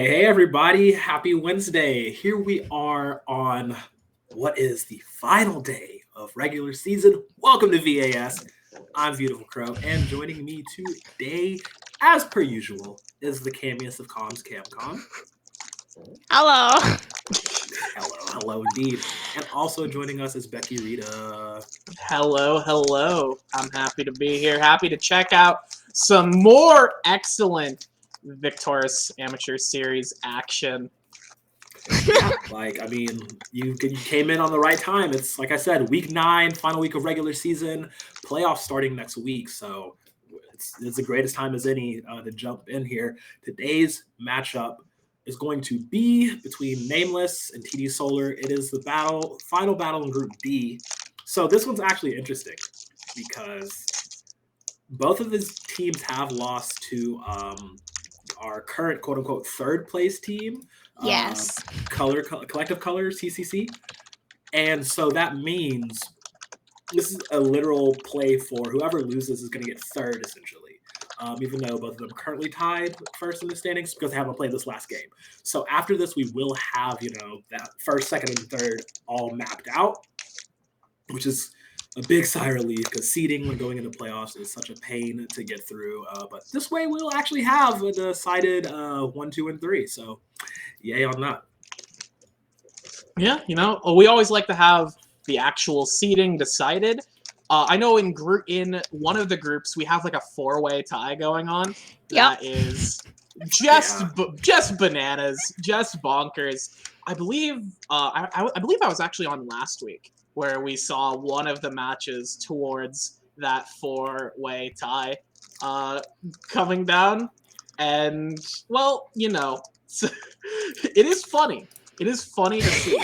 Hey, everybody. Happy Wednesday. Here we are on what is the final day of regular season. Welcome to VAS. I'm Beautiful Crow, and joining me today, as per usual, is the camiest of comms, CamCom. Hello. Hello indeed. And also joining us is Becky Rita. Hello. I'm happy to be here. Happy to check out some more excellent Victoris Amateur Series action. Yeah, you came in on the right time. It's like I said, week 9, final week of regular season, playoffs starting next week. So it's the greatest time as any to jump in here. Today's matchup is going to be between Nameless and TD Solar. It is the final battle in Group D. So this one's actually interesting because both of these teams have lost to our current quote-unquote third place team. Yes. Collective Colors, CCC. And so that means this is a literal play for whoever loses is going to get third, essentially. Even though both of them currently tied first in the standings because they haven't played this last game. So after this, we will have, that first, second, and third all mapped out, which is a big sigh of relief because seeding when going into playoffs is such a pain to get through. But this way, we'll actually have a decided 1, 2, and 3. So yay on that. Yeah, we always like to have the actual seeding decided. I know in one of the groups we have like a 4-way tie going on. Yep. That is just bananas, just bonkers. I believe I believe I was actually on last week where we saw one of the matches towards that 4-way tie coming down, and well, it is funny. It is funny to see.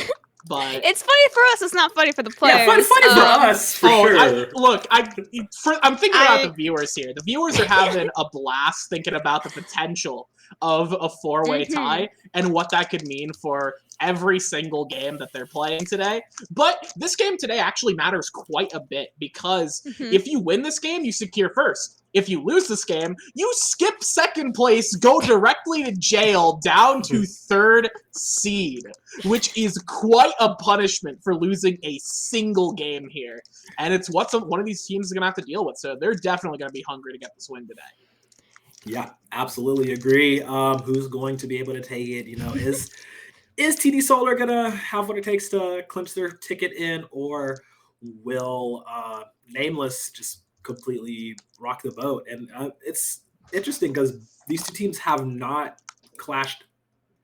But it's funny for us. It's not funny for the players. Yeah, funny for us, for sure. I'm thinking about the viewers here. The viewers are having a blast thinking about the potential of a 4-way tie and what that could mean for every single game that they're playing today. But this game today actually matters quite a bit because if you win this game, you secure first. If you lose this game, you skip second place, go directly to jail, down to third seed, which is quite a punishment for losing a single game here. And it's what one of these teams is going to have to deal with. So they're definitely going to be hungry to get this win today. Yeah, absolutely agree. Who's going to be able to take it? Is TD Solar going to have what it takes to clinch their ticket in, or will Nameless just completely rock the boat? And it's interesting because these two teams have not clashed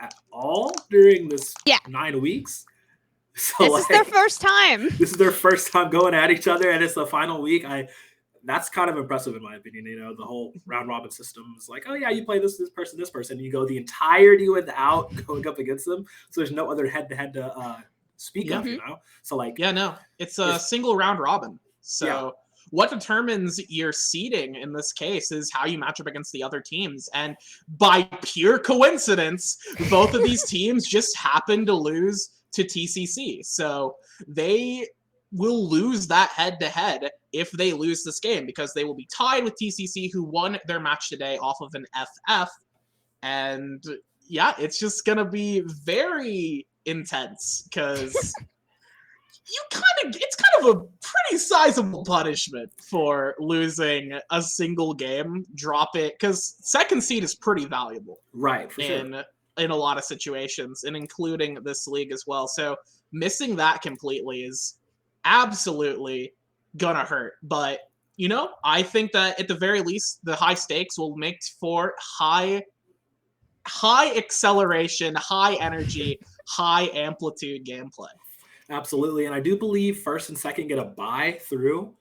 at all during this 9 weeks. So this is their first time. This is their first time going at each other, and it's the final week. That's kind of impressive in my opinion. The whole round robin system is like, oh yeah, you play this person, you go the entirety without going up against them. So there's no other head-to-head to speak of, So it's a single round robin. So what determines your seeding in this case is how you match up against the other teams. And by pure coincidence, both of these teams just happen to lose to TCC. So they will lose that head-to-head if they lose this game because they will be tied with TCC, who won their match today off of an FF. And yeah, it's just going to be very intense because it's kind of a pretty sizable punishment for losing a single game. Drop it, because second seed is pretty valuable. Right, for sure. In a lot of situations, and including this league as well. So missing that completely is absolutely gonna hurt. But, I think that at the very least, the high stakes will make for high acceleration, high energy, high amplitude gameplay. Absolutely. And I do believe first and second get a bye through.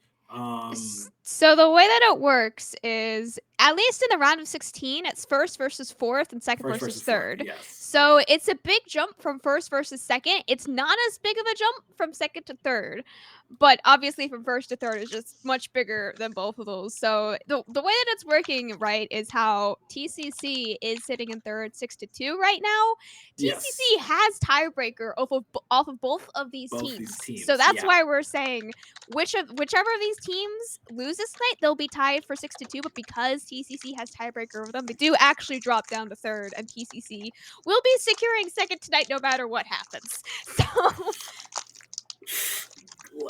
So the way that it works is, at least in the round of 16, it's first versus fourth and second versus third. Yes. So it's a big jump from first versus second. It's not as big of a jump from second to third, but obviously from first to third is just much bigger than both of those. So the way that it's working, right, is how TCC is sitting in third 6-2 right now. TCC has tiebreaker off of both of these teams. So that's why we're saying whichever of these teams loses lose this night, they'll be tied for 6-2. But because TCC has tiebreaker over them, they do actually drop down to third, and TCC will be securing second tonight no matter what happens. So.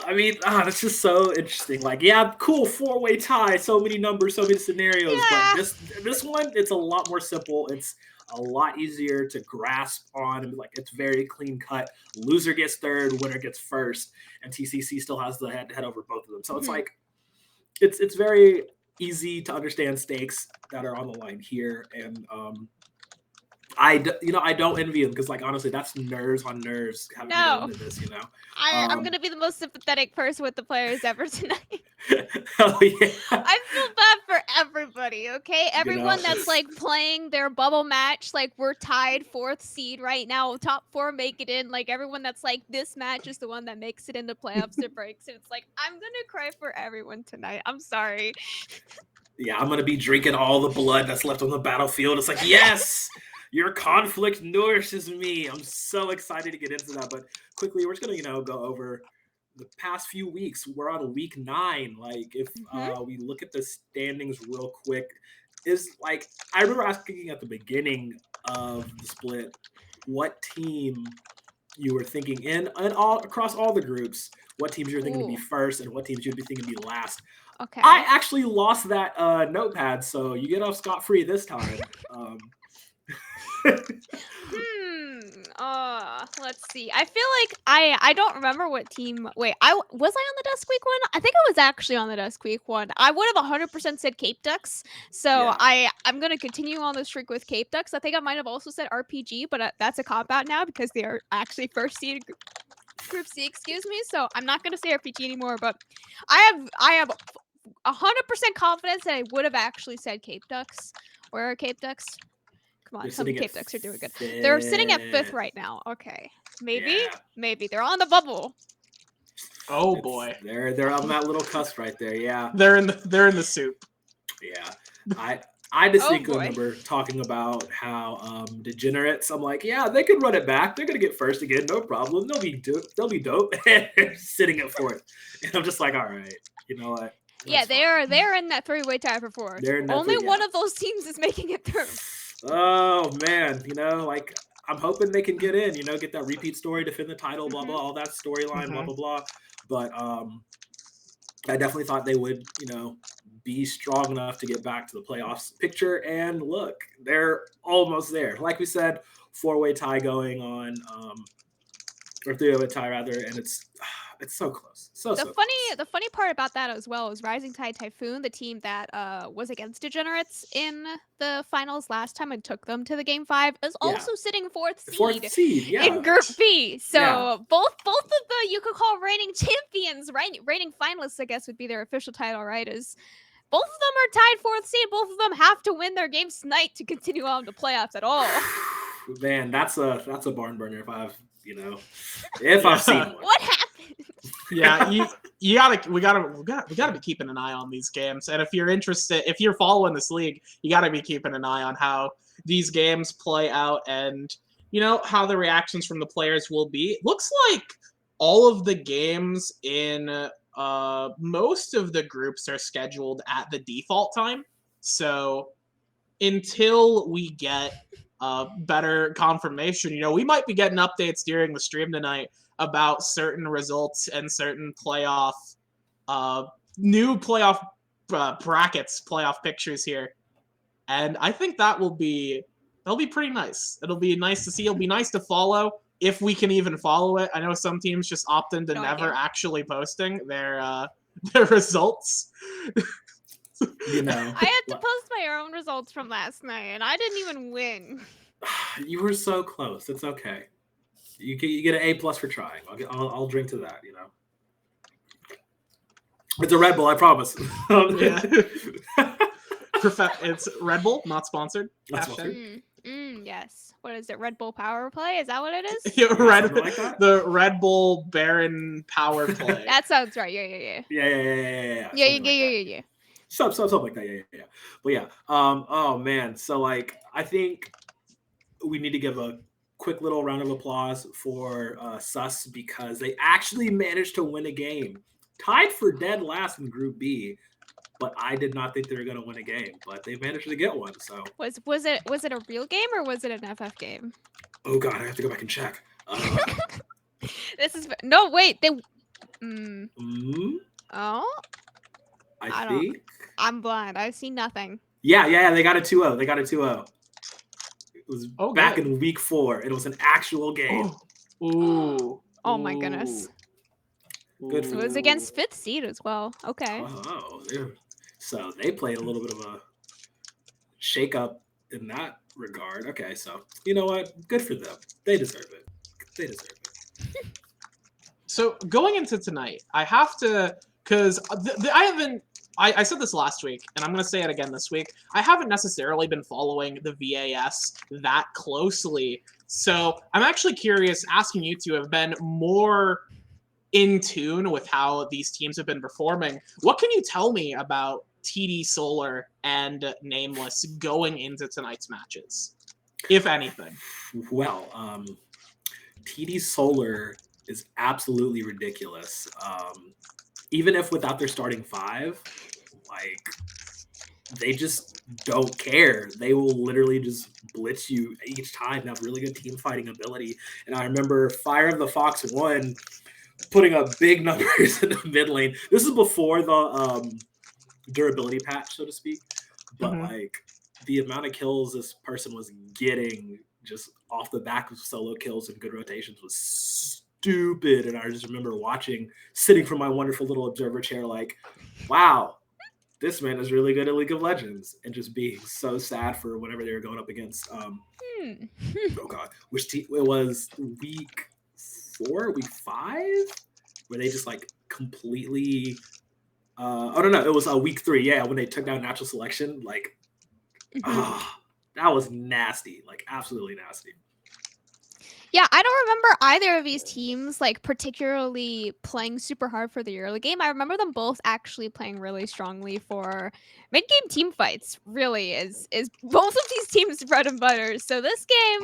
I mean, that's just so interesting. Like, yeah, cool, 4-way tie, so many numbers, so many scenarios. Yeah. But this one, it's a lot more simple. It's a lot easier to grasp on, and like it's very clean cut. Loser gets third, winner gets first, and TCC still has the head over both of them. So it's like it's very easy to understand stakes that are on the line here, and I don't envy them because, like, honestly, that's nerves on nerves having to get into this, I'm gonna be the most sympathetic person with the players ever tonight. Hell yeah. I feel bad for everybody, okay? Everyone that's like playing their bubble match, like we're tied 4th seed right now, top 4 make it in. Like everyone that's like this match is the one that makes it into playoffs or breaks it. It's like I'm gonna cry for everyone tonight. I'm sorry. Yeah, I'm gonna be drinking all the blood that's left on the battlefield. It's like, yes, your conflict nourishes me. I'm so excited to get into that. But quickly, we're just gonna, go over the past few weeks. We're on week 9. Like, if we look at the standings real quick, is like I remember asking at the beginning of the split what team you were thinking and all across all the groups, what teams you're thinking to be first and what teams you'd be thinking to be last. Okay. I actually lost that notepad, so you get off scot-free this time. Let's see. I feel like I don't remember what team. Wait, was I on the Dusk Week one? I think I was actually on the Dusk Week one. I would have 100% said Cape Ducks. So Yeah. I'm gonna continue on the streak with Cape Ducks. I think I might have also said RPG, but that's a cop out now because they are actually first seed Group C. Excuse me. So I'm not gonna say RPG anymore. But I have 100% confidence that I would have actually said Cape Ducks. Where are Cape Ducks? Come on, some Cape Ducks are doing good. They're sitting at 5th right now. Okay. Maybe they're on the bubble. Oh boy. They're on that little cusp right there, yeah. They're in the soup. Yeah. I distinctly remember talking about how degenerates. I'm like, yeah, they can run it back. They're gonna get first again, no problem. They'll be dope. They're sitting at 4th, and I'm just like, all right, you know what? Yeah, they're in that 3-way tie for 4th. Only one of those teams is making it through. Oh man, like I'm hoping they can get in. Get that repeat story, defend the title, blah blah, all that storyline, blah blah blah. But I definitely thought they would, be strong enough to get back to the playoffs picture. And look, they're almost there. Like we said, 4-way tie going on, or 3-way tie rather, and it's so close. The funny part about that as well is Rising Tide Typhoon, the team that was against Degenerates in the finals last time and took them to the Game 5, is also sitting 4th seed in Group B. So both of the, you could call reigning champions, reigning finalists, I guess would be their official title, right? Is both of them are tied 4th seed. Both of them have to win their games tonight to continue on to playoffs at all. Man, that's a barn burner if I've seen one. What happened? Yeah, we gotta be keeping an eye on these games. And if you're interested, if you're following this league, you gotta be keeping an eye on how these games play out and how the reactions from the players will be. It looks like all of the games in most of the groups are scheduled at the default time. So until we get better confirmation, we might be getting updates during the stream tonight about certain results and certain playoff, new playoff brackets, playoff pictures here. And I think that'll be pretty nice. It'll be nice to see. It'll be nice to follow if we can even follow it. I know some teams just opt into never actually posting their results. I had to post my own results from last night, and I didn't even win. You were so close. It's okay. You get an A+ for trying. I'll drink to that. It's a Red Bull, I promise. It's Red Bull, not sponsored. Yes. What is it? Red Bull Power Play? Is that what it is? The Red Bull Baron Power Play. That sounds right. Yeah. Yeah. Something like that. Yeah. But yeah. Oh man. So like, I think we need to give a quick little round of applause for Sus because they actually managed to win a game, tied for dead last in Group B, but I did not think they were going to win a game. But they managed to get one. So Was it a real game or was it an FF game? oh god, I have to go back and check. This is no wait. They. Oh, I think I'm blind. I see nothing. Yeah. They got a 2-0. They got a 2-0. It was back good. in week 4. It was an actual game. Ooh. Oh my goodness. Good It for was against 5th seed as well. Okay. Oh, so they played a little bit of a shake-up in that regard. Okay, so you know what? Good for them. They deserve it. They deserve it. So going into tonight, I have to, because I said this last week, and I'm going to say it again this week. I haven't necessarily been following the VAS that closely. So I'm actually curious, asking you to have been more in tune with how these teams have been performing. What can you tell me about TD Solar and Nameless going into tonight's matches, if anything? Well, TD Solar is absolutely ridiculous. Even if without their starting 5, like they just don't care. They will literally just blitz you each time. They have really good team fighting ability. And I remember Fire of the Fox 1 putting up big numbers in the mid lane. This is before the durability patch, so to speak. But like the amount of kills this person was getting just off the back of solo kills and good rotations was stupid. And I just remember sitting from my wonderful little observer chair, like, wow, this man is really good at League of Legends, and just being so sad for whenever they were going up against oh god, which team it was, week 4, week 5, where they just like completely oh no, it was week 3, yeah, when they took down Natural Selection, like that was nasty, like absolutely nasty. Yeah, I don't remember either of these teams like particularly playing super hard for the early game. I remember them both actually playing really strongly for mid-game team fights. Really is both of these teams bread and butter. So this game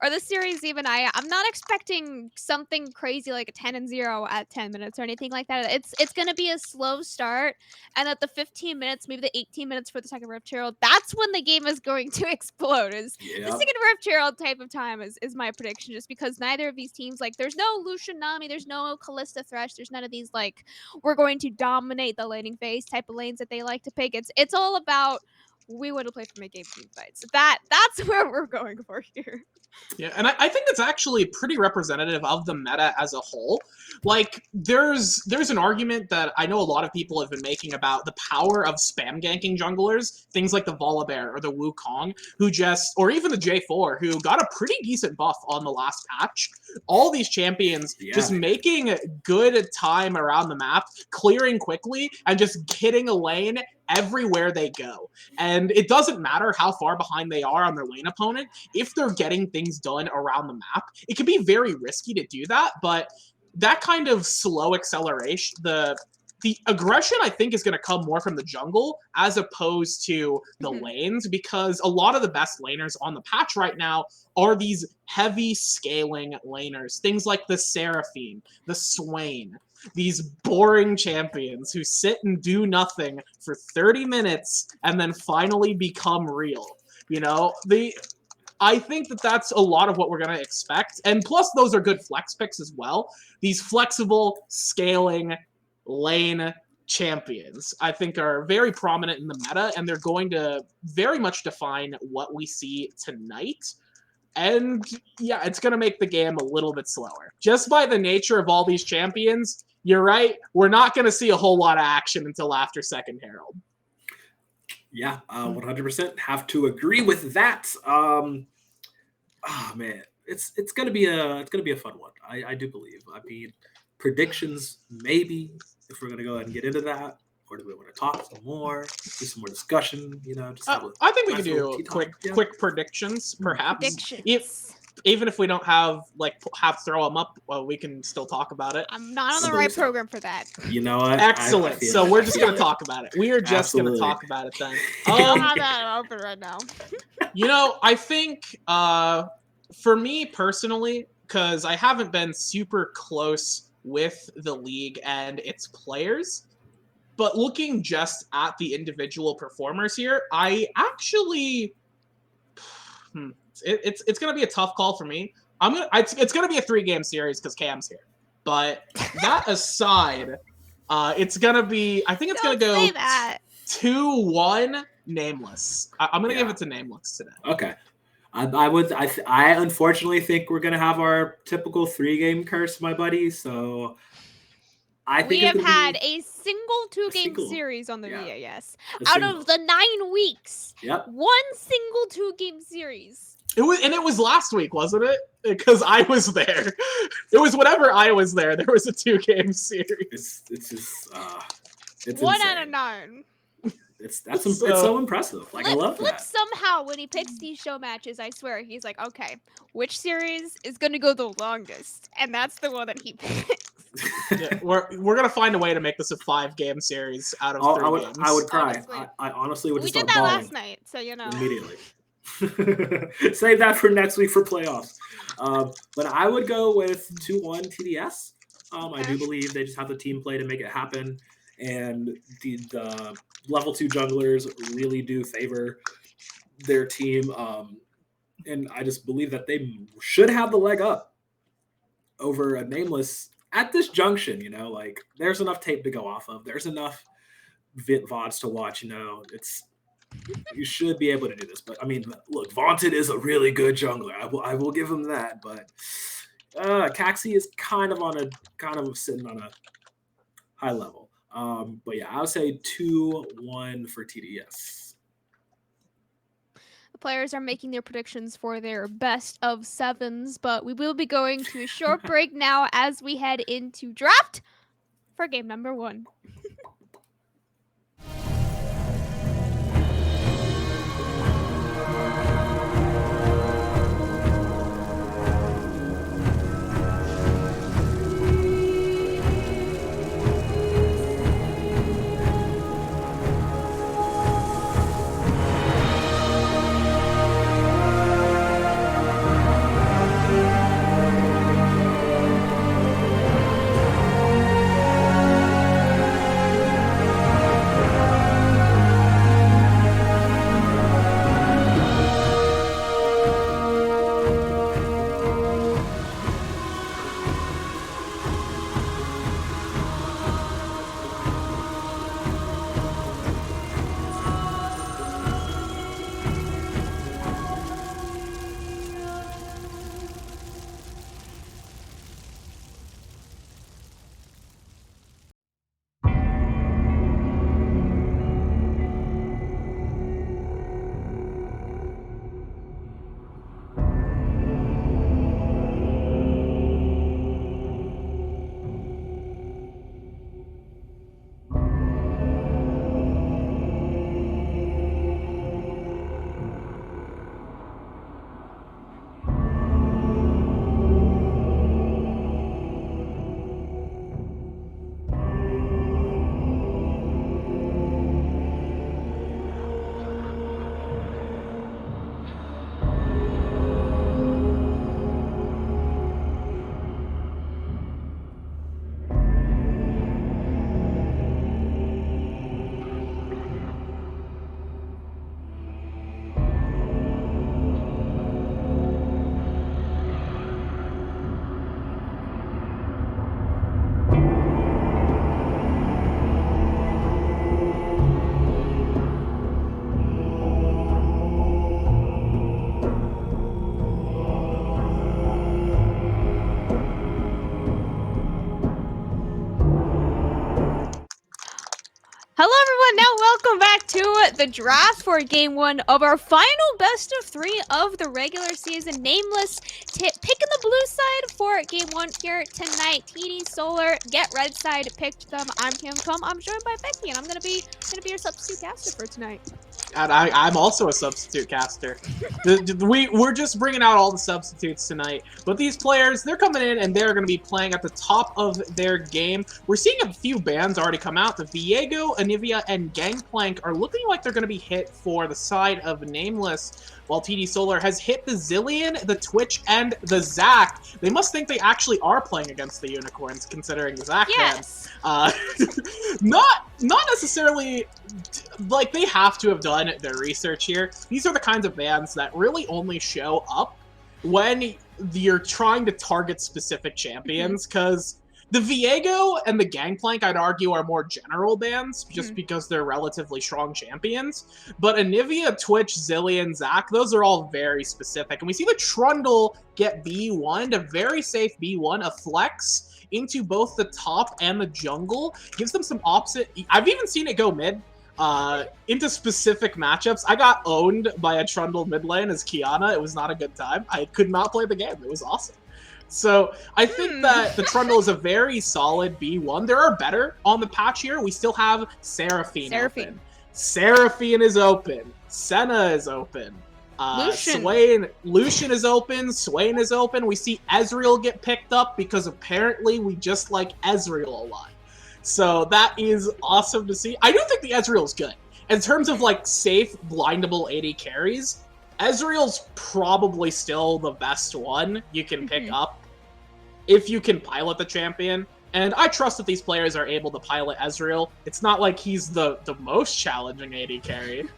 or this series, even I'm not expecting something crazy like a 10-0 at 10 minutes or anything like that. It's gonna be a slow start, and at the 15 minutes, maybe the 18 minutes for the second Rift Herald, that's when the game is going to explode. The second Rift Herald type of time is my prediction, just because neither of these teams, like, there's no Lucian Nami, there's no Callista Thresh, there's none of these, like, we're going to dominate the laning phase type of lanes that they like to pick. It's all about, we want to play for mid-game team fights. That's where we're going for here. Yeah, and I think it's actually pretty representative of the meta as a whole. Like, there's an argument that I know a lot of people have been making about the power of spam ganking junglers, things like the Volibear or the Wukong, or even the J4, who got a pretty decent buff on the last patch. All these champions just making good time around the map, clearing quickly, and just hitting a lane everywhere they go. And it doesn't matter how far behind they are on their lane opponent. If they're getting things done around the map, it can be very risky to do that, but that kind of slow acceleration, the aggression, I think, is going to come more from the jungle as opposed to the lanes, because a lot of the best laners on the patch right now are these heavy scaling laners. Things like the Seraphine, the Swain, these boring champions who sit and do nothing for 30 minutes and then finally become real. You know, I think that that's a lot of what we're going to expect. And plus, those are good flex picks as well. These flexible, scaling lane champions, I think, are very prominent in the meta, and they're going to very much define what we see tonight. And yeah, it's going to make the game a little bit slower. Just by the nature of all these champions, you're right, we're not going to see a whole lot of action until after Second Herald. Yeah, 100% have to agree with that. Oh man, it's gonna be a fun one. I do believe. I mean, predictions maybe, if we're gonna go ahead and get into that, or do we want to talk some more, do some more discussion? You know, just have I think we can do quick predictions, perhaps. Even if we don't have to throw them up, well, we can still talk about it. I'm not on the right program for that. You know what? Excellent. So we're just going to talk about it. We are just going to talk about it then. I don't have that open right now. You know, I think for me personally, because I haven't been super close with the league and its players, But looking just at the individual performers here, I actually, it's gonna be a tough call for me. It's gonna be a 3-game series because Cam's here. But that aside, it's gonna be. I think it's gonna go 2-1 Nameless. I'm gonna give it to Nameless today. Okay. I unfortunately think we're gonna have our typical 3-game curse, my buddy. So I think we have had a single 2-game series on the VAS out of the 9 weeks. Yep. 1 single 2-game series. It was last week, wasn't it? Because I was there. It was whenever I was there. There was a 2-game series. It's just it's 1 insane. out of 9. It's so impressive. Like, I love Flip that. Somehow, when he picks these show matches, I swear, he's like, okay, which series is going to go the longest? And that's the one that he picks. Yeah, we're going to find a way to make this a 5-game series out of 3 games. I would cry. Honestly. I honestly would just We start did that bawling last night, so you know. immediately. Save that for next week for playoffs. But I would go with 2-1 TDS. I do believe they just have the team play to make it happen. And the level 2 junglers really do favor their team. And I just believe that they should have the leg up over a Nameless at this junction. You know, like, there's enough tape to go off of. There's enough VODs to watch. You know, you should be able to do this. But I mean, look, Vaunted is a really good jungler. I will give him that. But Caxi is kind of sitting on a high level. But yeah, I would say 2-1 for TDS. The players are making their predictions for their best of 7s, but we will be going to a short break now as we head into draft for game number 1. Hello, everyone. Now, welcome back to the draft for game 1 of our final best of 3 of the regular season. Nameless picking the blue side for game 1 here tonight. TD Solar, Get Red side picked them. I'm Kim Com. I'm joined by Becky, and I'm gonna be your substitute caster for tonight. And I'm also a substitute caster. We're just bringing out all the substitutes tonight. But these players, they're coming in and they're going to be playing at the top of their game. We're seeing a few bans already come out. The Viego, Anivia, and Gangplank are looking like they're going to be hit for the side of Nameless, while TD Solar has hit the Zillion, the Twitch, and the Zac. They must think they actually are playing against the Unicorns, considering the Zac Yes. ban. Not necessarily, like, they have to have done their research here. These are the kinds of bans that really only show up when you're trying to target specific champions, because the Viego and the Gangplank, I'd argue, are more general bans, just because they're relatively strong champions. But Anivia, Twitch, Zillion, Zac, those are all very specific. And we see the Trundle get B1, a very safe B1, a flex into both the top and the jungle. Gives them some opposite... I've even seen it go mid. Into specific matchups. I got owned by a Trundle mid lane as Kiana. It was not a good time. I could not play the game. It was awesome. So I think that the Trundle is a very solid B1. There are better on the patch here. We still have Seraphine open. Seraphine is open. Senna is open. Lucian is open. Swain is open. We see Ezreal get picked up because apparently we just like Ezreal a lot. So that is awesome to see. I do think the Ezreal's good. In terms of like safe, blindable AD carries, Ezreal's probably still the best one you can pick up if you can pilot the champion. And I trust that these players are able to pilot Ezreal. It's not like he's the most challenging AD carry.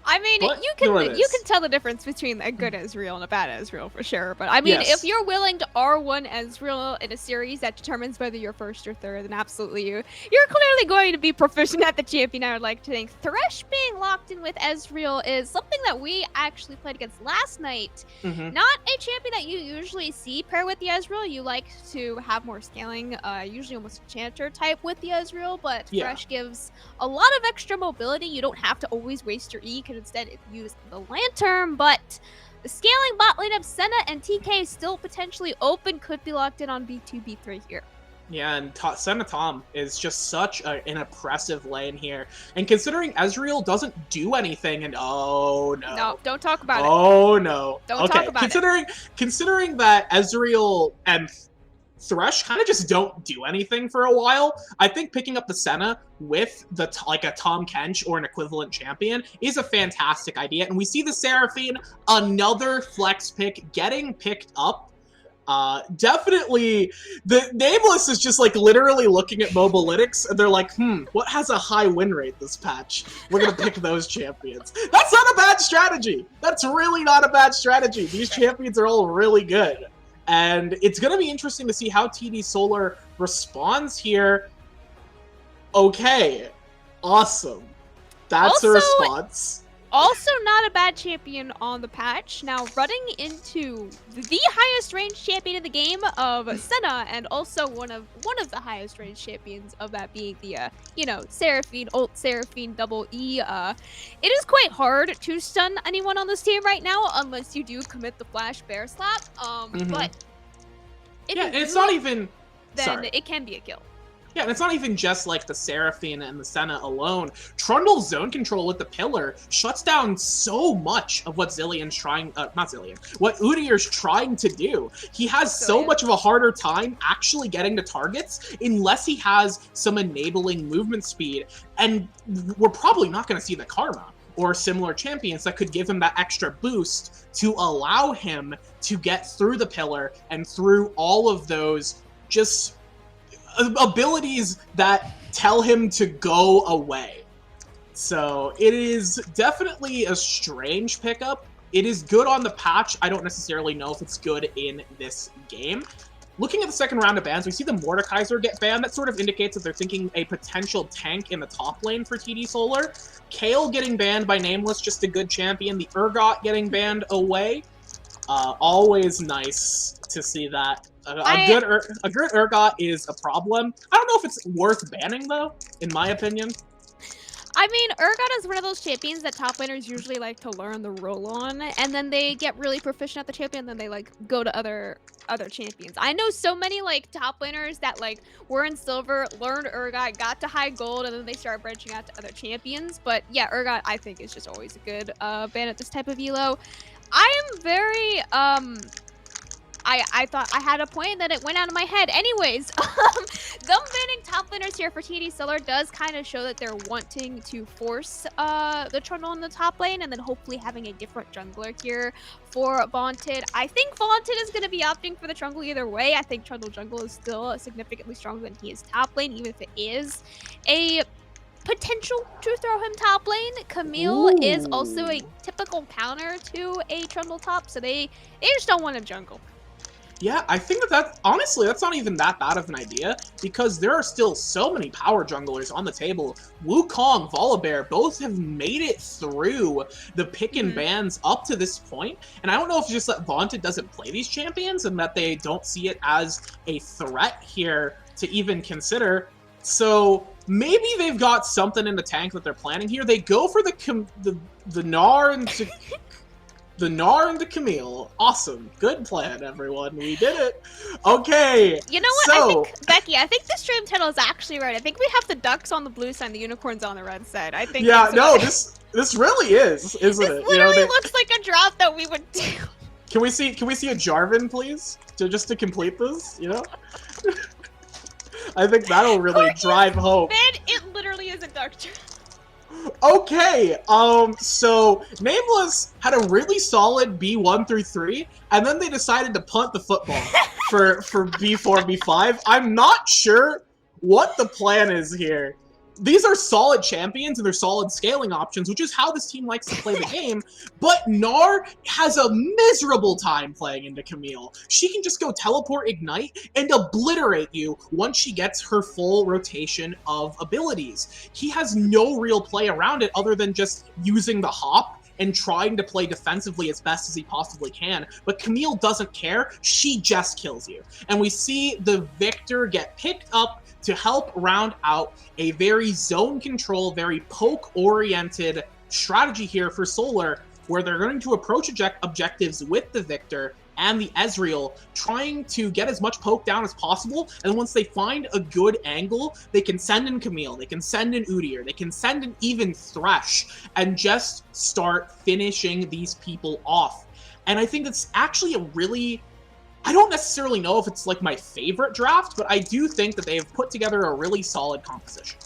I mean, you can tell the difference between a good Ezreal and a bad Ezreal for sure. But I mean, if you're willing to R1 Ezreal in a series that determines whether you're first or third, then absolutely you're clearly going to be proficient at the champion. I would like to think Thresh being locked in with Ezreal is something that we actually played against last night. Not a champion that you usually see pair with the Ezreal. You like to have more scaling, usually almost a Chanter type with the Ezreal, but Thresh gives a lot of extra mobility. You don't have to always waste your E, because instead if you use the Lantern, but the scaling bot lane of Senna and TK is still potentially open, could be locked in on B2, B3 here. Yeah, and Senna Tom is just such an impressive lane here. And considering Ezreal doesn't do anything, and oh no. No, don't talk about it. Oh no. Don't talk about it. Considering that Ezreal and Thresh kind of just don't do anything for a while, I think picking up the Senna with the like a Tom Kench or an equivalent champion is a fantastic idea. And we see the Seraphine, another flex pick, getting picked up. Definitely, the Nameless is just like literally looking at Mobalytics and they're like, what has a high win rate this patch? We're gonna pick those champions. That's not a bad strategy. That's really not a bad strategy. These champions are all really good. And it's going to be interesting to see how TD Solar responds here. Okay, awesome. That's a response. Also not a bad champion on the patch. Now running into the highest range champion in the game of Senna, and also one of the highest range champions of that being the Seraphine, ult Seraphine, double E. It is quite hard to stun anyone on this team right now unless you do commit the flash bear slap. But it's not even it can be a kill. Yeah, and it's not even just like the Seraphine and the Senna alone. Trundle's zone control with the pillar shuts down so much of what Zillion's trying, what Udyr's trying to do. He has so much of a harder time actually getting to targets unless he has some enabling movement speed. And we're probably not going to see the Karma or similar champions that could give him that extra boost to allow him to get through the pillar and through all of those just abilities that tell him to go away. So it is definitely a strange pickup. It is good on the patch. I don't necessarily know if it's good in this game. Looking at the second round of bans, we see the Mordekaiser get banned. That sort of indicates that they're thinking a potential tank in the top lane for TD Solar. Kayle getting banned by Nameless, just a good champion. The Urgot getting banned away. Always nice to see that. A good Urgot is a problem. I don't know if it's worth banning, though, in my opinion. I mean, Urgot is one of those champions that top laners usually like to learn the role on, and then they get really proficient at the champion, and then they like go to other champions. I know so many like top laners that like were in silver, learned Urgot, got to high gold, and then they start branching out to other champions. But yeah, Urgot I think is just always a good ban at this type of elo. I am very I thought I had a point and then it went out of my head. Anyways, them banning top laners here for TD Solar does kind of show that they're wanting to force the Trundle in the top lane and then hopefully having a different jungler here for Vaunted. I think Vaunted is going to be opting for the Trundle either way. I think Trundle jungle is still significantly stronger than he is top lane, even if it is a potential to throw him top lane. Camille is also a typical counter to a Trundle top, so they just don't want to jungle. Yeah, I think that honestly, that's not even that bad of an idea, because there are still so many power junglers on the table. Wukong, Volibear, both have made it through the pick and bans up to this point, and I don't know if it's just that Vaunted doesn't play these champions and that they don't see it as a threat here to even consider. So maybe they've got something in the tank that they're planning here. They go for the Gnar into the Gnar into Camille. Awesome. Good plan, everyone. We did it. Okay. You know what? I think, Becky, I think the stream title is actually right. I think we have the ducks on the blue side and the unicorns on the red side. I think. Yeah, no, this really is, isn't it? This literally looks like a draft that we would do. Can we see a Jarvan, please? Just to complete this, you know? I think that'll really drive home. Man, it literally is a duck draft. Okay, so Nameless had a really solid B1 through 3, and then they decided to punt the football for B4, B5. I'm not sure what the plan is here. These are solid champions and they're solid scaling options, which is how this team likes to play the game, but Gnar has a miserable time playing into Camille. She can just go teleport Ignite and obliterate you once she gets her full rotation of abilities. He has no real play around it other than just using the hop and trying to play defensively as best as he possibly can, but Camille doesn't care. She just kills you. And we see the Victor get picked up to help round out a very zone control, very poke-oriented strategy here for Solar, where they're going to approach objectives with the Victor and the Ezreal, trying to get as much poke down as possible, and once they find a good angle, they can send in Camille, they can send in Udyr, they can send in even Thresh, and just start finishing these people off. And I think it's actually a really... I don't necessarily know if it's like my favorite draft, but I do think that they've put together a really solid composition.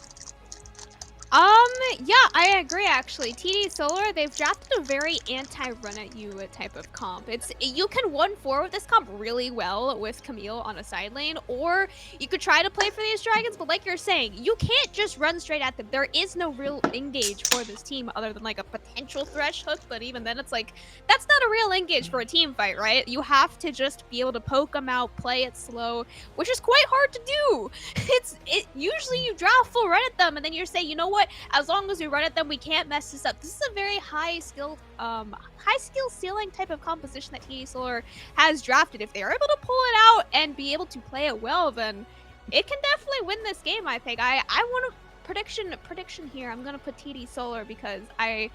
Yeah, I agree actually. TD Solar, they've drafted a very anti-run at you type of comp. You can 1-4 with this comp really well with Camille on a side lane, or you could try to play for these dragons, but like you're saying, you can't just run straight at them. There is no real engage for this team other than like a potential Thresh hook, but even then it's like, that's not a real engage for a team fight, right? You have to just be able to poke them out, play it slow, which is quite hard to do. Usually you draft full run at them and then you say, you know what? As long as we run at them, we can't mess this up. This is a very high skill ceiling type of composition that TD Solar has drafted. If they're able to pull it out and be able to play it well, then it can definitely win this game, I think. I want a prediction here. I'm gonna put TD Solar because I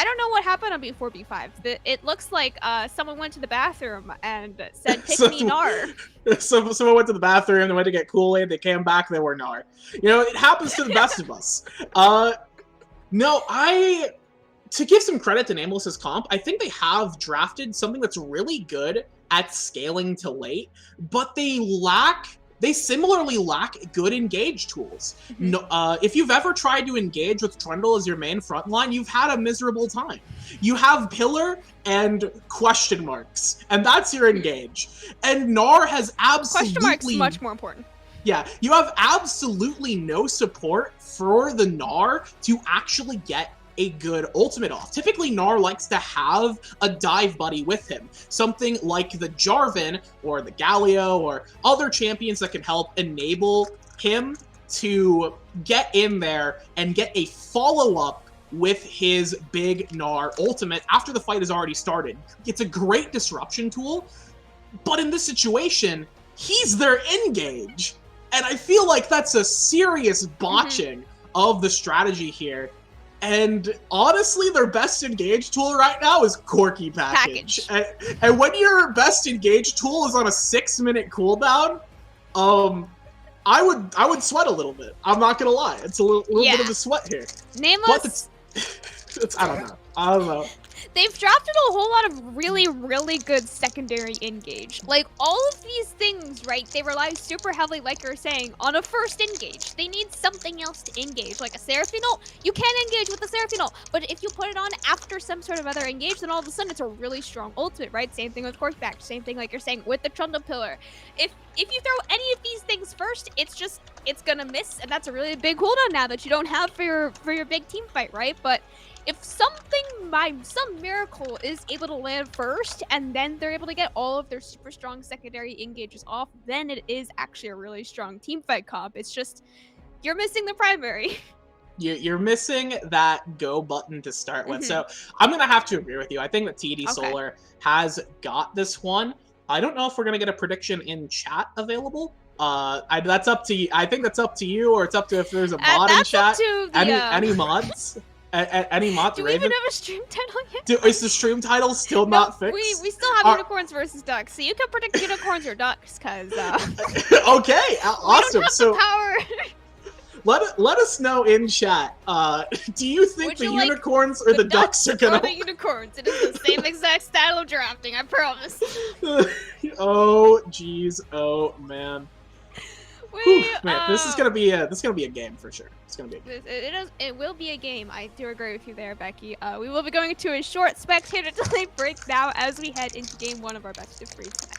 don't know what happened on B4, B5. It looks like someone went to the bathroom and said, pick me Gnar. Someone went to the bathroom, they went to get Kool-Aid, they came back, they were Gnar. You know, it happens to the best of us. No, to give some credit to Nameless's comp, I think they have drafted something that's really good at scaling to late, but they similarly lack good engage tools. No, if you've ever tried to engage with Trundle as your main frontline, you've had a miserable time. You have Pillar and question marks, and that's your engage. And Gnar has absolutely... Question marks much more important. Yeah, you have absolutely no support for the Gnar to actually get a good ultimate off. Typically, Gnar likes to have a dive buddy with him. Something like the Jarvan or the Galio or other champions that can help enable him to get in there and get a follow-up with his big Gnar ultimate after the fight has already started. It's a great disruption tool, but in this situation, he's their engage. And I feel like that's a serious botching of the strategy here. And honestly, their best engage tool right now is Corki Package. And when your best engage tool is on a 6-minute cooldown, I would sweat a little bit. I'm not gonna lie, it's a little bit of a sweat here. Nameless. But I don't know. They've drafted a whole lot of really, really good secondary engage. Like, all of these things, right, they rely super heavily, like you're saying, on a first engage. They need something else to engage. Like a Seraphine ult, you can engage with a Seraphine ult, but if you put it on after some sort of other engage, then all of a sudden it's a really strong ultimate, right? Same thing with Corkback, same thing like you're saying with the Trundle Pillar. If you throw any of these things first, it's gonna miss, and that's a really big cooldown now that you don't have for your big team fight, right? But if something by some miracle is able to land first and then they're able to get all of their super strong secondary engages off, then it is actually a really strong team fight comp. It's just you're missing the primary. You're missing that go button to start with. Mhm. So I'm going to have to agree with you. I think that TD Okay. Solar has got this one. I don't know if we're going to get a prediction in chat available. That's up to you. I think that's up to you, or it's up to if there's a mod in That's chat. up to the, Any mods? Any mods? Do we even have a stream title yet? Is the stream title still No, not fixed? we still have unicorns versus ducks, so you can predict unicorns or ducks, because okay, awesome. We don't have So the power. let us know in chat. Do you think Would the you like unicorns or the ducks are or gonna? the unicorns? It is the same exact style of drafting, I promise. Oh jeez, oh man. Whew, man, this is gonna be a game for sure. It's gonna be. It will be a game. I do agree with you there, Becky. We will be going to a short spectator delay break now as we head into game 1 of our best of 3 tonight.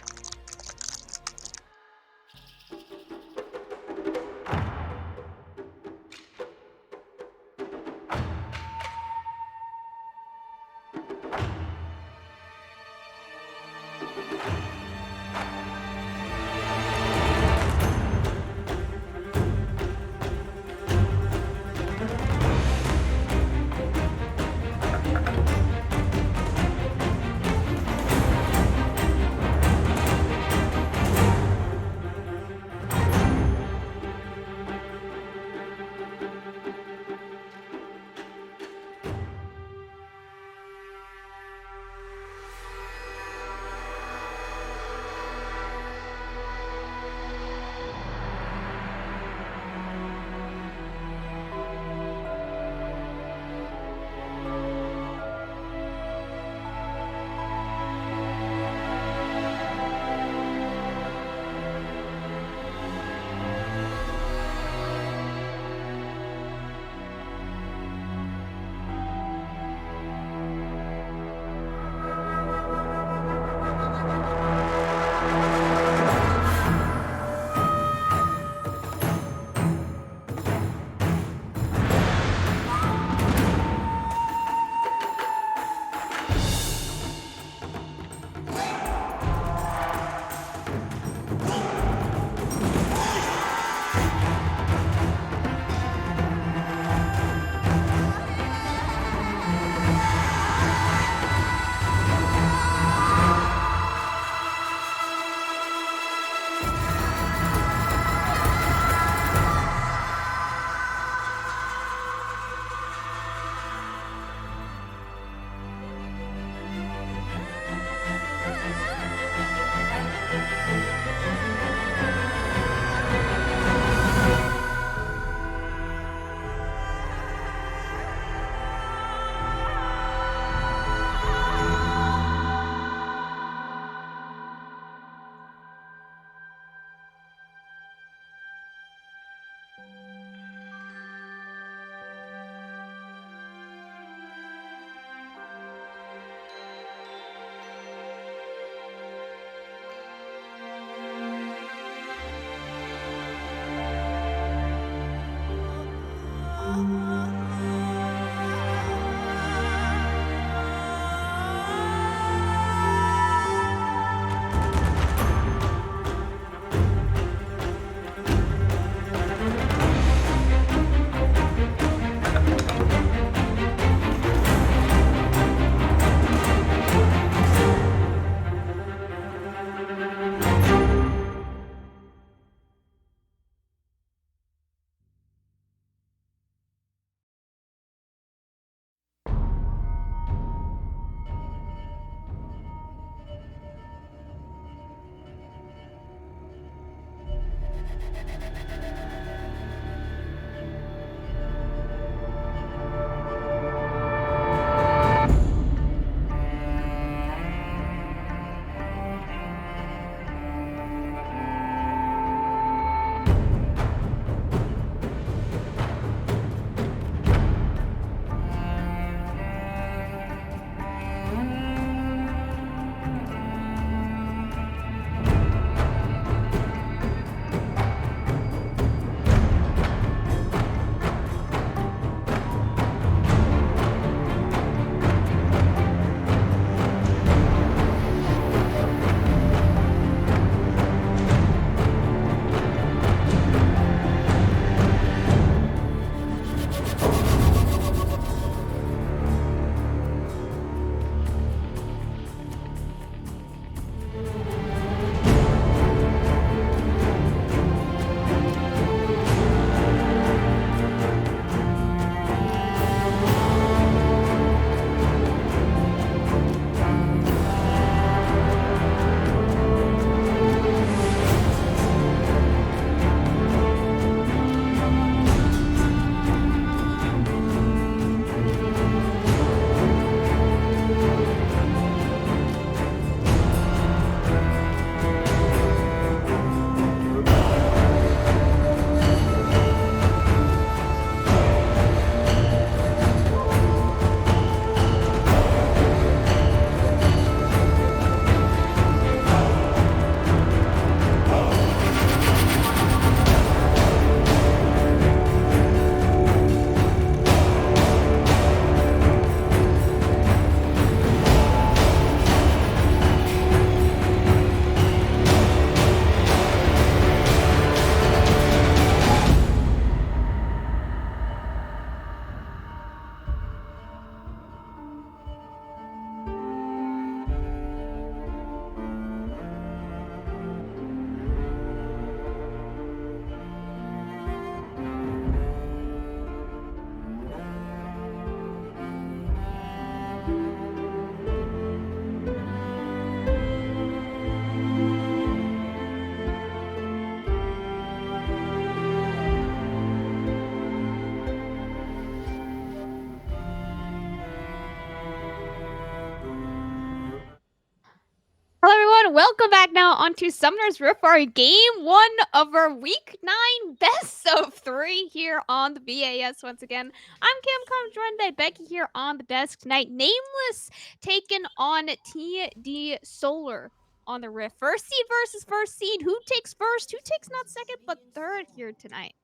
welcome back now onto Summoner's Rift, our game 1 of our week 9 best of 3 here on the BAS once again. I'm Camcom, joined by Becky here on the desk tonight. Nameless taking on TD Solar on the Rift. First seed versus first seed. Who takes first? Who takes not second but third here tonight?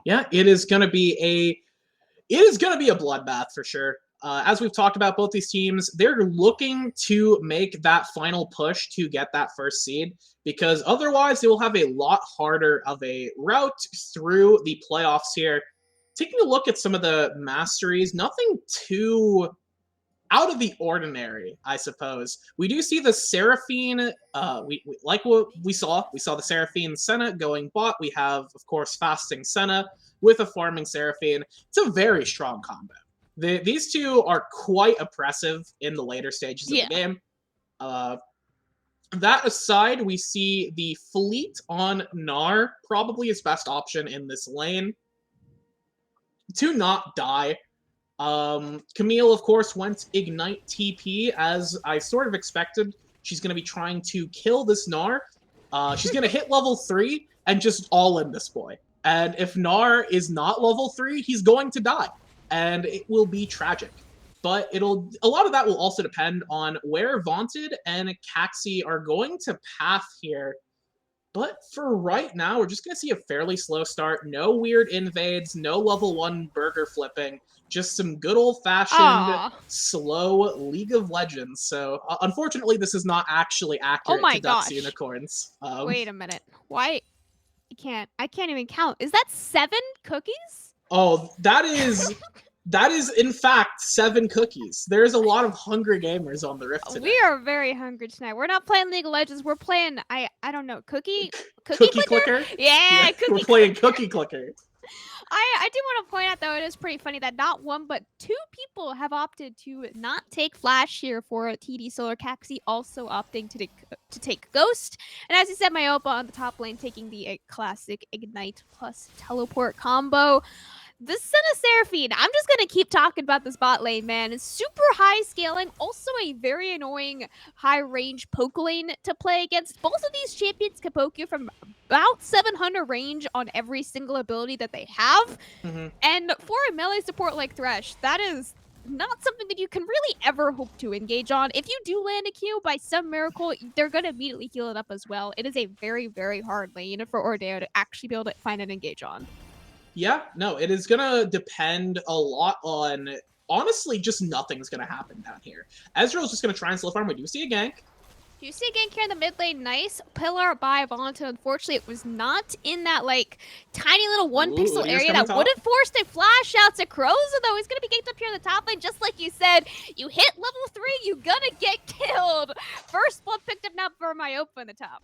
Yeah, it is gonna be a bloodbath for sure. As we've talked about, both these teams, they're looking to make that final push to get that first seed, because otherwise they will have a lot harder of a route through the playoffs here. Taking a look at some of the masteries, nothing too out of the ordinary, I suppose. We do see the Seraphine, we like what we saw. We saw the Seraphine Senna going bot. We have, of course, Fasting Senna with a farming Seraphine. It's a very strong combo. These two are quite oppressive in the later stages of the game. That aside, we see the fleet on Gnar, probably his best option in this lane, to not die. Camille, of course, went Ignite TP, as I sort of expected. She's going to be trying to kill this Gnar. She's going to hit level 3 and just all in this boy. And if Gnar is not level 3, he's going to die. And it will be tragic. But a lot of that will also depend on where Vaunted and Caxi are going to path here. But for right now, we're just going to see a fairly slow start. No weird invades, no level 1 burger flipping. Just some good old-fashioned, slow League of Legends. So, unfortunately, this is not actually accurate to Ducks Unicorns. Wait a minute. Why? I can't even count. Is that 7 cookies? Oh, that is in fact 7 cookies. There's a lot of hungry gamers on the Rift today. We are very hungry tonight. We're not playing League of Legends. We're playing I don't know, cookie clicker? Yeah, we're playing cookie clicker. I do want to point out, though, it is pretty funny that not 1 but 2 people have opted to not take Flash here for TD Solar. Caxi also opting to take Ghost. And as you said, Myopa on the top lane taking the classic Ignite plus Teleport combo. This Senna Seraphine, I'm just going to keep talking about this bot lane, man. It's super high scaling, also a very annoying high range poke lane to play against. Both of these champions can poke you from about 700 range on every single ability that they have. And for a melee support like Thresh, that is not something that you can really ever hope to engage on. If you do land a Q, by some miracle, they're going to immediately heal it up as well. It is a very, very hard lane for Ordeo to actually be able to find and engage on. Yeah, no, it is going to depend a lot on, honestly, just nothing's going to happen down here. Ezreal's just going to try and slow farm. We do see a gank. Do you see a gank here in the mid lane? Nice pillar by Volunteer. Unfortunately, it was not in that, like, tiny little 1 pixel area that would have forced a flash out to Croza, though. He's going to be ganked up here in the top lane. Just like you said, you hit level 3, you're going to get killed. First blood picked up now for Myopa in the top.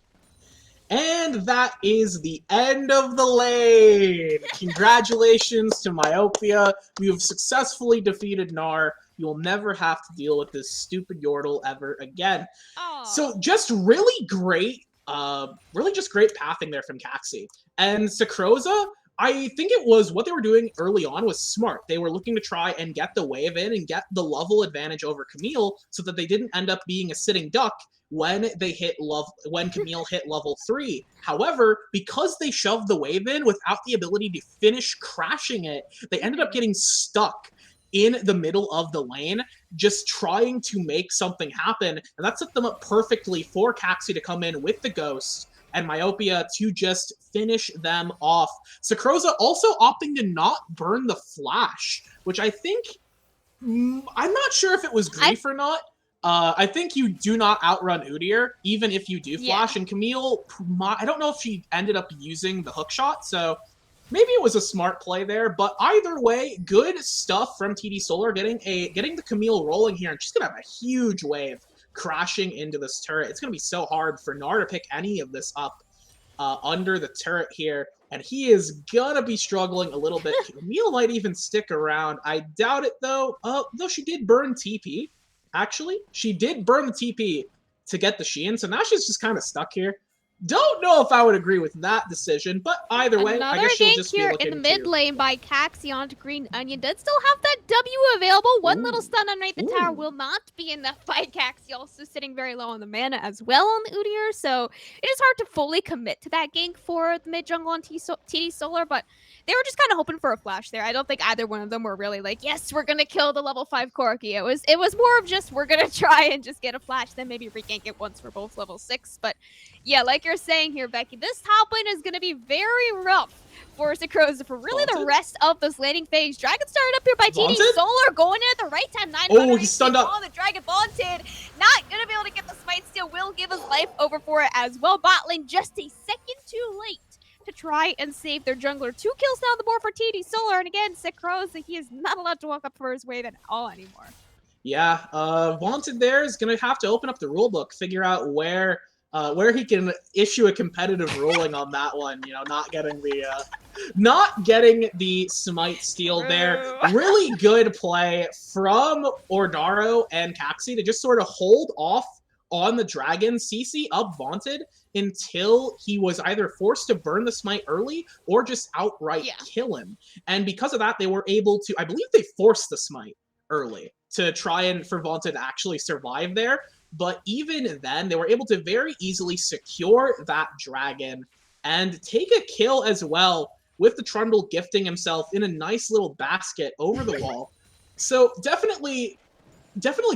And that is the end of the lane! Congratulations to Myopia. You have successfully defeated Gnar. You will never have to deal with this stupid Yordle ever again. Aww. So just really great pathing there from Caxi. And Sakroza, I think it was what they were doing early on was smart. They were looking to try and get the wave in and get the level advantage over Camille so that they didn't end up being a sitting duck when Camille hit level 3. However, because they shoved the wave in without the ability to finish crashing it, they ended up getting stuck in the middle of the lane, just trying to make something happen. And that set them up perfectly for Caxi to come in with the Ghost and Myopia to just finish them off. Sakroza also opting to not burn the Flash, which I think, I'm not sure if it was grief or not. I think you do not outrun Udyr, even if you do flash. And Camille, I don't know if she ended up using the hook shot, so maybe it was a smart play there. But either way, good stuff from TD Solar, getting the Camille rolling here, and she's gonna have a huge wave crashing into this turret. It's gonna be so hard for Gnar to pick any of this up under the turret here, and he is gonna be struggling a little bit. Camille might even stick around. I doubt it though. Though she did burn TP. Actually, she did burn the TP to get the Shein, so now she's just kind of stuck here. Don't know if I would agree with that decision, but either way, I guess she'll just be looking in the mid lane by Caxi onto Green Onion. Does still have that W available. One little Ooh. stun underneath the tower Ooh. will not be enough by Caxi, also sitting very low on the mana as well on the Udyr, so it is hard to fully commit to that gank for the mid jungle on TD Solar, but they were just kind of hoping for a flash there. I don't think either one of them were really like, yes, we're gonna kill the level 5 Corki. It was more of just, we're gonna try and just get a flash, then maybe regank it once for both level 6. But yeah, like you're saying here, Becky, this top lane is gonna be very rough for Victoris for really the rest of this laning phase. Dragon started up here by TD Solar, going in at the right time. 900 he's stunned up. The Dragon Vaunted, not gonna be able to get the smite steal, will give his life over for it as well. Bot lane just a second too late to try and save their jungler. 2 kills now on the board for TD Solar, and again, Victoris, he is not allowed to walk up for his wave at all anymore. Yeah, Vaunted there is gonna have to open up the rulebook, figure out where he can issue a competitive ruling on that one. You know, not getting the smite steal there. Really good play from Ordaro and Caxi to just sort of hold off on the dragon, CC up Vaunted until he was either forced to burn the smite early or just outright kill him. And because of that, they were able to, I believe they forced the smite early to try and for Vaunted to actually survive there. But even then, they were able to very easily secure that dragon and take a kill as well, with the Trundle gifting himself in a nice little basket over the wall. So definitely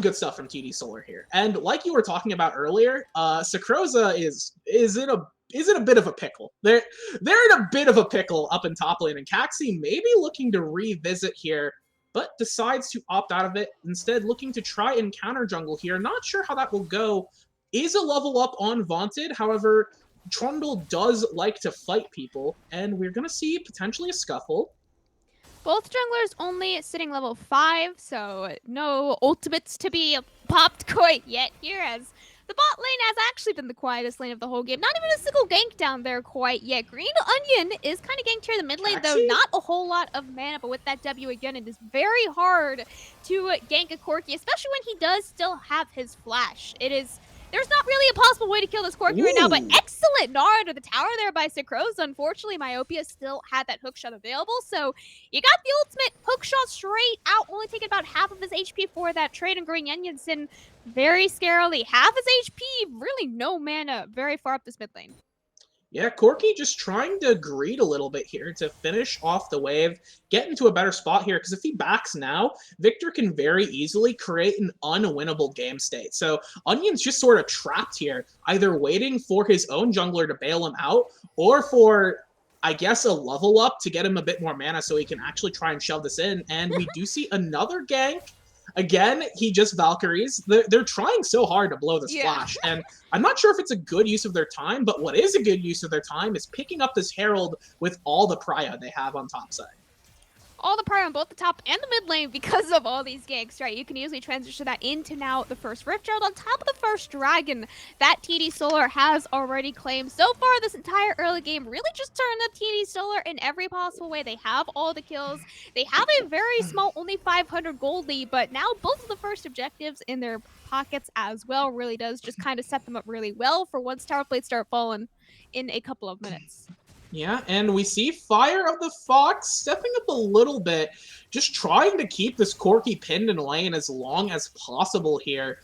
good stuff from TD Solar here. And like you were talking about earlier, Sakroza is in a bit of a pickle. They're in a bit of a pickle up in top lane, and Caxi may be looking to revisit here, but decides to opt out of it, instead looking to try and counter jungle here. Not sure how that will go. Is a level up on Vaunted, however, Trundle does like to fight people, and we're going to see potentially a scuffle. Both junglers only sitting level 5, so no ultimates to be popped quite yet here, as the bot lane has actually been the quietest lane of the whole game. Not even a single gank down there quite yet. Green Onion is kind of ganked here in the mid lane, though not a whole lot of mana, but with that W again, it is very hard to gank a Corki, especially when he does still have his flash. There's not really a possible way to kill this Corki right now, but excellent Nara to the tower there by Sakroza. Unfortunately, Myopia still had that hookshot available, so you got the ultimate hookshot straight out, only taking about half of his HP for that trade, and Green Onionson very scarily half his HP, really no mana, very far up this mid lane. Yeah, Corki just trying to greed a little bit here to finish off the wave, get into a better spot here, because if he backs now, Victor can very easily create an unwinnable game state. So Onion's just sort of trapped here, either waiting for his own jungler to bail him out, or for, I guess, a level up to get him a bit more mana so he can actually try and shove this in. And we do see another gank. Again, he just Valkyries. They're trying so hard to blow this flash, and I'm not sure if it's a good use of their time, but what is a good use of their time is picking up this Herald with all the prio they have on top side. All the prio on both the top and the mid lane because of all these ganks, right? You can easily transition that into now the first Rift Herald on top of the first Dragon that TD Solar has already claimed. So far, this entire early game really just turned up TD Solar in every possible way. They have all the kills. They have a very small, only 500 gold lead, but now both of the first objectives in their pockets as well really does just kind of set them up really well for once tower plates start falling in a couple of minutes. Yeah, and we see Fire of the Fox stepping up a little bit, just trying to keep this Corki pinned in lane as long as possible here.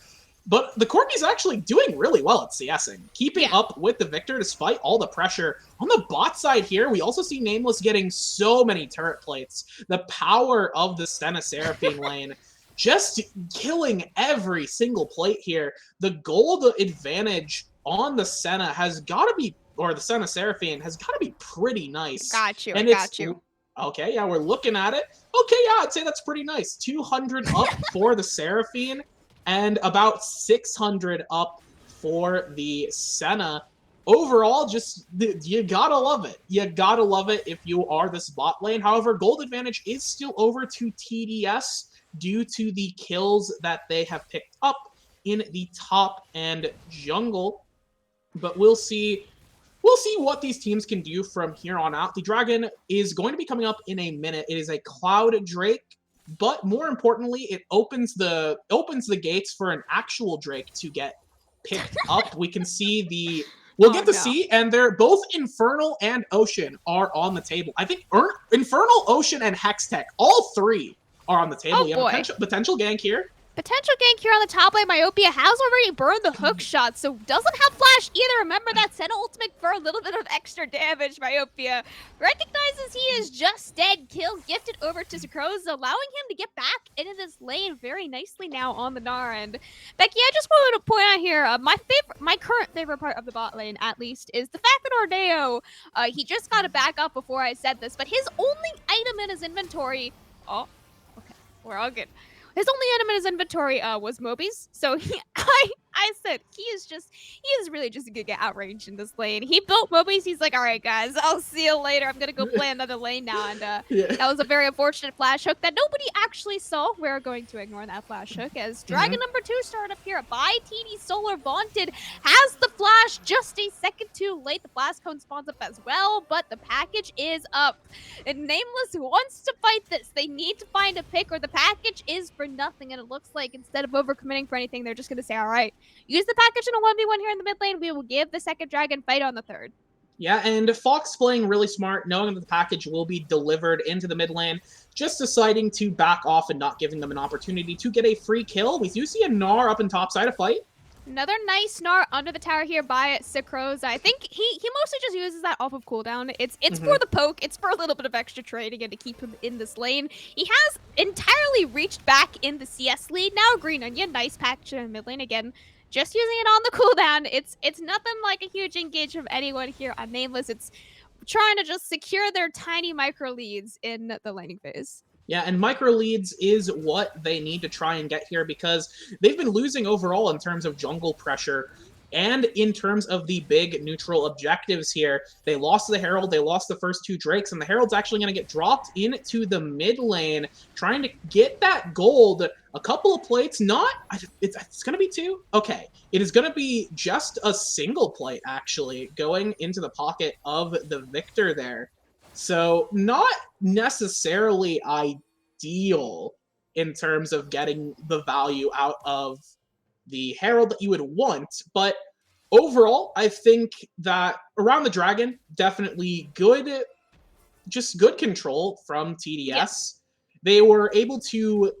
But the Corki's actually doing really well at CSing, keeping up with the Victor despite all the pressure. On the bot side here, we also see Nameless getting so many turret plates. The power of the Senna Seraphine lane just killing every single plate here. The gold advantage on the Senna has got to be, or the Senna Seraphine has got to be pretty nice. Got you, Okay, yeah, we're looking at it. Okay, yeah, I'd say that's pretty nice. 200 up for the Seraphine and about 600 up for the Senna. Overall, just, you gotta love it. You gotta love it if you are this bot lane. However, gold advantage is still over to TDS due to the kills that they have picked up in the top and jungle. But we'll see what these teams can do from here on out. The Dragon is going to be coming up in a minute. It is a Cloud Drake, but more importantly, it opens the gates for an actual Drake to get picked up. We can see we'll get to see, and they're both Infernal and Ocean are on the table. I think Infernal, Ocean, and Hextech, all three are on the table. Oh, You have boy. a potential gank here. Potential gank here on the top lane. Myopia has already burned the hook shot, so doesn't have flash either. Remember that Senna ultimate for a little bit of extra damage. Myopia recognizes he is just dead. Kill gifted over to Sakroza, allowing him to get back into this lane very nicely now on the Gnar. And Becky, I just wanted to point out here, my current favorite part of the bot lane, at least, is the fact that Ordeo, he just got to back up before I said this, but his only item in his inventory. Oh, okay, we're all good. His only item in his inventory was Moby's. So I said he is really just gonna get outraged in this lane. He built Moby's. He's like, all right, guys, I'll see you later. I'm gonna go play another lane now. And that was a very unfortunate flash hook that nobody actually saw. We're going to ignore that flash hook as Dragon number 2 started up here by TD Solar. Vaunted has the flash just a second too late. The blast cone spawns up as well, but the package is up. And Nameless wants to fight this. They need to find a pick or the package is for nothing. And it looks like instead of overcommitting for anything, they're just going to say, all right, use the package in a 1v1 here in the mid lane. We will give the second dragon fight on the third. Yeah, and Fox playing really smart, knowing that the package will be delivered into the mid lane, just deciding to back off and not giving them an opportunity to get a free kill. We do see a Gnar up in top side of fight. Another nice Gnar under the tower here by Sakroza. I think he mostly just uses that off of cooldown. It's for the poke. It's for a little bit of extra trading and to keep him in this lane. He has entirely reached back in the CS lead. Now Green Onion, nice package in mid lane again. Just using it on the cooldown. It's nothing like a huge engage from anyone here on Nameless. It's trying to just secure their tiny micro leads in the laning phase. Yeah, and micro leads is what they need to try and get here because they've been losing overall in terms of jungle pressure and in terms of the big neutral objectives here. They lost the Herald, they lost the first 2 Drakes, and the Herald's actually going to get dropped into the mid lane, trying to get that gold. A couple of plates, it's going to be 2? Okay, it is going to be just a single plate, actually, going into the pocket of the Victor there. So not necessarily ideal in terms of getting the value out of the Herald that you would want, but overall, I think that around the Dragon, definitely good, just good control from TDS. Yeah. They were able to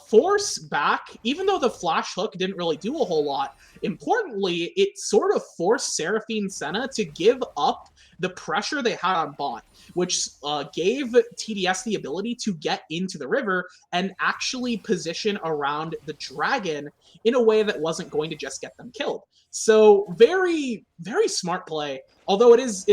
force back, even though the flash hook didn't really do a whole lot. Importantly, it sort of forced Seraphine Senna to give up the pressure they had on bot, which gave TDS the ability to get into the river and actually position around the dragon in a way that wasn't going to just get them killed. So very, very smart play. Although it is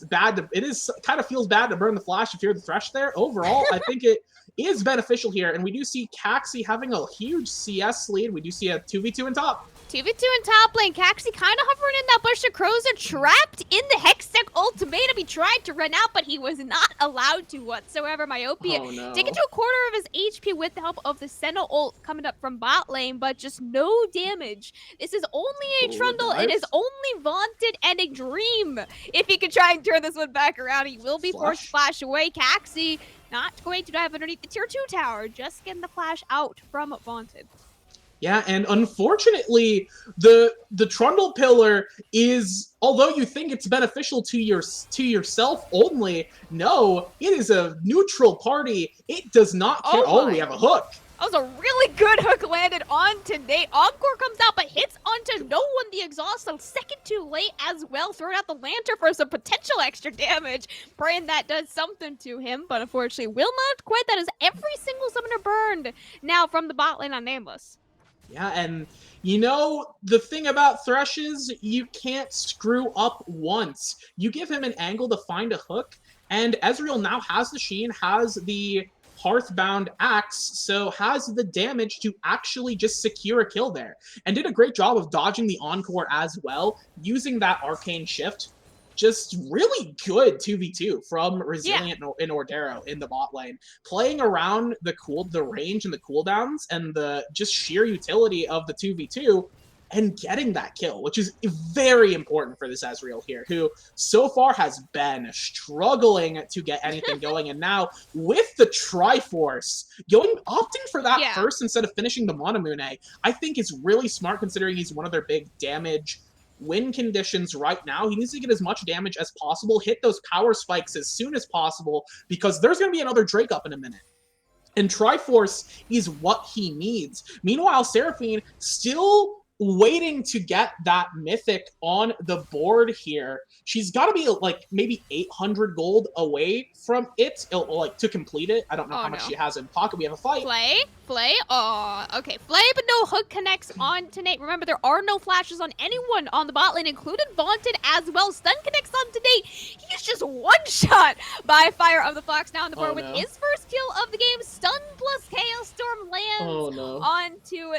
bad. It kind of feels bad to burn the flash if you're the Thresh there. Overall, I think it is beneficial here, and we do see Caxi having a huge CS lead. We do see a 2v2 in top. 2v2 in top lane. Caxi kind of hovering in that bush. Sakroza trapped in the Hextech ultimatum. He tried to run out, but he was not allowed to whatsoever. Myopia taking to a quarter of his HP with the help of the Senna ult coming up from bot lane, but just no damage. This is only a Trundle. It is only Vaunted and a Dream. If he could try and turn this one back around, he will be forced to flash away. Caxi not going to dive underneath the tier 2 tower, just getting the flash out from Vaunted. Yeah, and unfortunately, the Trundle pillar is, although you think it's beneficial to yourself only, no, it is a neutral party. It does not care. Oh, we have a hook. That was a really good hook landed onto Nate. Encore comes out, but hits onto no one. The exhaust a second too late as well. Throwing out the lantern for some potential extra damage. Praying that does something to him, but unfortunately will not quit. That is every single summoner burned now from the bot lane on Nameless. Yeah, and you know, the thing about Thresh is you can't screw up once. You give him an angle to find a hook, and Ezreal now has the Sheen, has the Hearthbound Axe, so has the damage to actually just secure a kill there. And did a great job of dodging the Encore as well, using that Arcane Shift. Just really good 2v2 from Resilient in Ordero in the bot lane. Playing around the range and the cooldowns and the just sheer utility of the 2v2 and getting that kill, which is very important for this Ezreal here, who so far has been struggling to get anything going. And now with the Triforce, opting for that first instead of finishing the Monamune, I think is really smart considering he's one of their big damage win conditions right now. He needs to get as much damage as possible, hit those power spikes as soon as possible, because there's going to be another Drake up in a minute. And Triforce is what he needs. Meanwhile, Seraphine still waiting to get that mythic on the board here. She's got to be like maybe 800 gold away from it, like to complete it. I don't know how much she has in pocket. We have a fight. Flay. Oh, okay. Flay, but no hook connects on to Nate. Remember, there are no flashes on anyone on the bot lane, including Vaunted as well. Stun connects on to Nate. He's just one shot by Fire of the Fox now on the board with his first kill of the game. Stun plus Chaos Storm lands onto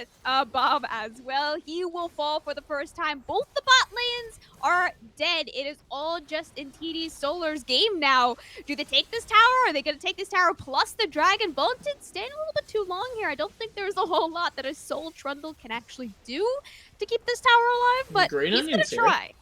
Bob as well. He will fall for the first time. Both the bot lanes are dead. It is all just in TD Solar's game now. Do they take this tower? Are they going to take this tower plus the dragon? Vaunted staying a little bit too long here. I don't think there's a whole lot that a Soul Trundle can actually do to keep this tower alive, but Green he's going to try.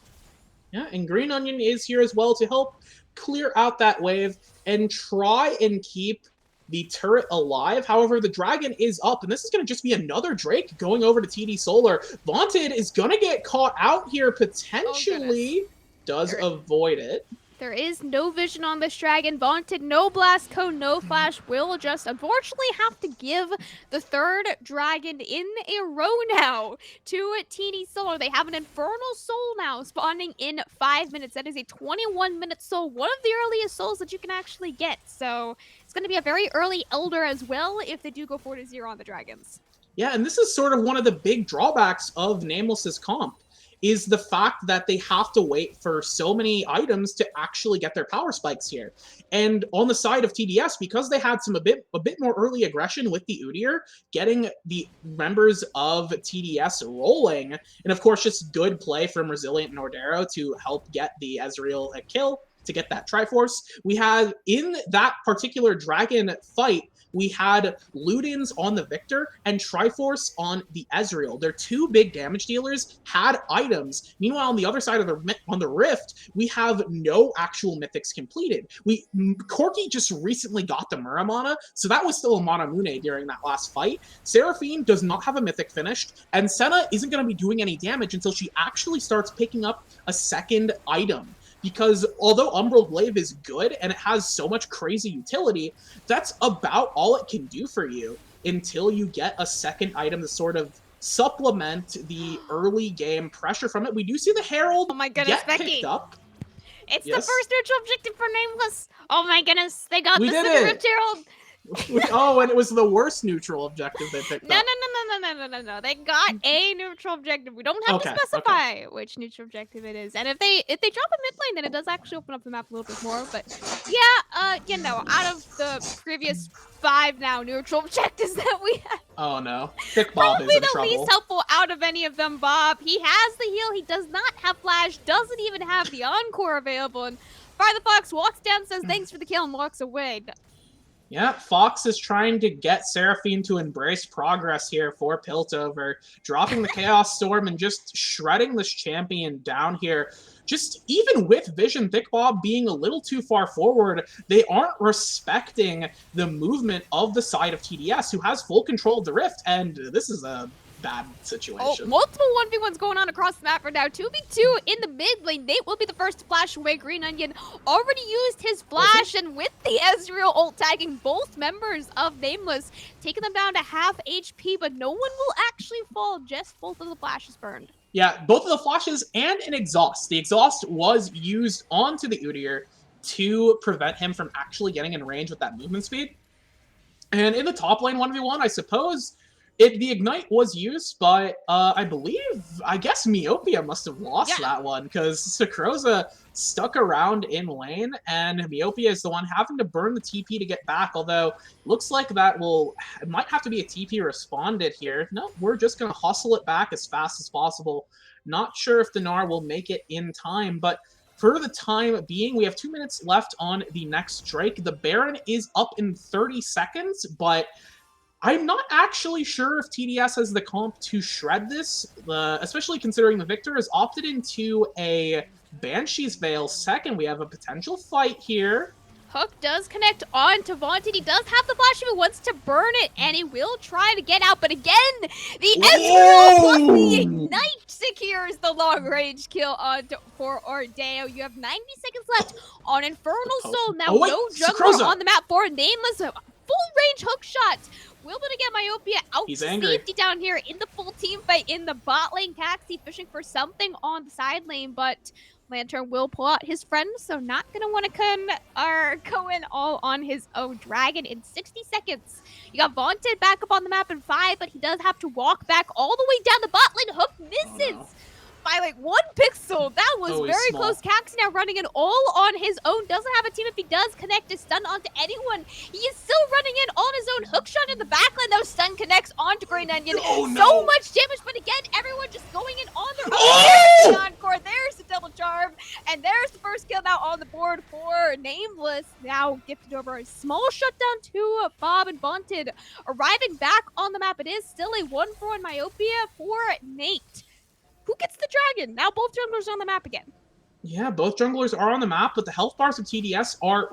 Yeah, and Green Onion is here as well to help clear out that wave and try and keep the turret alive. However, the dragon is up, and this is going to just be another Drake going over to TD Solar. Vaunted is going to get caught out here, potentially. Does avoid it. There is no vision on this dragon. Vaunted, no blast cone, no flash. Will just unfortunately have to give the third dragon in a row now to TD Solar. They have an Infernal Soul now spawning in 5 minutes. That is a 21-minute soul, one of the earliest souls that you can actually get. So it's going to be a very early Elder as well if they do go 4-0 on the dragons. Yeah, and this is sort of one of the big drawbacks of Nameless's comp, is the fact that they have to wait for so many items to actually get their power spikes here. And on the side of TDS, because they had a bit more early aggression with the Udyr, getting the members of TDS rolling, and of course just good play from Resilient Nordero to help get the Ezreal a kill, to get that Triforce. We had, in that particular dragon fight, we had Ludens on the Victor and Triforce on the Ezreal. Their two big damage dealers had items. Meanwhile, on the other side of the Rift, we have no actual mythics completed. Corki just recently got the Muramana, so that was still a Manamune during that last fight. Seraphine does not have a mythic finished, and Senna isn't going to be doing any damage until she actually starts picking up a second item. Because although Umbral Glaive is good and it has so much crazy utility, that's about all it can do for you until you get a second item to sort of supplement the early game pressure from it. We do see the Herald get picked up. It's the first neutral objective for Nameless. Oh my goodness, they got this in the Rift Herald. Oh, and it was the worst neutral objective they picked up. No. They got a neutral objective. We don't have to specify which neutral objective it is. And if they drop a mid lane, then it does actually open up the map a little bit more. But yeah, you know, out of the previous 5 now neutral objectives that we have. Oh no. Thick Bob is in trouble. Probably the least helpful out of any of them, Bob. He has the heal. He does not have flash. Doesn't even have the encore available. And Fire the Fox walks down, says thanks for the kill, and walks away. Yeah, Fox is trying to get Seraphine to embrace progress here for Piltover, dropping the Chaos Storm and just shredding this champion down here. Just even with Vision Thick Bob being a little too far forward, they aren't respecting the movement of the side of TDS, who has full control of the Rift, and this is a bad situation. Oh, multiple 1v1s going on across the map right now. 2v2 in the mid lane. Nate will be the first to flash away. Green Onion already used his flash, and with the Ezreal ult tagging both members of Nameless, taking them down to half HP, but no one will actually fall. Just both of the flashes burned. Yeah, both of the flashes and an exhaust. The exhaust was used onto the Udyr to prevent him from actually getting in range with that movement speed. And in the top lane 1v1, I suppose the Ignite was used, but I guess Myopia must have lost that one, because Sakroza stuck around in lane, and Myopia is the one having to burn the TP to get back, although looks like it might have to be a TP responded here. No, we're just going to hustle it back as fast as possible. Not sure if Dinar will make it in time, but for the time being, we have 2 minutes left on the next Drake. The Baron is up in 30 seconds, but I'm not actually sure if TDS has the comp to shred this, especially considering the Victor has opted into a Banshee's Veil second. We have a potential fight here. Hook does connect on to Vaunted. He does have the flash if he wants to burn it, and he will try to get out. But again, the Ezreal plus the Ignite secures the long-range kill for Ordeo. You have 90 seconds left on Infernal Soul. Now no jungler on the map for Nameless. full range hook shot. Will be able to get Myopia out He's to angry. safety down here in the full team fight in the bot lane. Caxi fishing for something on the side lane, but Lantern will pull out his friend, so not gonna want to go in all on his own. Dragon in 60 seconds. You got Vaunted back up on the map in 5, but he does have to walk back all the way down the bot lane. Hook misses. Oh, no. By like 1 pixel. That was Oh, he's very small. close. Cax now running it all on his own. Doesn't have a team if he does connect a stun onto anyone. He is still running in on his own. Hook shot in the backline. Those stun connects onto Green Onion. Oh, no. So much damage, but again, everyone just going in on their own. Oh! There's the encore. There's the double charm. And there's the first kill now on the board for Nameless. Now gifted over a small shutdown to Bob and Vaunted. Arriving back on the map. It is still a 1-for-1 Myopia for Nate. Who gets the dragon? Now both junglers are on the map again. Yeah, both junglers are on the map, but the health bars of TDS are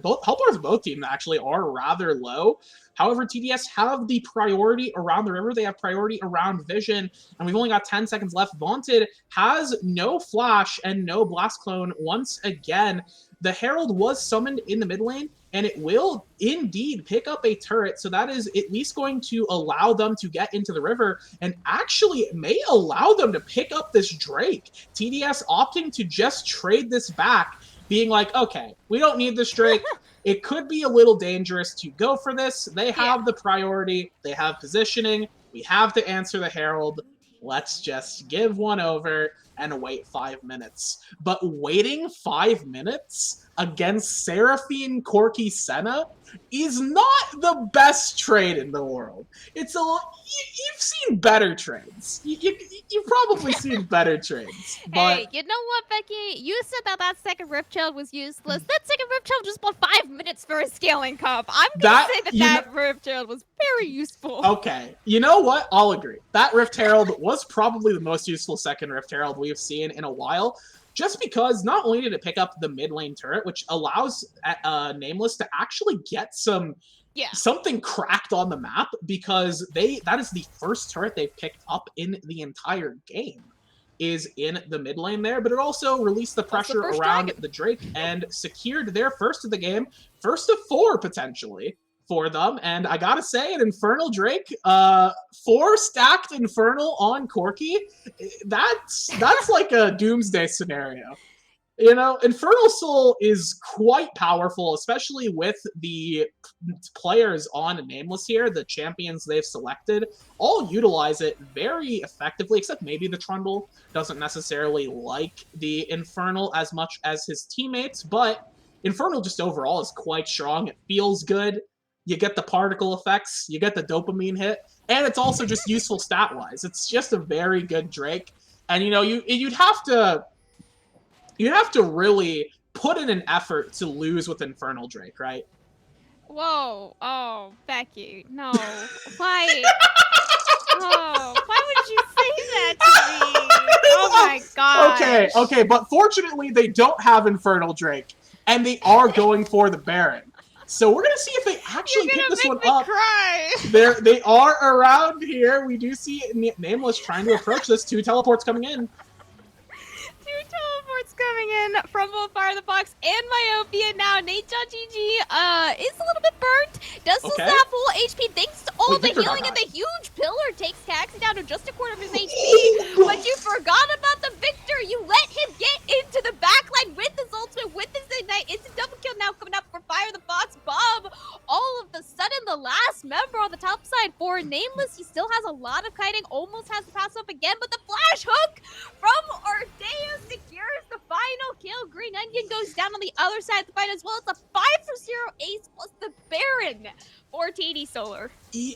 both health bars of both teams actually are rather low. However, TDS have the priority around the river. They have priority around vision, and we've only got 10 seconds left. Vaunted has no flash and no blast clone once again. The Herald was summoned in the mid lane, and it will indeed pick up a turret, so that is at least going to allow them to get into the river, and actually it may allow them to pick up this Drake. TDS opting to just trade this back, being like, okay, we don't need this Drake. It could be a little dangerous to go for this. They have the priority. They have positioning. We have to answer the Herald. Let's just give one over and wait 5 minutes. But waiting 5 minutes against Seraphine Corky Senna is not the best trade in the world. It's you've seen better trades. You've probably seen better trades. But Hey, you know what, Becky? You said that second Rift Child was useless. That second Rift Child just bought 5 minutes for a scaling cup. I'm gonna say that Rift Child was very useful. Okay, you know what? I'll agree. That Rift Herald was probably the most useful second Rift Herald we've seen in a while. Just because not only did it pick up the mid lane turret, which allows Nameless to actually get something cracked on the map, because that is the first turret they've picked up in the entire game, is in the mid lane there, but it also released the pressure around the Drake and secured their first of the game, first of 4 potentially for them. And I gotta say, an Infernal Drake, 4 stacked Infernal on Corky, that's like a doomsday scenario. You know, Infernal Soul is quite powerful, especially with the players on Nameless here, the champions they've selected, all utilize it very effectively, except maybe the Trundle doesn't necessarily like the Infernal as much as his teammates, but Infernal just overall is quite strong. It feels good. You get the particle effects, you get the dopamine hit, and it's also just useful stat-wise. It's just a very good Drake. And, you know, you'd have to really put in an effort to lose with Infernal Drake, right? Whoa. Oh, Becky. No. Why? Oh, why would you say that to me? Oh my god. Okay, but fortunately they don't have Infernal Drake, and they are going for the Baron. So we're gonna see if they actually pick this one up. Cry. They are around here. We do see Nameless trying to approach this. 2 teleports coming in. 2 teleports coming in from both Fire the Fox and Myopia. Now Nate.GG is a little bit burnt. Does still have full HP thanks to all the healing, and the huge pillar takes Caxi down to just a quarter of his HP. But you forgot about the Victor. You let him get into the backline with his ultimate, with his ignite. It's a double kill now coming up for Fire the Fox. Bob, all of a sudden the last member on the top side for Nameless. He still has a lot of kiting, almost has to pass up again, but the flash hook from Ordeo secures the final kill. Green Onion goes down on the other side of the fight as well. It's a 5-for-0 ace plus the Baron for TD Solar.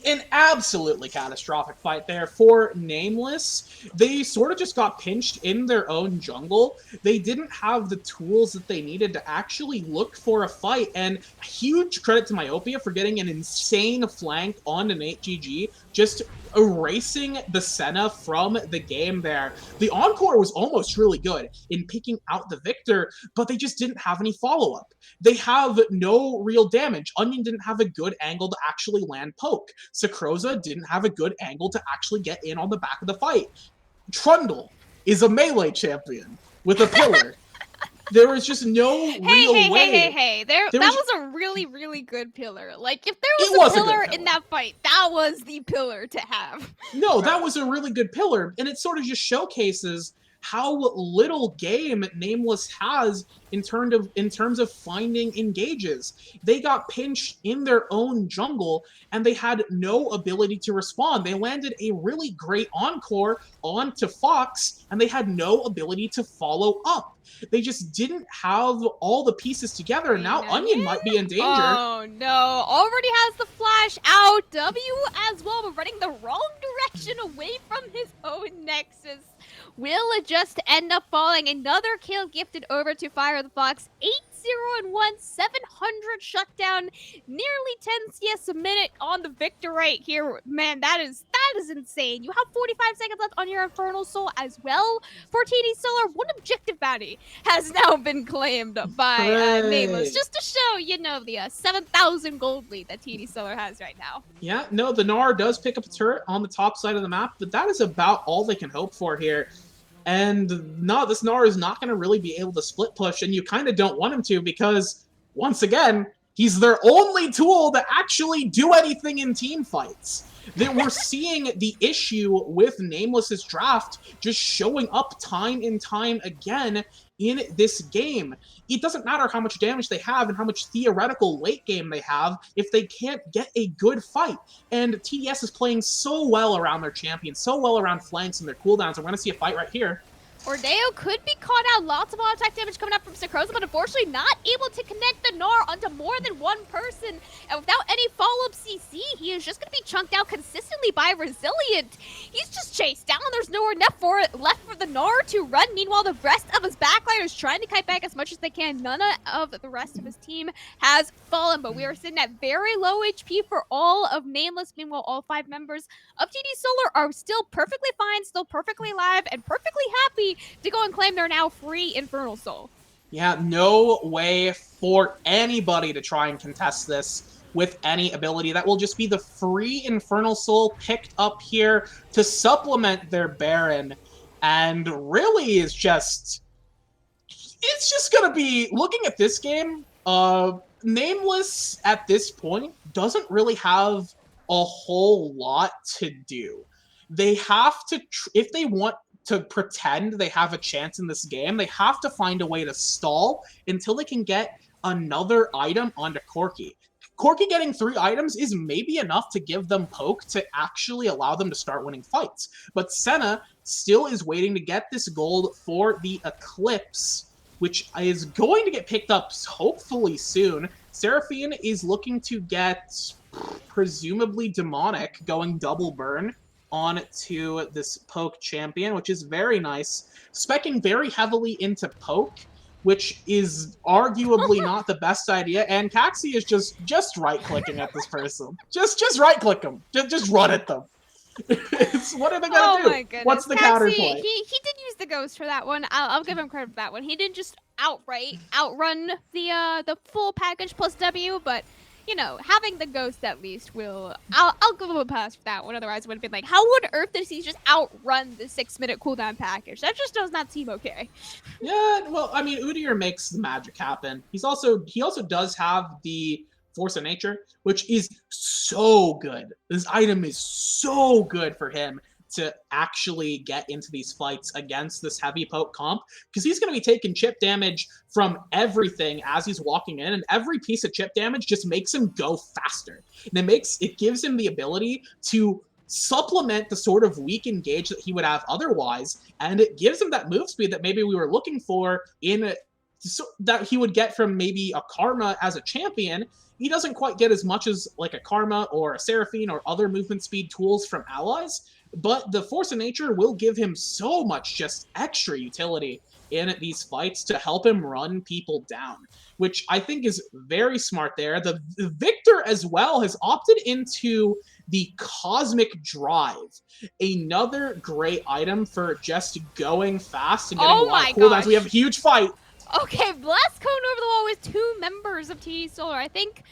An absolutely catastrophic fight there for Nameless. They sort of just got pinched in their own jungle. They didn't have the tools that they needed to actually look for a fight, and huge credit to Myopia for getting an insane flank on Nate GG, just erasing the Senna from the game there. The Encore was almost really good in picking out the Victor, but they just didn't have any follow-up. They have no real damage. Onion didn't have a good angle to actually land poke. Sakroza didn't have a good angle to actually get in on the back of the fight. Trundle is a melee champion with a pillar. There was just no real way. Hey. That was a really, really good pillar. Like, if there It was was a a good pillar pillar. in that fight, that was the pillar to have. No, that was a really good pillar, and it sort of just showcases how little game Nameless has in terms of finding engages. They got pinched in their own jungle, and they had no ability to respond. They landed a really great encore onto Fox, and they had no ability to follow up. They just didn't have all the pieces together, and now Onion might be in danger. Oh no, already has the flash out. W as well, but running the wrong direction away from his own Nexus. Will just end up falling. Another kill gifted over to Fire the Fox. 8-0-1, 700 shutdown, nearly 10 CS a minute on the Victor right here. Man, that is insane. You have 45 seconds left on your Infernal Soul as well. For TD Solar, one objective bounty has now been claimed by Nameless, just to show, you know, the 7,000 gold lead that TD Solar has right now. Yeah, no, the Gnar does pick up a turret on the top side of the map, but that is about all they can hope for here. And no, this Gnar is not going to really be able to split push, and you kind of don't want him to because, once again, he's their only tool to actually do anything in team fights. That we're seeing the issue with Nameless's draft just showing up time and time again in this game. It doesn't matter how much damage they have and how much theoretical late game they have if they can't get a good fight. And TDS is playing so well around their champion, so well around flanks and their cooldowns. We're going to see a fight right here. Ordeo could be caught out. Lots of auto-attack damage coming up from Sakroza, but unfortunately not able to connect the Gnar onto more than one person. And without any follow-up CC, he is just going to be chunked out consistently by Resilient. He's just chased down. There's nowhere left for the Gnar to run. Meanwhile, the rest of his backline is trying to kite back as much as they can. None of the rest of his team has fallen, but we are sitting at very low HP for all of Nameless. Meanwhile, all 5 members of TD Solar are still perfectly fine, still perfectly alive, and perfectly happy to go and claim their now free Infernal Soul. Yeah, no way for anybody to try and contest this with any ability. That will just be the free Infernal Soul picked up here to supplement their Baron. And really is just... It's just going to be... Looking at this game, Nameless at this point doesn't really have a whole lot to do. They have to... If they want to pretend they have a chance in this game, they have to find a way to stall until they can get another item onto Corki. Corki getting 3 items is maybe enough to give them poke to actually allow them to start winning fights. But Senna still is waiting to get this gold for the Eclipse, which is going to get picked up hopefully soon. Seraphine is looking to get presumably Demonic going double burn on to this poke champion, which is very nice. Specking very heavily into poke, which is arguably not the best idea, and Caxi is just right-clicking at this person. Just right-click them. Just run at them. What are they gonna do? My goodness. What's the Caxi, counterplay? He did use the ghost for that one. I'll give him credit for that one. He didn't just outrun the full package plus W, but you know, having the ghost at least will... I'll give him a pass for that one, otherwise it would have been like, how on earth does he just outrun the 6-minute cooldown package? That just does not seem okay. Yeah, well, I mean, Udyr makes the magic happen. He also does have the Force of Nature, which is so good. This item is so good for him to actually get into these fights against this heavy poke comp, because he's going to be taking chip damage from everything as he's walking in, and every piece of chip damage just makes him go faster. And it gives him the ability to supplement the sort of weak engage that he would have otherwise, and it gives him that move speed that maybe we were looking for that he would get from maybe a Karma as a champion. He doesn't quite get as much as like a Karma or a Seraphine or other movement speed tools from allies, but the Force of Nature will give him so much just extra utility in these fights to help him run people down, which I think is very smart there. The Victor as well has opted into the Cosmic Drive, another great item for just going fast and getting a lot of cooldowns. We have a huge fight. Okay, Blast Cone over the wall with 2 members of TD Solar. I think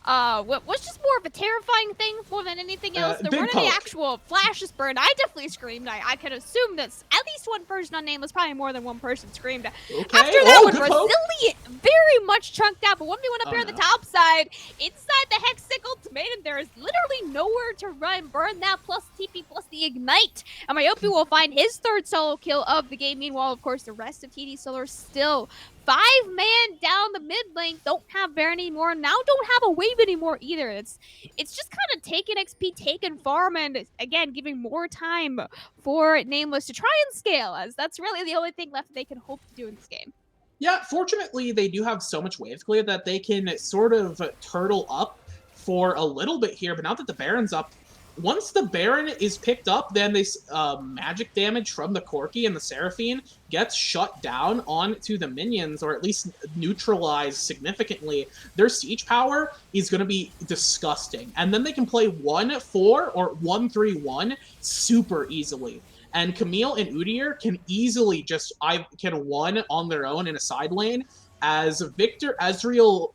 was just more of a terrifying thing more than anything else. There big weren't any poke. actual flashes burned. I definitely screamed. I could assume that at least one person on Nameless, probably more than one person screamed. Okay. After that one, good poke. Resilient very much chunked out, but when we went up Oh, here on the no. top side, inside the Hexic Ultimatum, there is literally nowhere to run. Burn that plus TP plus the Ignite. And Myopia will find his third solo kill of the game. Meanwhile, of course, the rest of TD Solar still 5-man down the mid lane, don't have Baron anymore, now don't have a wave anymore either. It's just kind of taking XP, taking farm, and again, giving more time for Nameless to try and scale, as that's really the only thing left they can hope to do in this game. Yeah, fortunately, they do have so much wave clear that they can sort of turtle up for a little bit here, but now that the Baron's up, once the Baron is picked up, then this magic damage from the Corki and the Seraphine gets shut down onto the minions, or at least neutralized significantly. Their siege power is going to be disgusting. And then they can play 1-4 or 1-3-1 super easily. And Camille and Udyr can easily just can one on their own in a side lane, as Victor, Ezreal,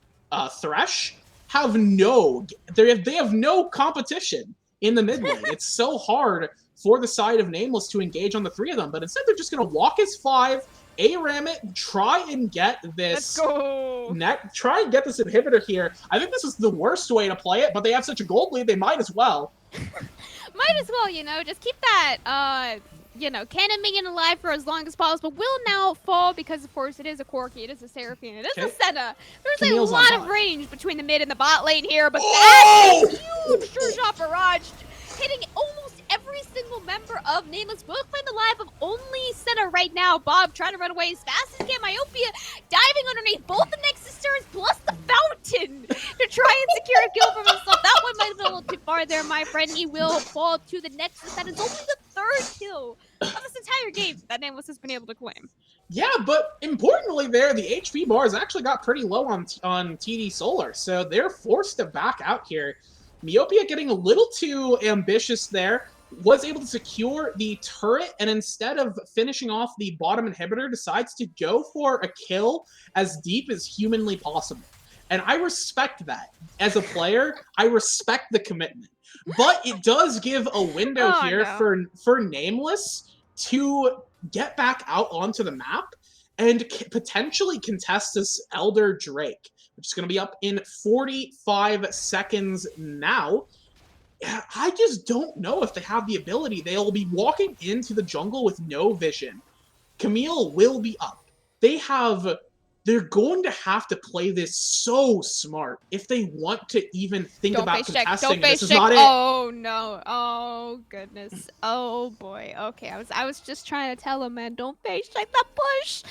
Thresh have they have no competition in the mid lane. It's so hard for the side of Nameless to engage on the three of them, but instead they're just going to walk his 5, ARAM it, try and get this. Let's go. Try and get this inhibitor here. I think this is the worst way to play it, but they have such a gold lead, they might as well. Might as well, just keep that, cannon minion alive for as long as possible. Will now fall because, of course, it is a Corki, it is a Seraphine, it is a Senna. There's Camille's a lot on of top. range between the mid and the bot lane here, but that is huge True Shot Barrage, hitting almost every single member of Nameless. Will claim the life of only Senna right now. Bob trying to run away as fast as he can. Myopia diving underneath both the Nexus turrets plus the fountain to try and secure a kill for himself. That one might have been a little too far there, my friend. He will fall to the Nexus. That is only the 3rd kill of this entire game that Nameless has been able to claim. Yeah, but importantly there, the HP bars actually got pretty low on TD Solar, so they're forced to back out here. Myopia getting a little too ambitious there, was able to secure the turret, and instead of finishing off the bottom inhibitor, decides to go for a kill as deep as humanly possible. And I respect that. As a player, I respect the commitment. But it does give a window here for Nameless to get back out onto the map and potentially contest this Elder Drake, which is going to be up in 45 seconds now. I just don't know if they have the ability. They'll be walking into the jungle with no vision. Camille will be up. They're going to have to play this so smart if they want to even think about contesting. This is not it. Oh no! Oh goodness! Oh boy! Okay, I was just trying to tell him, man, don't face check that push.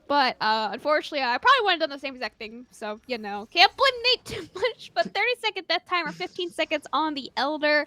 But unfortunately, I probably would have done the same exact thing. So, can't blame Nate too much. But 30-second death timer, 15 seconds on the Elder.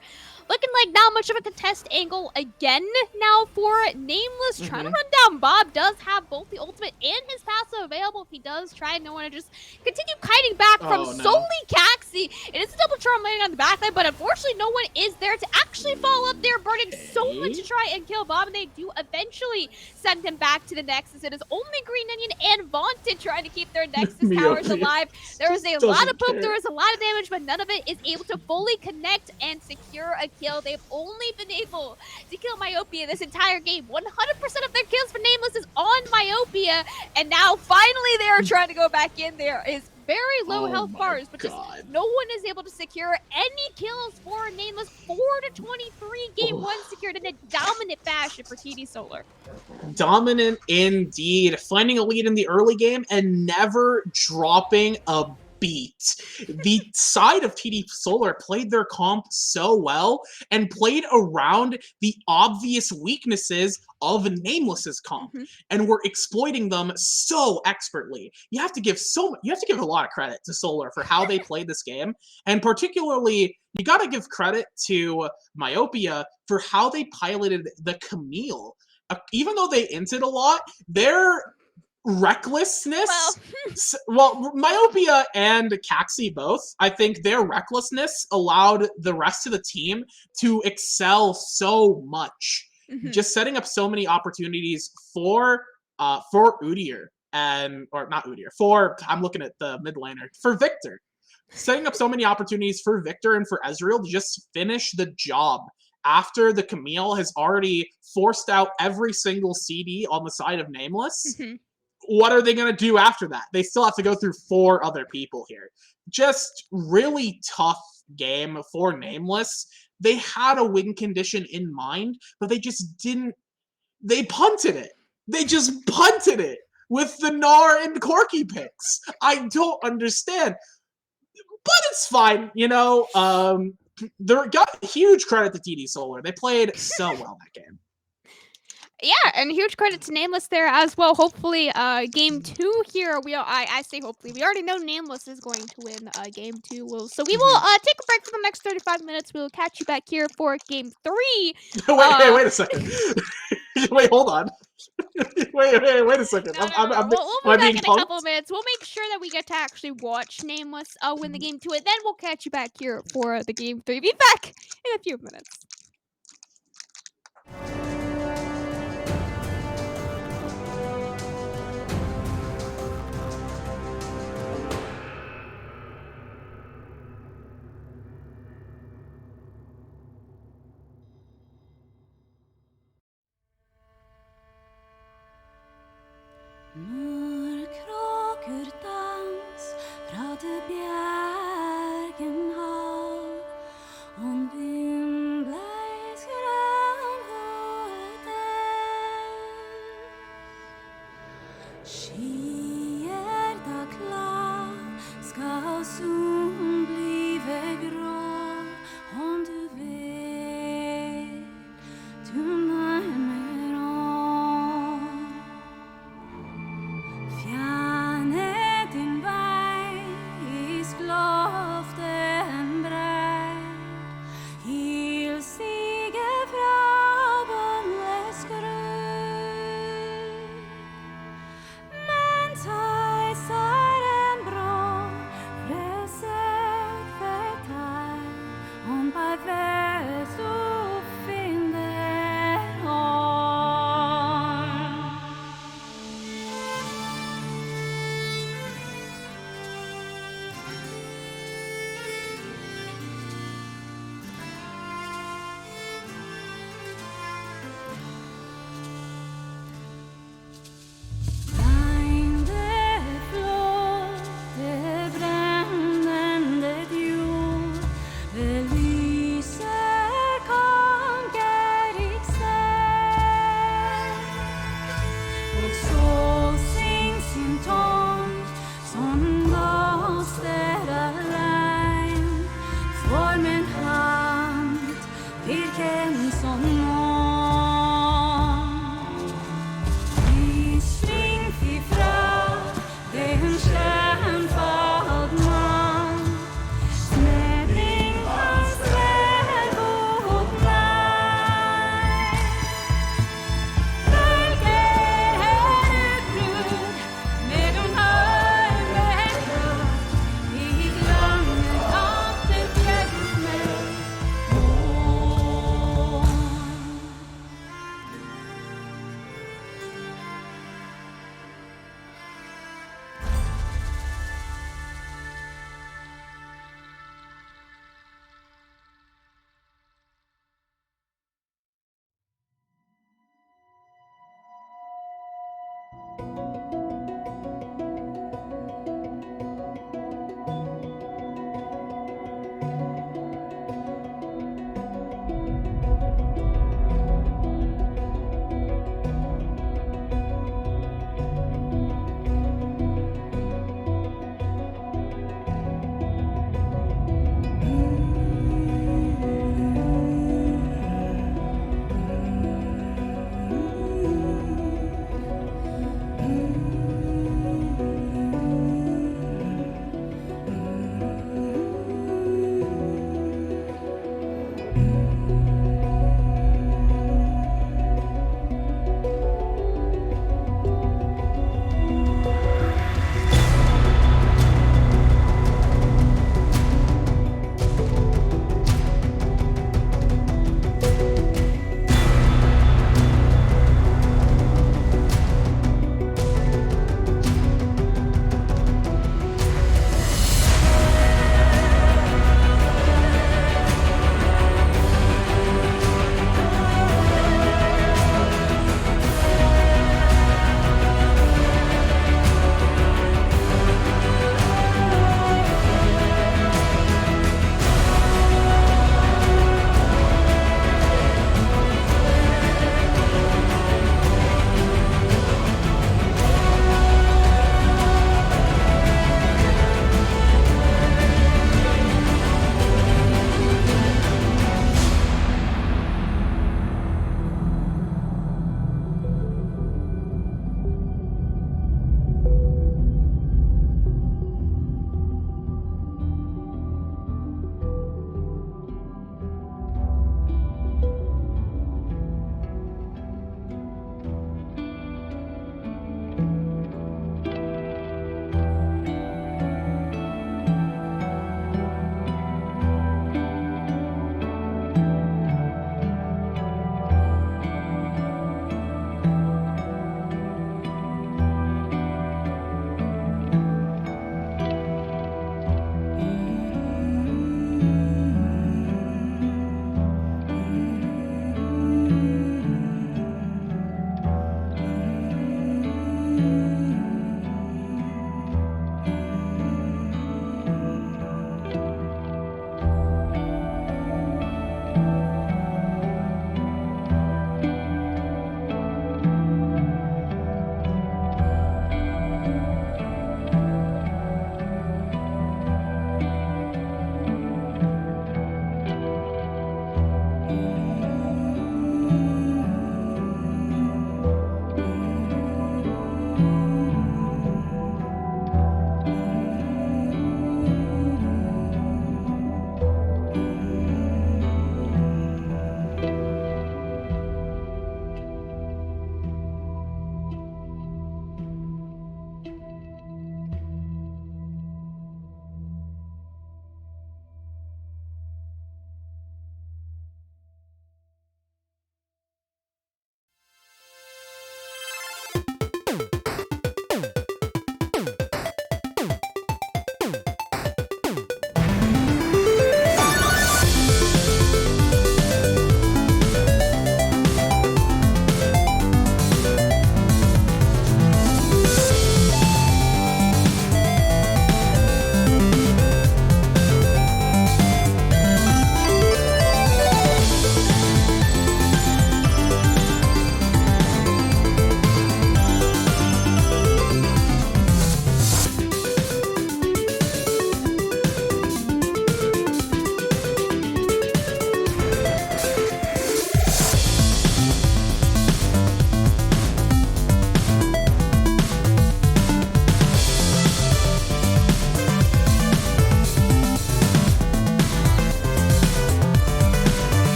Looking like not much of a contest angle again now for Nameless. Trying to run down Bob. Does have both the ultimate and his passive available if he does try. No one to just continue kiting back from solely Caxi. It is a double charm landing on the backline, but unfortunately no one is there to actually follow up there, burning so much to try and kill Bob, and they do eventually send him back to the Nexus. It is only Green Onion and Vaunted trying to keep their Nexus towers alive. There was a lot of poke, there was a lot of damage, but none of it is able to fully connect and secure a kill. They've only been able to kill Myopia this entire game. 100% of their kills for Nameless is on Myopia, and now finally they are trying to go back in. There is very low health bars, but just no one is able to secure any kills for Nameless. 4-23, game 1 secured in a dominant fashion for TD Solar. Dominant indeed, finding a lead in the early game and never dropping a beat. The side of TD Solar played their comp so well and played around the obvious weaknesses of Nameless's comp, and were exploiting them so expertly. You have to give a lot of credit to Solar for how they played this game, and particularly you got to give credit to Myopia for how they piloted the Camille. Even though they inted a lot, their recklessness, well, Myopia and Caxi both, I think their recklessness allowed the rest of the team to excel so much. Just setting up so many opportunities for Udyr, or not Udyr, I'm looking at the mid laner, for Victor. setting up so many opportunities for Victor and for Ezreal to just finish the job after the Camille has already forced out every single CD on the side of Nameless. Mhm. What are they going to do after that? They still have to go through 4 other people here. Just really tough game for Nameless. They had a win condition in mind, but they just didn't. They punted it. They just punted it with the Gnar and Corki picks. I don't understand. But it's fine, you know. They got huge credit to TD Solar. They played so well that game. Yeah, and huge credit to Nameless there as well. Hopefully, game 2 here. I say hopefully. We already know Nameless is going to win game 2. So we will take a break for the next 35 minutes. We'll catch you back here for game 3. Wait a second. Wait, hold on. wait a second. No. We'll be back in a couple of minutes. We'll make sure that we get to actually watch Nameless win the game 2, and then we'll catch you back here for the game 3. Be back in a few minutes. Mörkråkor dans fra du bjergen hav. Om vinden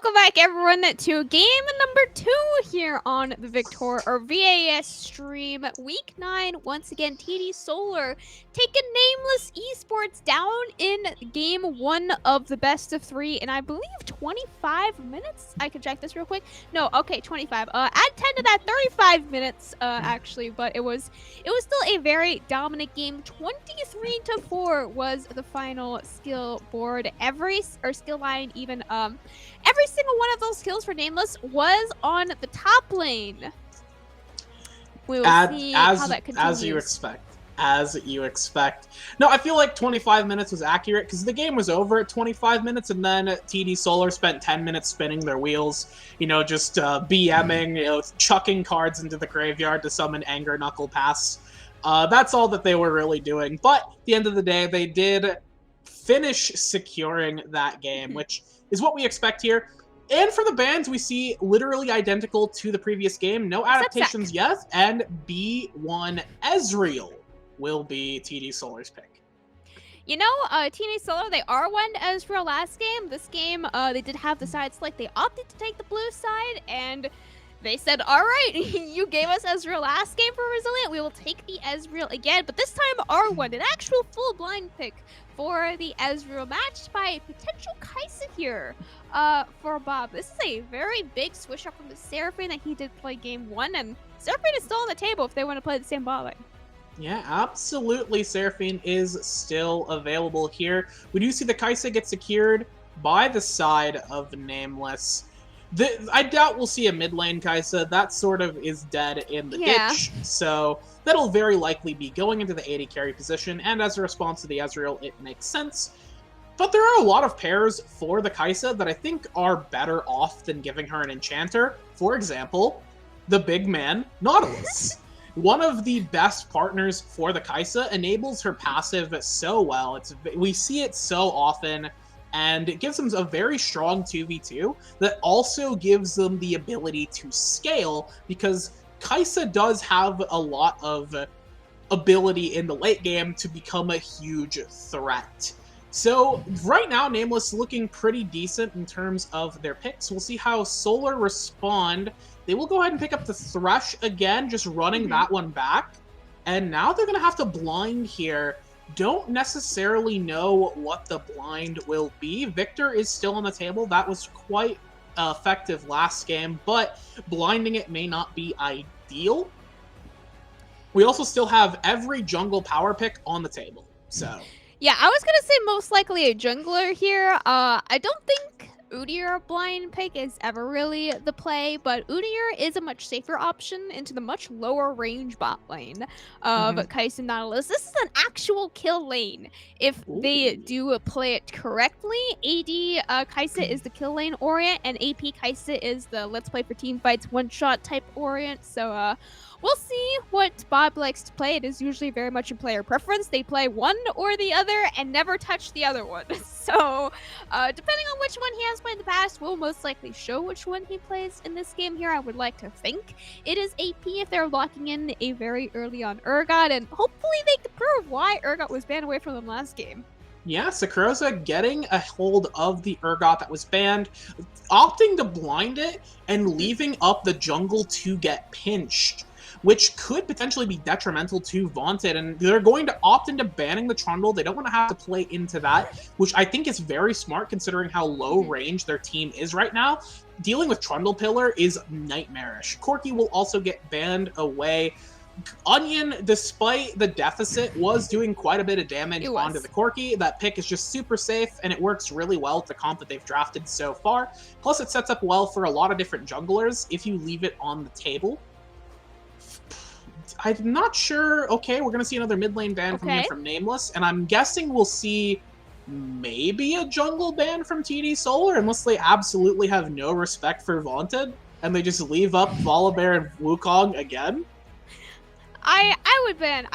welcome back everyone to game number 2 here on the Victor or VAS stream week 9. Once again, TD Solar taking Nameless Esports down in game 1 of the best of 3 in I believe 25 minutes. I can check this real quick. No, okay, 25. Add 10 to that, 35 minutes actually, but it was still a very dominant game. 23-4 was the final skill board. Skill line even every single one of those kills for Nameless was on the top lane. We will see how that continues. As you expect. No, I feel like 25 minutes was accurate because the game was over at 25 minutes, and then TD Solar spent 10 minutes spinning their wheels, just BMing, chucking cards into the graveyard to summon Anger Knuckle Pass. That's all that they were really doing. But at the end of the day, they did finish securing that game, which is what we expect here. And for the bans, we see literally identical to the previous game. No adaptations yet, and B1 Ezreal will be TD Solar's pick. TD Solar, they R1'd Ezreal last game. This game, they did have the side select. They opted to take the blue side, and they said, all right, you gave us Ezreal last game for Resilient. We will take the Ezreal again, but this time R1, an actual full blind pick for the Ezreal, matched by a potential Kai'Sa here for Bob. This is a very big switch up from the Seraphine that he did play game 1, and Seraphine is still on the table if they want to play the same bot lane. Yeah, absolutely. Seraphine is still available here. We do see the Kai'Sa get secured by the side of Nameless. I doubt we'll see a mid lane Kai'Sa. That sort of is dead in the ditch. So that'll very likely be going into the AD carry position. And as a response to the Ezreal, it makes sense. But there are a lot of pairs for the Kai'Sa that I think are better off than giving her an enchanter. For example, the big man, Nautilus. One of the best partners for the Kai'Sa, enables her passive so well. We see it so often. And it gives them a very strong 2v2 that also gives them the ability to scale, because Kai'Sa does have a lot of ability in the late game to become a huge threat. So right now, Nameless looking pretty decent in terms of their picks. We'll see how Solar respond. They will go ahead and pick up the Thresh again, just running that one back. And now they're going to have to blind here. Don't necessarily know what the blind will be. Victor is still on the table. That was quite effective last game, but blinding it may not be ideal. We also still have every jungle power pick on the table. So yeah, I was gonna say most likely a jungler here. I don't think Udyr blind pick is ever really the play, but Udyr is a much safer option into the much lower range bot lane of Kai'Sa Nautilus. This is an actual kill lane if they do play it correctly. AD Kai'Sa is the kill lane orient, and AP Kai'Sa is the let's play for team fights one-shot type orient. So we'll see what Bob likes to play. It is usually very much a player preference. They play one or the other and never touch the other one. So depending on which one he has played in the past, we'll most likely show which one he plays in this game here. I would like to think it is AP if they're locking in a very early on Urgot, and hopefully they can prove why Urgot was banned away from them last game. Yeah, Sakroza getting a hold of the Urgot that was banned, opting to blind it, and leaving up the jungle to get pinched, which could potentially be detrimental to Vaunted, and they're going to opt into banning the Trundle. They don't want to have to play into that, which I think is very smart considering how low range their team is right now. Dealing with Trundle Pillar is nightmarish. Corki will also get banned away. Onion, despite the deficit, was doing quite a bit of damage onto the Corki. That pick is just super safe, and it works really well with the comp that they've drafted so far. Plus, it sets up well for a lot of different junglers if you leave it on the table. I'm not sure. Okay, we're going to see another mid lane ban from Nameless, and I'm guessing we'll see maybe a jungle ban from TD Solar, unless they absolutely have no respect for Vaunted, and they just leave up Volibear and Wukong again. I would ban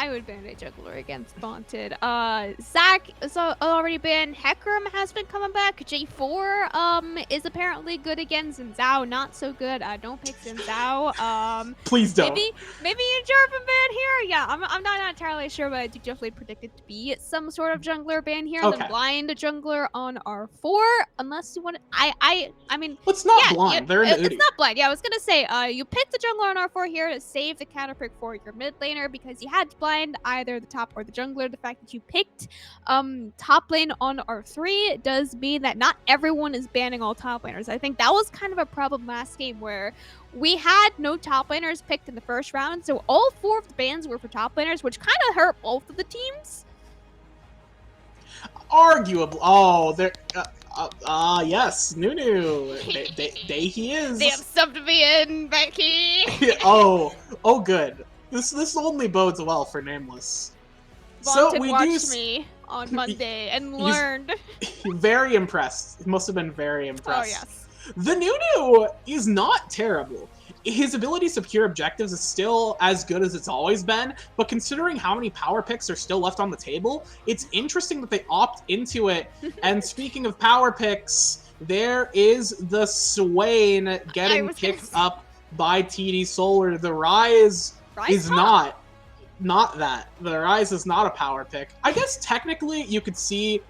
a juggler against Vaunted. Zac is already banned. Hecarim has been coming back. J4 is apparently good again. Xin not so good. Don't pick Xin Please don't. Maybe a Jarvan ban here. Yeah, I'm not entirely sure, but I do definitely predict it to be some sort of jungler ban here. Okay. Then blind jungler on R4, unless you want. I mean. Well, it's not Yeah, blind. They're in the it's not blind. Yeah, I was gonna say, you picked the jungler on R4 here to save the counter pick for your mid laner because you had to blind either the top or the jungler. The fact that you picked top lane on R3 does mean that not everyone is banning all top laners. I think that was kind of a problem last game where we had no top laners picked in the first round, so all 4 of the bans were for top laners, which kind of hurt both of the teams. Arguable. Oh, they're. Yes, Nunu. They he is. They have stuff to be in, Becky. Oh, good. This only bodes well for Nameless. Vaunted watched me on Monday and learned. Very impressed. He must have been very impressed. Oh yes. The Nunu is not terrible. His ability to secure objectives is still as good as it's always been, but considering how many power picks are still left on the table, it's interesting that they opt into it. And speaking of power picks, there is the Swain getting picked up by TD Solar. The Rise is not that. The Rise is not a power pick. I guess technically you could see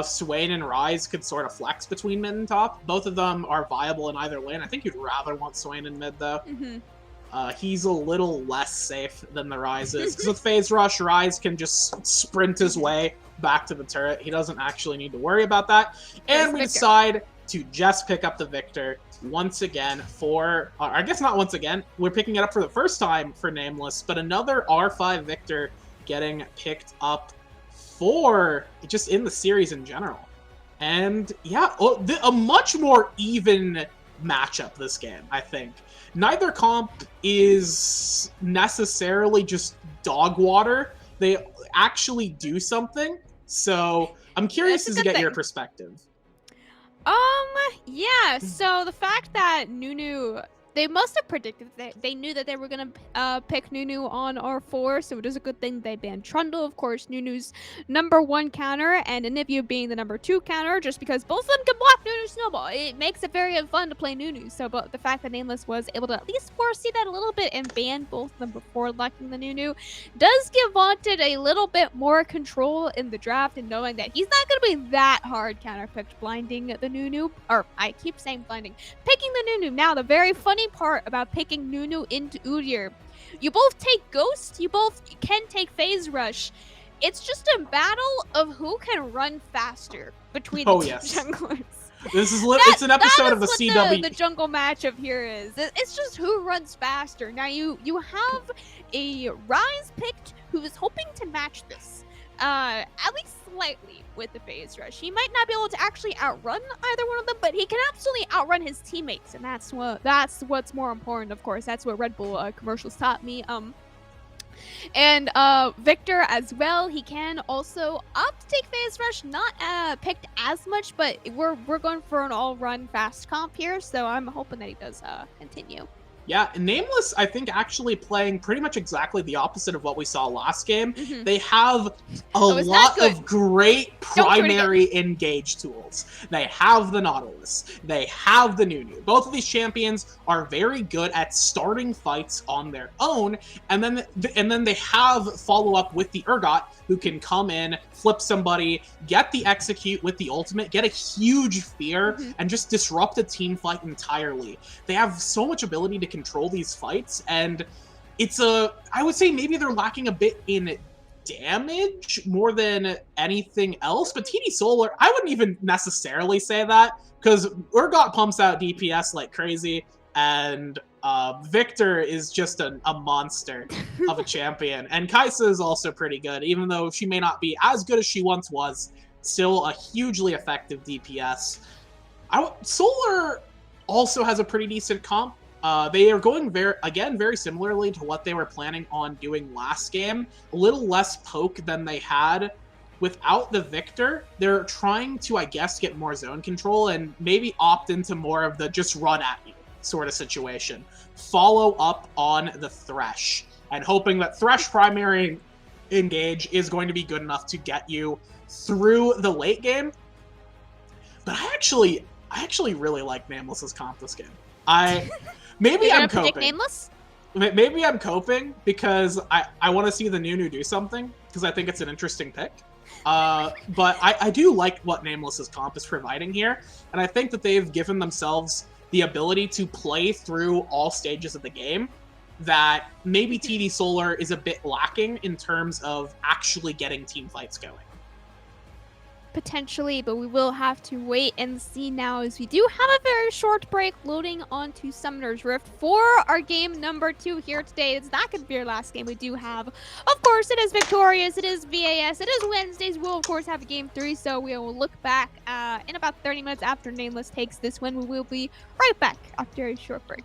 Swain and Rise could sort of flex between mid and top. Both of them are viable in either lane. I think you'd rather want Swain in mid, though. He's a little less safe than the Rise is. Because with Phase Rush, Rise can just sprint his way back to the turret. He doesn't actually need to worry about that. And we decide to just pick up the Victor once again for... I guess not once again. We're picking it up for the first time for Nameless, but another R5 Victor getting picked up for just in the series in general. And yeah, a much more even matchup this game, I think. Neither comp is necessarily just dog water. They actually do something. So I'm curious to get your perspective. Yeah, so the fact that Nunu, they must have predicted that they knew that they were going to pick Nunu on R4, so it is a good thing they banned Trundle. Of course, Nunu's #1 counter, and Anivia being the #2 counter, just because both of them can block Nunu's snowball. It makes it very fun to play Nunu, so but the fact that Nameless was able to at least foresee that a little bit and ban both of them before locking the Nunu does give Vaunted a little bit more control in the draft, and knowing that he's not going to be that hard counter-picked blinding the Nunu, or I keep saying blinding, picking the Nunu. Now, the very funny part about picking Nunu into Udyr, you both take Ghost, you both can take Phase Rush. It's just a battle of who can run faster between the two junglers. This is it's an episode of the CW. The jungle matchup here is. It's just who runs faster. Now you have a Rise picked who is hoping to match this, at least slightly with the Phase Rush. He might not be able to actually outrun either one of them, but he can absolutely outrun his teammates, and that's what's more important. Of course, that's what Red Bull commercials taught me. And Victor as well, he can also opt to take Phase Rush, not picked as much, but we're going for an all-run fast comp here, so I'm hoping that he does continue. Yeah, Nameless, I think, actually playing pretty much exactly the opposite of what we saw last game. They have a lot of great primary engage tools. They have the Nautilus. They have the Nunu. Both of these champions are very good at starting fights on their own, and then they have follow-up with the Urgot, who can come in, flip somebody, get the execute with the ultimate, get a huge fear, and just disrupt a team fight entirely. They have so much ability to control these fights, and I would say maybe they're lacking a bit in damage more than anything else, but TD Solar, I wouldn't even necessarily say that, because Urgot pumps out DPS like crazy, and Victor is just a monster of a champion, and Kai'Sa is also pretty good, even though she may not be as good as she once was, still a hugely effective DPS. Solar also has a pretty decent comp. They are going very similarly to what they were planning on doing last game. A little less poke than they had without the Victor. They're trying to, I guess, get more zone control and maybe opt into more of the just run at you sort of situation. Follow up on the Thresh. and hoping that Thresh primary engage is going to be good enough to get you through the late game. But I actually really like Nameless's comp this game. Maybe You're I'm gonna predict coping. Nameless? Maybe I'm coping because I want to see the Nunu do something because I think it's an interesting pick. But I do like what Nameless's comp is providing here, and I think that they've given themselves the ability to play through all stages of the game that maybe TD Solar is a bit lacking in terms of actually getting team fights going. Potentially, but we will have to wait and see now as we do have a very short break loading onto Summoner's Rift for our game number 2 here today. It's not going to be our last game we do have. Of course, it is Victorious, it is VAS, it is Wednesdays. We'll, of course, have a game 3, so we will look back in about 30 minutes after Nameless takes this one. We will be right back after a short break.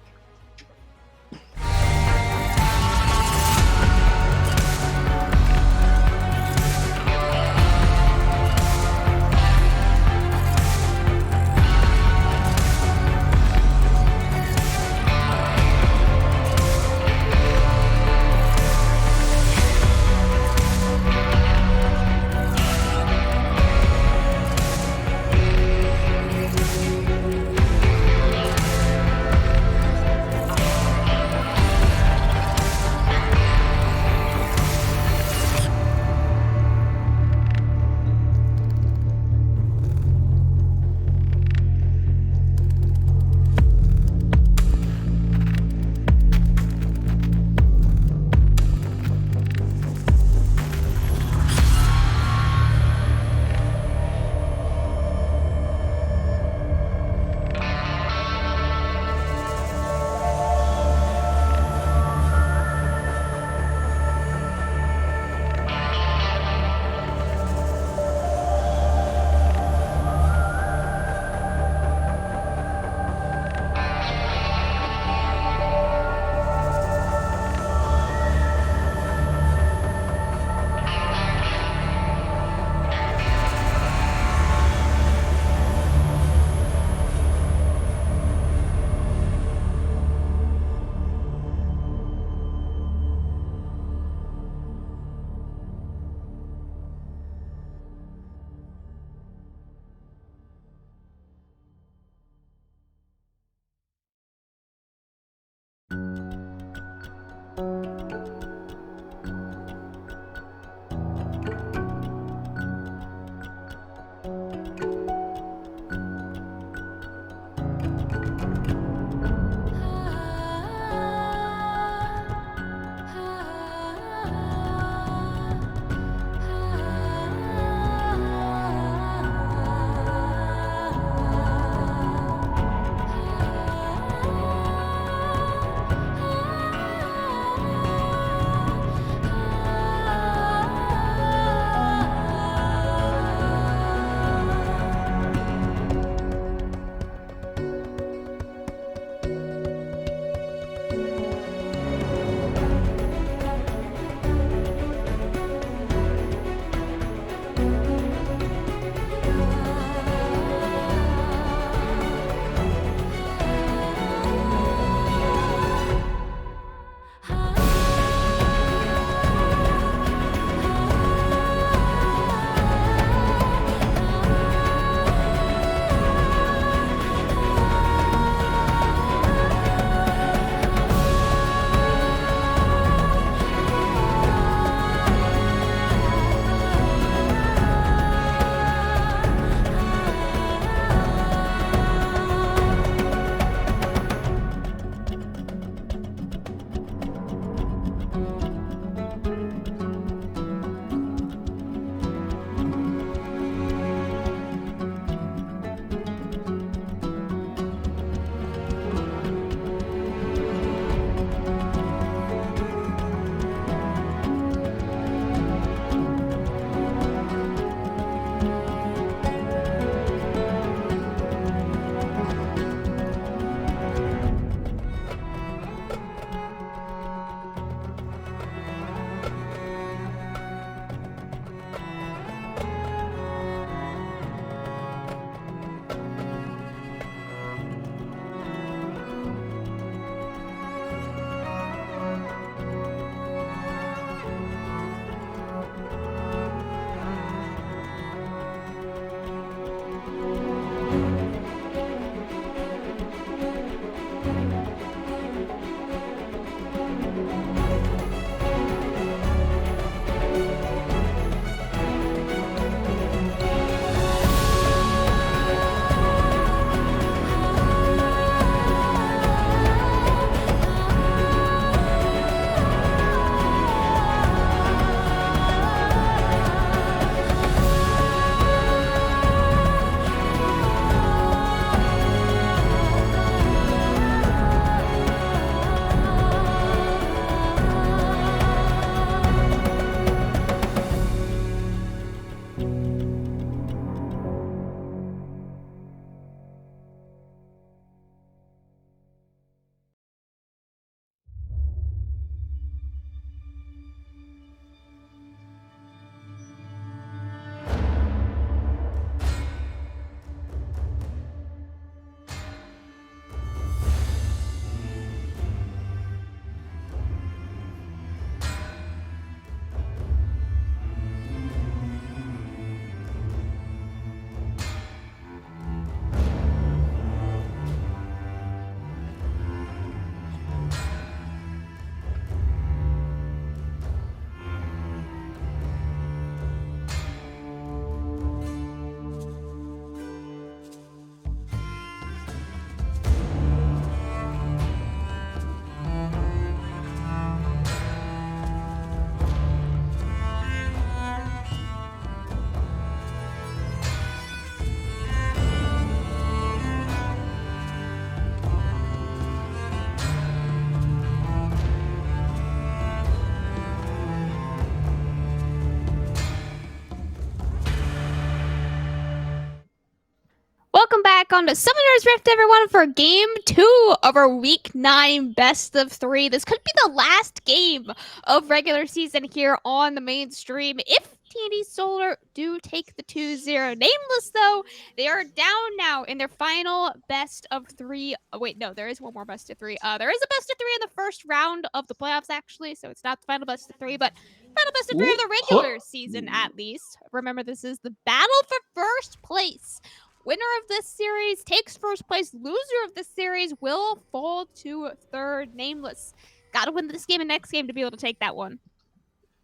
back on the Summoner's Rift, everyone, for Game 2 of our Week 9 Best of 3. This could be the last game of regular season here on the main stream. If TD Solar do take the 2-0 Nameless, though, they are down now in their final Best of 3. Oh, wait, no, there is one more Best of 3. There is a Best of 3 in the first round of the playoffs, actually, so it's not the final Best of 3, but final Best of 3 of the regular season, at least. Remember, this is the battle for first place. Winner of this series takes first place. Loser of this series will fall to third. Nameless. Gotta win this game and next game to be able to take that one.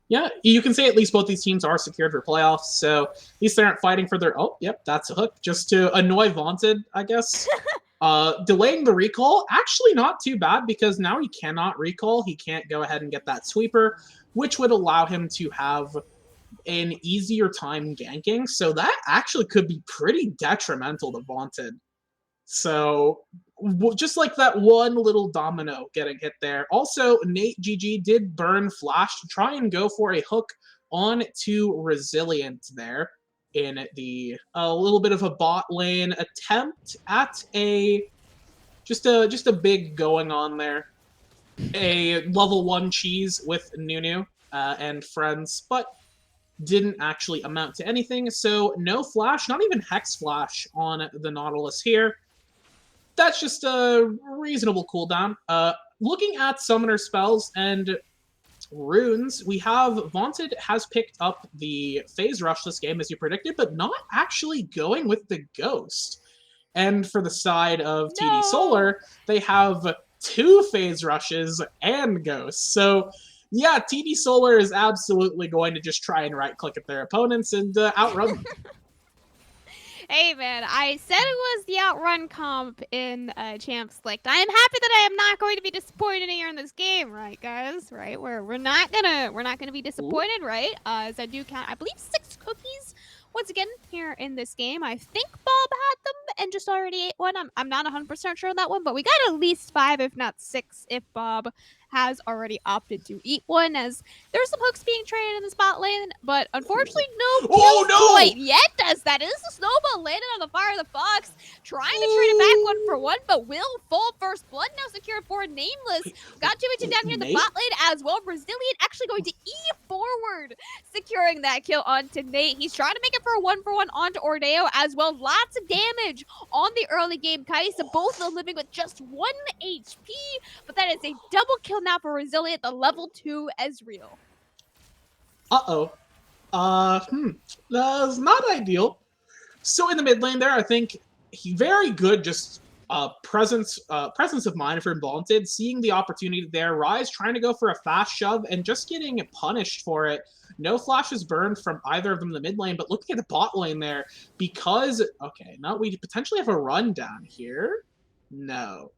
Yeah, you can say at least both these teams are secured for playoffs, so at least they aren't fighting for their... Oh, yep, that's a hook. Just to annoy Vaunted, I guess. Delaying the recall, actually not too bad, because now he cannot recall. He can't go ahead and get that sweeper, which would allow him to have an easier time ganking, so that actually could be pretty detrimental to Vaunted. So, just like that one little domino getting hit there. Also, Nate GG did burn Flash to try and go for a hook on to Resilient there in the a little bit of a bot lane attempt at just a big going on there. A level 1 cheese with Nunu and friends, but didn't actually amount to anything, so no flash, not even Hex Flash on the Nautilus here. That's just a reasonable cooldown. Looking at Summoner spells and runes, we have Vaunted has picked up the Phase Rush this game, as you predicted, but not actually going with the Ghost. And for the side of TD Solar, they have 2 Phase Rushes and Ghosts. So yeah, TD Solar is absolutely going to just try and right-click at their opponents and outrun them. Hey man, I said it was the outrun comp in Champ Select. I am happy that I am not going to be disappointed here in this game, right, guys? Right, we're not gonna be disappointed, right? As I do count, I believe 6 cookies. Once again, here in this game, I think Bob had them and just already ate one. I'm not 100% sure on that one, but we got at least 5, if not 6, if Bob has already opted to eat one, as there's some hooks being traded in the spot lane, but unfortunately no kills quite yet, as that is the snowball landed on the Fire of the Fox, trying to trade it back 1-for-1, but will fall first blood now secured for Nameless. Got 2v2 down here in the bot lane as well. Resilient actually going to E forward, securing that kill onto Nate. He's trying to make it for a 1-for-1 onto Ordeo as well. Lots of damage on the early game. Kaisa, both of them living with just 1 HP, but that is a double kill now for Resilient, the level 2 Ezreal. That's not ideal. So in the mid lane there, I think very good just presence of mind for Vaunted, seeing the opportunity there. Rise trying to go for a fast shove and just getting punished for it. No flashes burned from either of them in the mid lane, but looking at the bot lane there, because, okay, now we potentially have a run down here. No.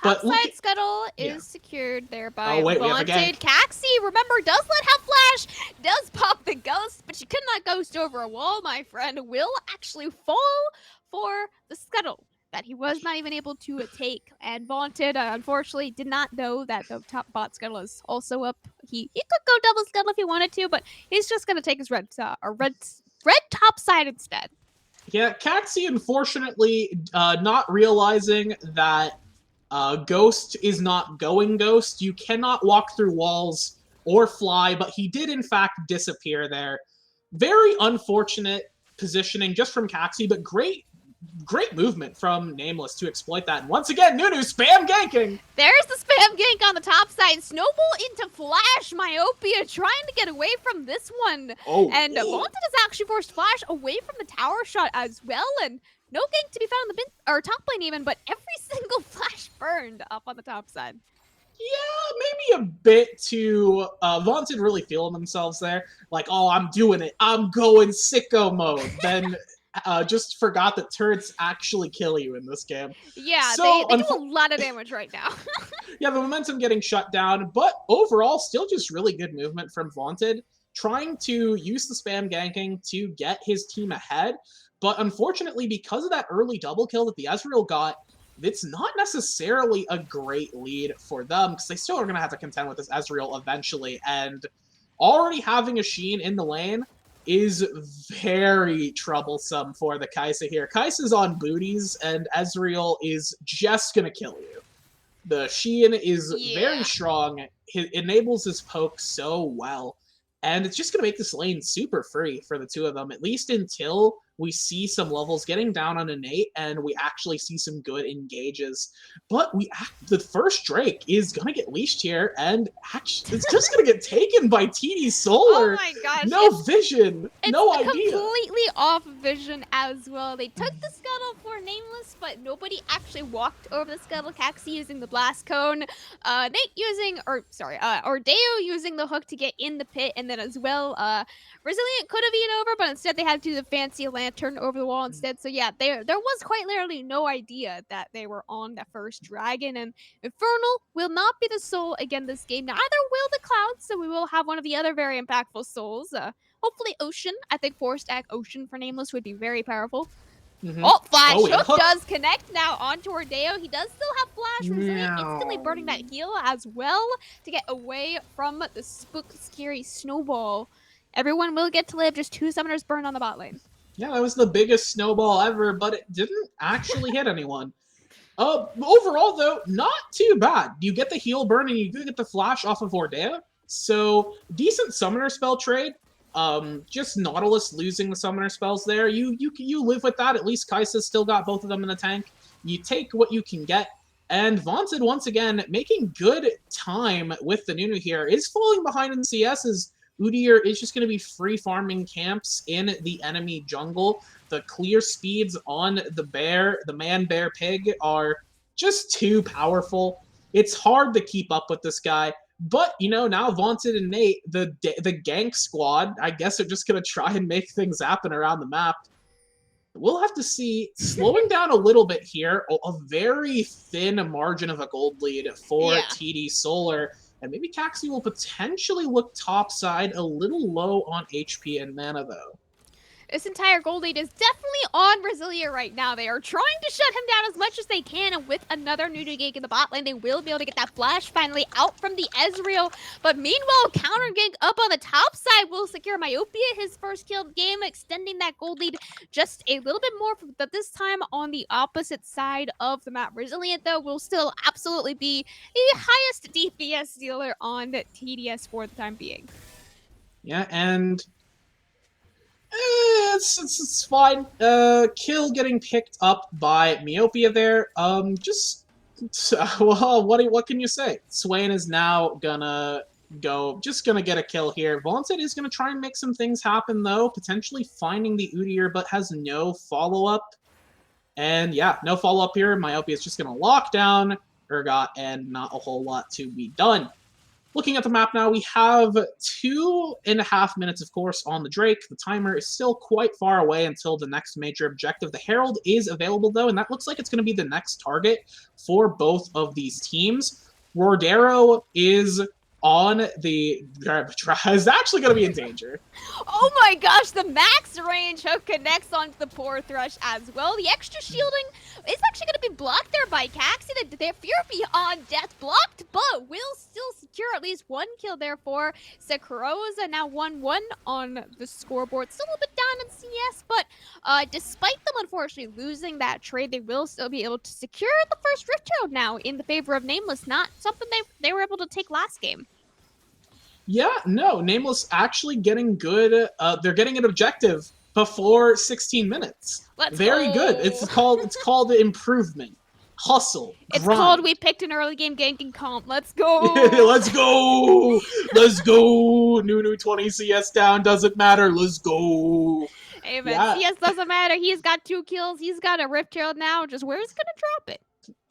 Topside scuttle is secured there by Vaunted. Caxi, remember, does let have flash, does pop the ghost, but you could not ghost over a wall, my friend. Will actually fall for the scuttle that he was not even able to take. And Vaunted, unfortunately, did not know that the top bot scuttle is also up. He could go double scuttle if he wanted to, but he's just going to take his red top side instead. Yeah, Caxi, unfortunately, not realizing that Ghost is not going Ghost. You cannot walk through walls or fly, but he did, in fact, disappear there. Very unfortunate positioning just from Caxi, but great movement from Nameless to exploit that. And once again, Nunu spam ganking! There's the spam gank on the top side. Snowball into Flash. Myopia trying to get away from this one. And Vaunted has actually forced Flash away from the tower shot as well. And no gank to be found in the top lane even, but every single Flash burned up on the top side. Yeah, maybe a bit too Vaunted really feeling themselves there. Like, oh, I'm doing it. I'm going sicko mode. Then just forgot that turrets actually kill you in this game. Yeah, so, they do a lot of damage right now. Yeah, the momentum getting shut down, but overall, still just really good movement from Vaunted, trying to use the spam ganking to get his team ahead. But unfortunately, because of that early double kill that the Ezreal got, it's not necessarily a great lead for them, because they still are going to have to contend with this Ezreal eventually. And already having a Sheen in the lane is very troublesome for the Kai'Sa here. Kai'Sa's on booties, and Ezreal is just gonna kill you. The Sheehan is very strong. It enables his poke so well. And it's just going to make this lane super free for the two of them, at least until we see some levels getting down on innate and we actually see some good engages. But the first Drake is going to get leashed here, and actually, it's just going to get taken by TD Solar. Oh my gosh. No vision. No idea. Completely off vision as well. They took the scuttle for Nameless, but nobody actually walked over the scuttle. Caxi using the blast cone. Nate using, Ordeo using the hook to get in the pit, and then as well, Resilient could have eaten over, but instead they had to do the fancy lantern over the wall instead. So yeah, there was quite literally no idea that they were on that first dragon, and Infernal will not be the soul again this game. Neither will the Clouds, so we will have one of the other very impactful souls. Hopefully Ocean. I think 4-stack Ocean for Nameless would be very powerful. Oh, Flash Hook does connect now onto Ordeo. He does still have Flash. Resilient instantly burning that heal as well to get away from the scary snowball. Everyone will get to live. Just 2 summoners burn on the bot lane. Yeah, that was the biggest snowball ever, but it didn't actually hit anyone. Overall, though, not too bad. You get the heal burn and you do get the flash off of Ordeo. So, decent summoner spell trade. Just Nautilus losing the summoner spells there. You live with that. At least Kai'Sa's still got both of them in the tank. You take what you can get. And Vaunted, once again, making good time with the Nunu here, is falling behind in CS's. Udyr is just going to be free farming camps in the enemy jungle. The clear speeds on the man-bear pig are just too powerful. It's hard to keep up with this guy. But, you know, now Vaunted and Nate, the gank squad, I guess are just going to try and make things happen around the map. We'll have to see. Slowing down a little bit here, a very thin margin of a gold lead for TD Solar. And maybe Caxi will potentially look topside, a little low on HP and mana, though. This entire gold lead is definitely on Resilient right now. They are trying to shut him down as much as they can, and with another Nunu gank in the bot lane, they will be able to get that flash finally out from the Ezreal. But meanwhile, counter gank up on the top side will secure Myopia, his first kill of the game, extending that gold lead just a little bit more, but this time on the opposite side of the map. Resilient, though, will still absolutely be the highest DPS dealer on TDS for the time being. Yeah, and it's fine. Kill getting picked up by Myopia there. What can you say? Swain is now gonna get a kill here. Vaunted is gonna try and make some things happen though, potentially finding the Udyr, but has no follow-up. And yeah, no follow-up here. Myopia is just gonna lock down Urgot, and not a whole lot to be done. Looking at the map now, we have 2.5 minutes, of course, on the Drake. The timer is still quite far away until the next major objective. The Herald is available, though, and that looks like it's going to be the next target for both of these teams. Rodero is on the... is actually going to be in danger. Oh my gosh, the max range hook connects onto the poor Thrush as well. The extra shielding is actually going to be blocked there by Caxi. The Fear Beyond Death blocked, but will still secure at least 1 kill there for Sekaroza. Now 1-1 on the scoreboard. Still a little bit down in CS, but despite them unfortunately losing that trade, they will still be able to secure the first Rift Herald now in the favor of Nameless. Not something they were able to take last game. Yeah, no, Nameless actually getting good. They're getting an objective before 16 minutes. Very good. It's called improvement. Hustle. It's grind. called we picked an early game ganking comp. Let's go. Let's go. Let's go. Nunu 20 CS down. Doesn't matter. Let's go. Hey man, CS doesn't matter. He's got 2 kills. He's got a Rift Herald now. Just where's he gonna drop it?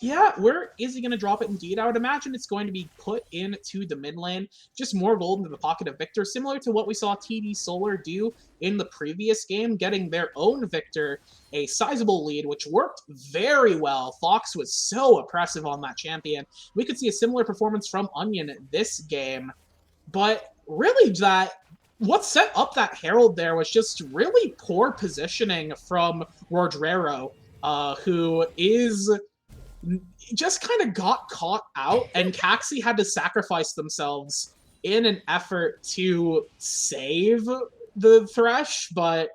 Yeah, where is he going to drop it indeed? I would imagine it's going to be put into the mid lane. Just more gold into the pocket of Victor, similar to what we saw TD Solar do in the previous game, getting their own Victor a sizable lead, which worked very well. Fox was so oppressive on that champion. We could see a similar performance from Onion this game. But really, what set up that Herald there was just really poor positioning from Rodrero, who is... just kind of got caught out, and Caxi had to sacrifice themselves in an effort to save the Thresh, but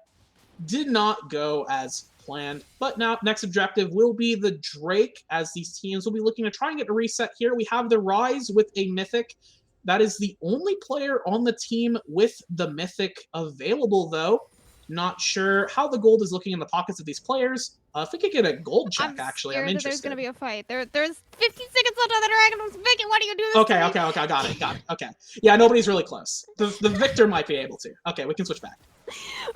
did not go as planned. But now, next objective will be the Drake, as these teams will be looking to try and get a reset here. We have the Rise with a Mythic. That is the only player on the team with the Mythic available, though. Not sure how the gold is looking in the pockets of these players. If we could get a gold check, actually, I'm scared that interested. there's gonna be a fight. There's 15 seconds left on the dragon. Vicky, why do you do this? Okay, got it. Okay. Yeah, nobody's really close. The Victor might be able to. Okay, we can switch back.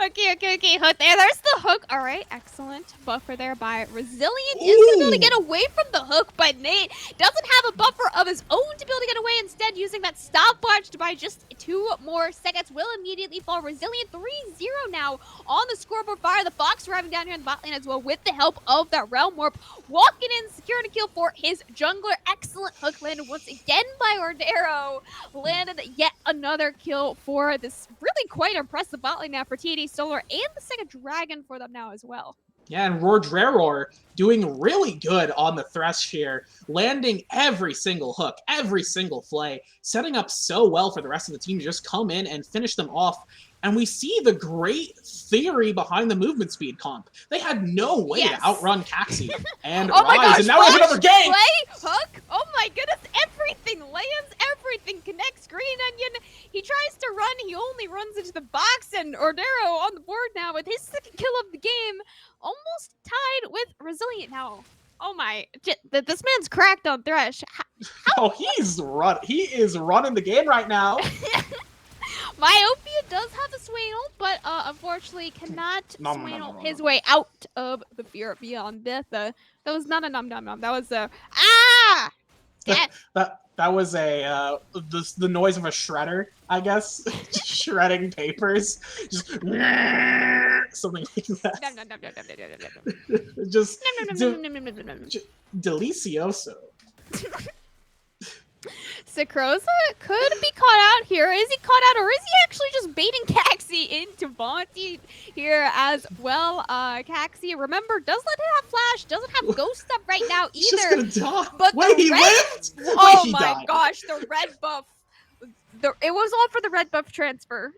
Okay. Hook there. There's the hook. All right, excellent. Buffer there by Resilient. Is going to be able to get away from the hook, but Nate doesn't have a buffer of his own to be able to get away. Instead, using that stopwatch to buy just 2 more seconds will immediately fall. Resilient 3-0 now on the scoreboard. Fire the Fox arriving down here in the bot lane as well with the help of that Realm Warp. Walking in, securing a kill for his jungler. Excellent hook landed once again by Ordero. Landed yet another kill for this really quite impressive bot lane now for TD Solar and the second dragon for them now as well. Yeah, and Rodreror doing really good on the Thresh here, landing every single hook, every single flay, setting up so well for the rest of the team to just come in and finish them off. And we see the great theory behind the movement speed comp. They had no way to outrun Caxi and Oh my Rise, gosh, and now we have another game! Play, hook, oh my goodness, everything lands, everything connects. Green Onion, he tries to run, he only runs into the box, and Ordero on the board now with his second kill of the game, almost tied with Resilient now. Oh my, this man's cracked on Thresh. Oh, he is running the game right now. Myopia does have the Swainel, but unfortunately cannot Swainel his way out of the Fear Beyond Death. That was not a nom. That was a that was a the noise of a shredder, I guess, just shredding papers, just something like that. Just delicioso. Sakroza could be caught out here. Is he caught out, or is he actually just baiting Caxi into Bonti here as well? Caxi, remember, doesn't have Flash, doesn't have Ghost up right now either. He's just gonna die. But wait, he lived? Oh wait, he my died. gosh, the red buff. It was all for the red buff transfer.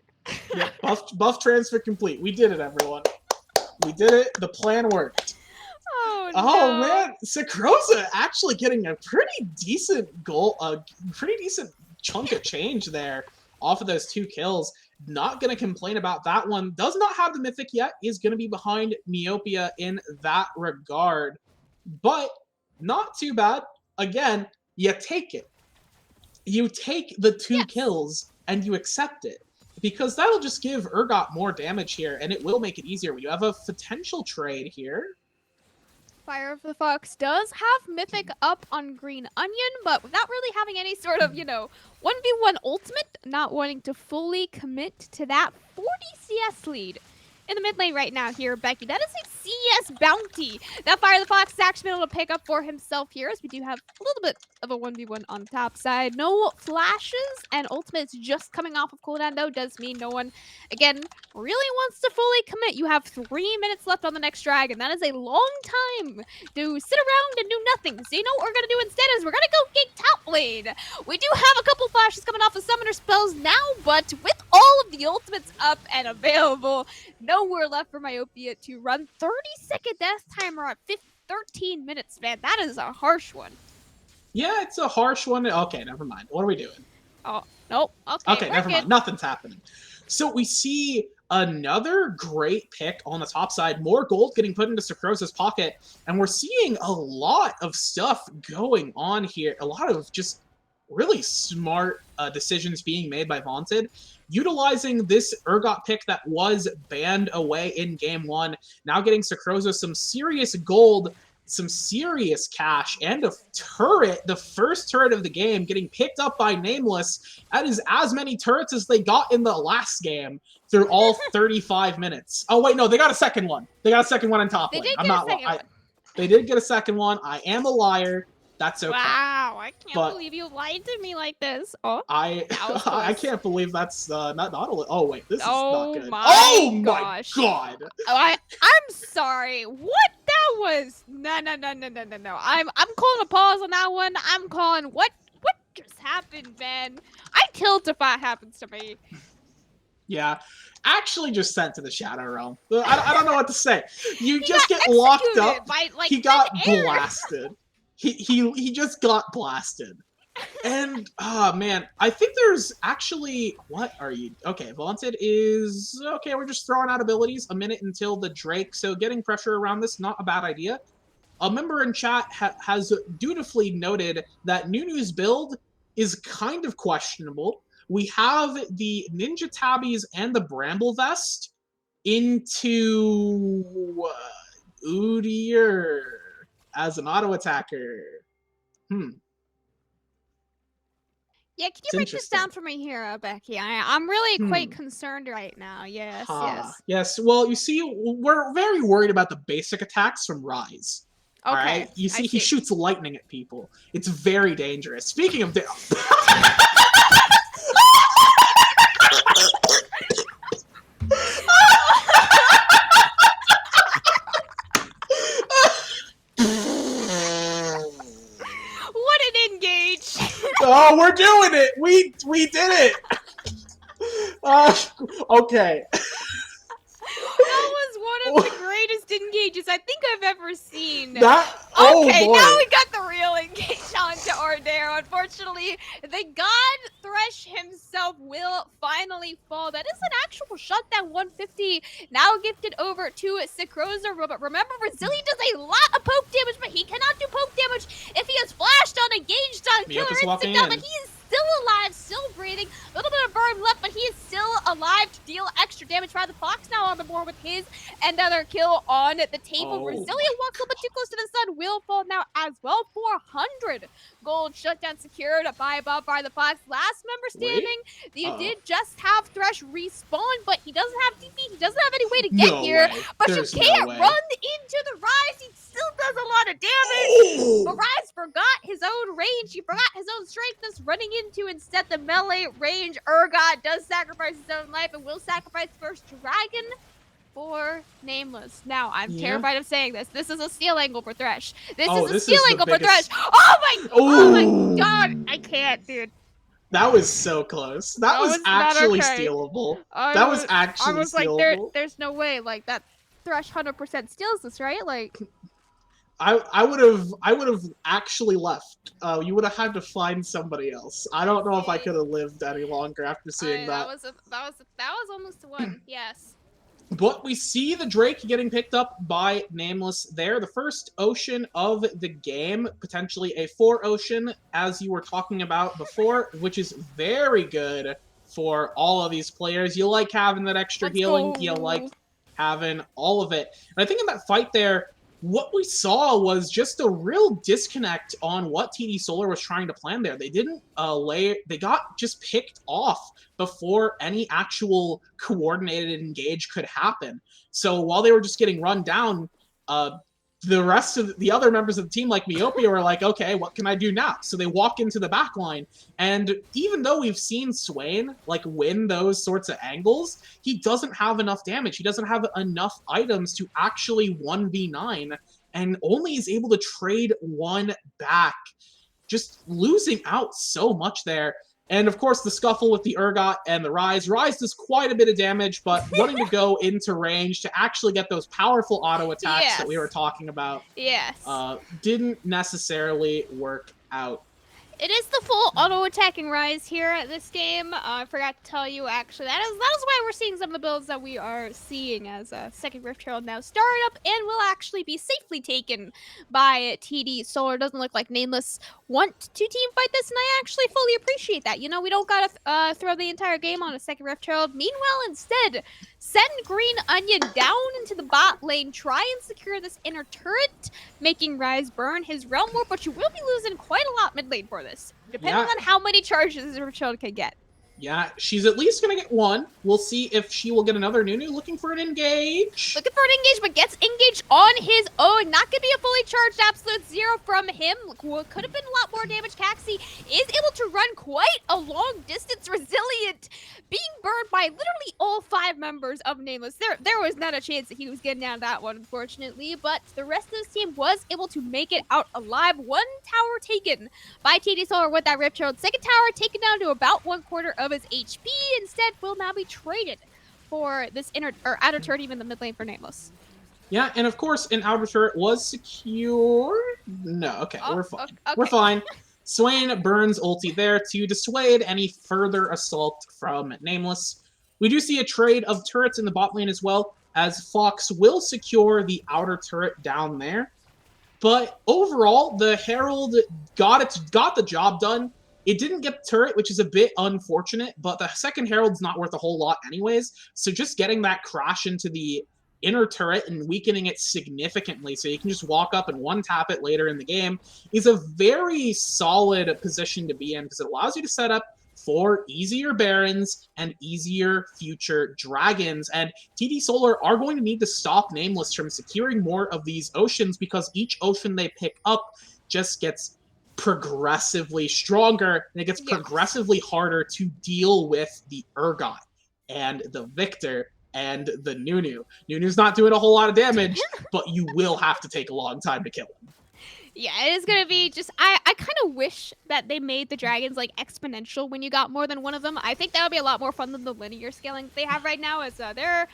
Yeah, buff transfer complete. We did it, everyone. We did it. The plan worked. Oh, no. Oh man, Sakroza actually getting a pretty decent goal, pretty decent chunk of change there off of those 2 kills. Not gonna complain about that one. Does not have the Mythic yet. Is gonna be behind Myopia in that regard, but not too bad. Again, you take it. You take the 2 kills and you accept it, because that'll just give Urgot more damage here, and it will make it easier. We have a potential trade here. Fire of the Fox does have Mythic up on Green Onion, but without really having any sort of, 1v1 ultimate, not wanting to fully commit to that 40 CS lead in the mid lane right now here, Becky. That is a CS bounty that Fire of the Fox is actually able to pick up for himself here, as we do have a little bit of a 1v1 on the top side. No flashes, and ultimate's just coming off of cooldown, though. Does mean no one, again, really wants to fully commit. You have 3 minutes left on the next dragon. That is a long time to sit around and do nothing. So you know what we're going to do instead is we're going to go gank top lane. We do have a couple flashes coming off of summoner spells now, but with all of the ultimates up and available, nowhere left for Myopia to run. 30-second death timer at 13 minutes, man. That is a harsh one. Yeah, it's a harsh one. Okay, never mind. What are we doing? Oh, nope. Okay, never mind. Nothing's happening. So we see another great pick on the top side. More gold getting put into Sakroza's pocket. And we're seeing a lot of stuff going on here. A lot of just really smart decisions being made by Vaunted, utilizing this Urgot pick that was banned away in Game 1, now getting Sakroza some serious gold, some serious cash, and a turret, the first turret of the game, getting picked up by Nameless. That is as many turrets as they got in the last game through all 35 minutes. Oh, wait, no, they got a second one. They got a second one in top lane. They did get a second one. I am a liar. That's okay. Wow, I can't believe you lied to me like this. Oh, I can't believe that's not oh wait, this is not good. Oh my gosh. god. I'm sorry. What that was? No. I'm calling a pause on that one. I'm calling what just happened, man. I tilt if that happens to me. Yeah. Actually just sent to the Shadow Realm. I don't know what to say. You He just got get locked up. executed by, like, He got thin air. blasted. He just got blasted. And oh man, I think there's actually what are you? Okay, Vaunted is okay. We're just throwing out abilities. A minute until the Drake, so getting pressure around this not a bad idea. A member in chat has dutifully noted that Nunu's build is kind of questionable. We have the Ninja Tabbies and the Bramble Vest into Udyr as an auto attacker. Yeah, can you It's break this interesting. down for me here, Becky? I'm really quite concerned right now. Yes, yes. Yes, well, you see, we're very worried about the basic attacks from Rise. Okay, Alright? You see, I he shoots lightning at people. It's very dangerous. Speaking of... What an engage! Oh, we're doing it! We did it! Okay. That was one of the greatest engages I think I've ever seen. Oh Okay, boy. now we got the real engage onto Ordero. Unfortunately, the God Thresh himself will finally fall. That is an actual shot, that 150 now gifted over to Sikroza. But remember, Brazilian does a lot of poke damage, but he cannot do poke damage if he is flashed on, engaged on, killer instinct on, but he is still alive, still breathing. A little bit of burn left, but he is still alive to deal extra damage. Rather, Fox now on the board with his another kill on the table. Brazilian walks a little bit too close to the sun. Will fall now as well. 400 gold shutdown secured by Bob by the Fox. Last member standing. You did just have Thresh respawn, but he doesn't have TP. He doesn't have any way to get here. But you can't run into the Rise. He still does a lot of damage. But Rise forgot his own range. He forgot his own strength. That's running into instead the melee range. Urgot does sacrifice his own life and will sacrifice first Dragon for Nameless. Now, I'm terrified of saying this. This is a steal angle for Thresh. This is a steal angle for Thresh. Oh my god. I can't, dude. That was so close. That was actually stealable. That was actually stealable. Like, there's no way. Like, that Thresh 100% steals this, right? Like, I would have actually left. You would have had to find somebody else. I don't know if I could have lived any longer after seeing that. That was almost a one. Yes. But we see the Drake getting picked up by Nameless there. The first ocean of the game, potentially a 4 ocean, as you were talking about before, which is very good for all of these players. You like having that extra healing. You like having all of it. And I think in that fight there, what we saw was just a real disconnect on what TD Solar was trying to plan there. They didn't they got just picked off before any actual coordinated engage could happen. So while they were just getting run down, the rest of the other members of the team, like Myopia, were like, okay, what can I do now? So they walk into the back line, and even though we've seen Swain like win those sorts of angles, he doesn't have enough damage. He doesn't have enough items to actually 1v9, and only is able to trade one back, just losing out so much there. And of course, the scuffle with the Urgot and the Rise. Rise does quite a bit of damage, but wanting to go into range to actually get those powerful auto attacks that we were talking about didn't necessarily work out. It is the full auto-attacking Rise here at this game. I forgot to tell you, actually. That is why we're seeing some of the builds that we are seeing as a second Rift Herald now started up and will actually be safely taken by TD Solar. Doesn't look like Nameless want to team fight this, and I actually fully appreciate that. You know, we don't gotta throw the entire game on a second Rift Herald. Meanwhile, instead, send Green Onion down into the bot lane, try and secure this inner turret, making Rise burn his Realm Warp, but you will be losing quite a lot mid lane for this, depending on how many charges the Rift Herald can get. Yeah, she's at least going to get one. We'll see if she will get another Nunu. Looking for an engage. Looking for an engage, but gets engaged on his own. Not going to be a fully charged absolute zero from him. Could have been a lot more damage. Caxi is able to run quite a long distance. Resilient being burned by literally all 5 members of Nameless. There was not a chance that he was getting out of that one, unfortunately, but the rest of this team was able to make it out alive. 1 tower taken by TD Solar with that Rip Herald. Second tower taken down to about 1/4 of his HP. Instead, will now be traded for this inner or outer turret, even the mid lane for Nameless. Yeah, and of course, an outer turret was secured. No, okay, we're fine. Okay. We're fine. Swain burns ulti there to dissuade any further assault from Nameless. We do see a trade of turrets in the bot lane as well, as Fox will secure the outer turret down there. But overall, the Herald got the job done. It didn't get the turret, which is a bit unfortunate, but the second Herald's not worth a whole lot anyways, so just getting that crash into the inner turret and weakening it significantly so you can just walk up and one-tap it later in the game is a very solid position to be in because it allows you to set up for easier Barons and easier future Dragons. And TD Solar are going to need to stop Nameless from securing more of these oceans because each ocean they pick up just gets progressively stronger and it gets progressively harder to deal with the Urgot and the Victor and the Nunu. Nunu's not doing a whole lot of damage, but you will have to take a long time to kill him. Yeah, it is going to be just... I kind of wish that they made the dragons, like, exponential when you got more than one of them. I think that would be a lot more fun than the linear scaling they have right now. As they're...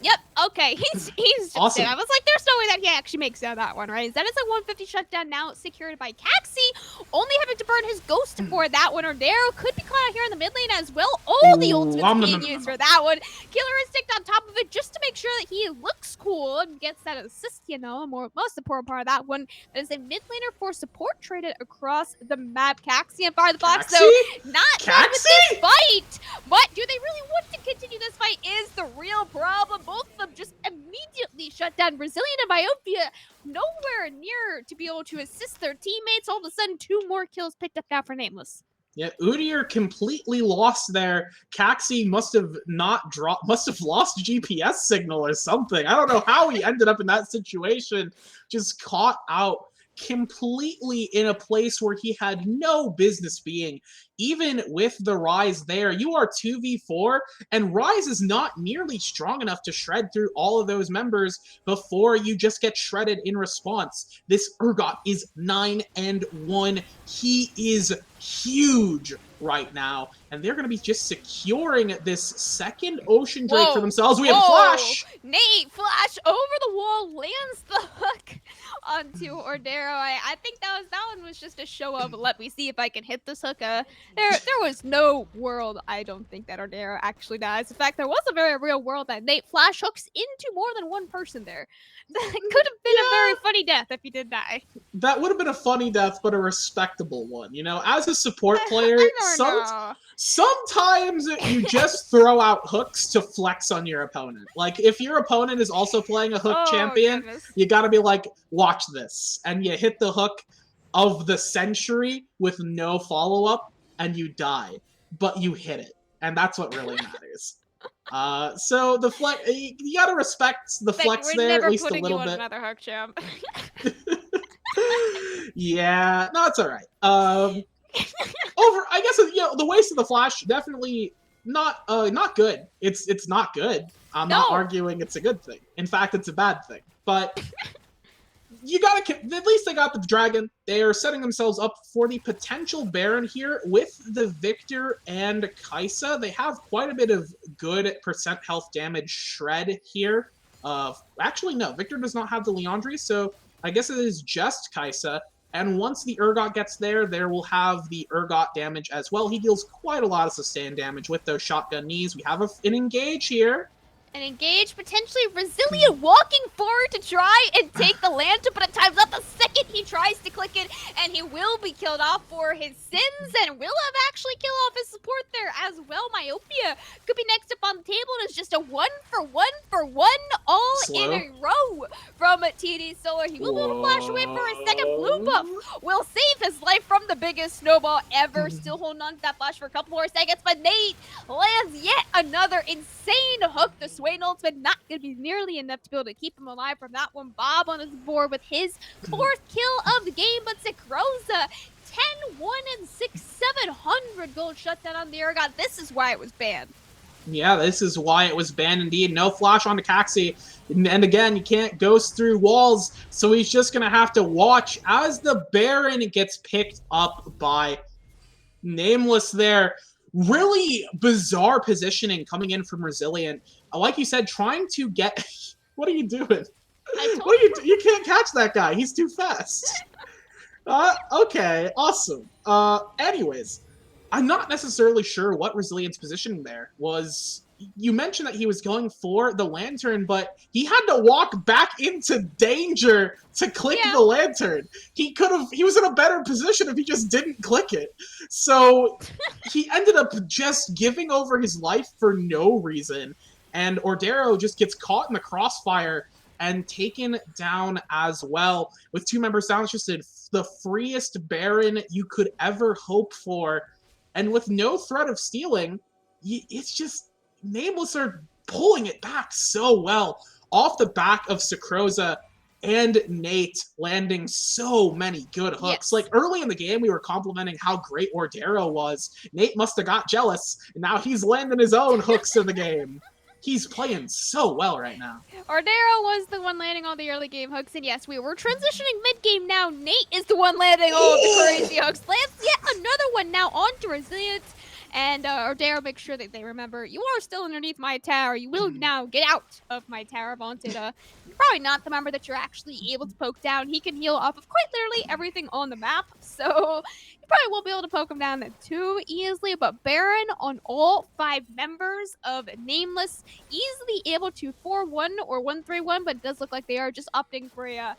Yep, okay, he's just awesome. dead. I was like, there's no way that he actually makes that one, right? That is a 150 shutdown now secured by Caxi, only having to burn his ghost for that one. Ordero could be caught out here in the mid lane as well. All the ultimates being used for that one. Killer Instinct on top of it just to make sure that he looks cool and gets that assist, you know, most important part of that one. That is a mid laner for support traded across the map. Caxi and Fire the Fox, so not done with this fight. But do they really want to continue this fight is the real problem. Both of them just immediately shut down. Brazilian and Myopia nowhere near to be able to assist their teammates. All of a sudden, 2 more kills picked up now for Nameless. Yeah, Udyr completely lost there. Caxi must have lost GPS signal or something. I don't know how he ended up in that situation. Just caught out completely in a place where he had no business being. Even with the Ryze there, you are 2v4, and Ryze is not nearly strong enough to shred through all of those members before you just get shredded in response. This Urgot is 9-1. He is huge right now, and they're going to be just securing this second Ocean Drake for themselves. We have Flash! Nate, Flash over the wall, lands the hook onto Ordero. I think that one was just a show of, let me see if I can hit this hook. There was no world, I don't think, that Ordero actually dies. In fact, there was a very real world that Nate Flash hooks into more than one person there. That could have been a very funny death if he did die. That would have been a funny death, but a respectable one. You know, as a support player, sometimes you just throw out hooks to flex on your opponent. Like, if your opponent is also playing a hook champion, you gotta be like, watch this. And you hit the hook of the century with no follow-up, and you die. But you hit it. And that's what really matters. So the flex, you gotta respect the flex there, at least a little bit. Another hook champ. Yeah, no, it's all right. I guess, you know, the waste of the Flash definitely not good. It's not good. I'm not arguing it's a good thing. In fact, it's a bad thing. But you gotta, at least they got the Dragon. They are setting themselves up for the potential Baron here with the Victor and Kaisa. They have quite a bit of good percent health damage shred here. Actually, no, Victor does not have the Leandri, so I guess it is just Kaisa. And once the Urgot gets there, there will have the Urgot damage as well. He deals quite a lot of sustained damage with those shotgun knees. We have an engage here. An engage, potentially Resilient walking forward to try and take the Lanta, but at times not the second he tries to click it, and he will be killed off for his sins, and will have actually killed off his support there as well. Myopia could be next up on the table, and it's just a 1-for-1 all in a row from TD Solar. He will be able to flash away for a second. Blue buff will save his life from the biggest snowball ever. Still holding on to that flash for a couple more seconds, but Nate lands yet another insane hook. The Swain ultimate not going to be nearly enough to be able to keep him alive from that one. Bob on his board with his 4th kill of the game, but Zekroza 10, 1, and 6, 700 gold shutdown on the Urgot. This is why it was banned. Yeah, this is why it was banned indeed. No flash onto Caxi. And again, you can't ghost through walls, so he's just going to have to watch as the Baron gets picked up by Nameless there. Really bizarre positioning coming in from Resilient. Like you said, trying to get... What are you doing? What are you can't catch that guy. He's too fast. Okay, awesome. Anyways, I'm not necessarily sure what Resilient's positioning there was. You mentioned that he was going for the lantern, but he had to walk back into danger to click the lantern. He was in a better position if he just didn't click it. So he ended up just giving over his life for no reason. And Ordero just gets caught in the crossfire and taken down as well. With 2 members down, it's just the freest Baron you could ever hope for. And with no threat of stealing, it's just... Nameless are pulling it back so well off the back of Sakroza and Nate landing so many good hooks. Yes. Like, early in the game, we were complimenting how great Ordero was. Nate must have got jealous, and now he's landing his own hooks in the game. He's playing so well right now. Ordero was the one landing all the early game hooks, and yes, we were transitioning mid-game now. Nate is the one landing all of the crazy hooks. Lands yet another one now onto Resilient. And Ordero makes sure that they remember, you are still underneath my tower. You will now get out of my tower, Vaunted. Probably not the member that you're actually able to poke down. He can heal off of quite literally everything on the map. So you probably won't be able to poke him down too easily. But Baron on all 5 members of Nameless, easily able to 4-1 or 1-3-1. But it does look like they are just opting for a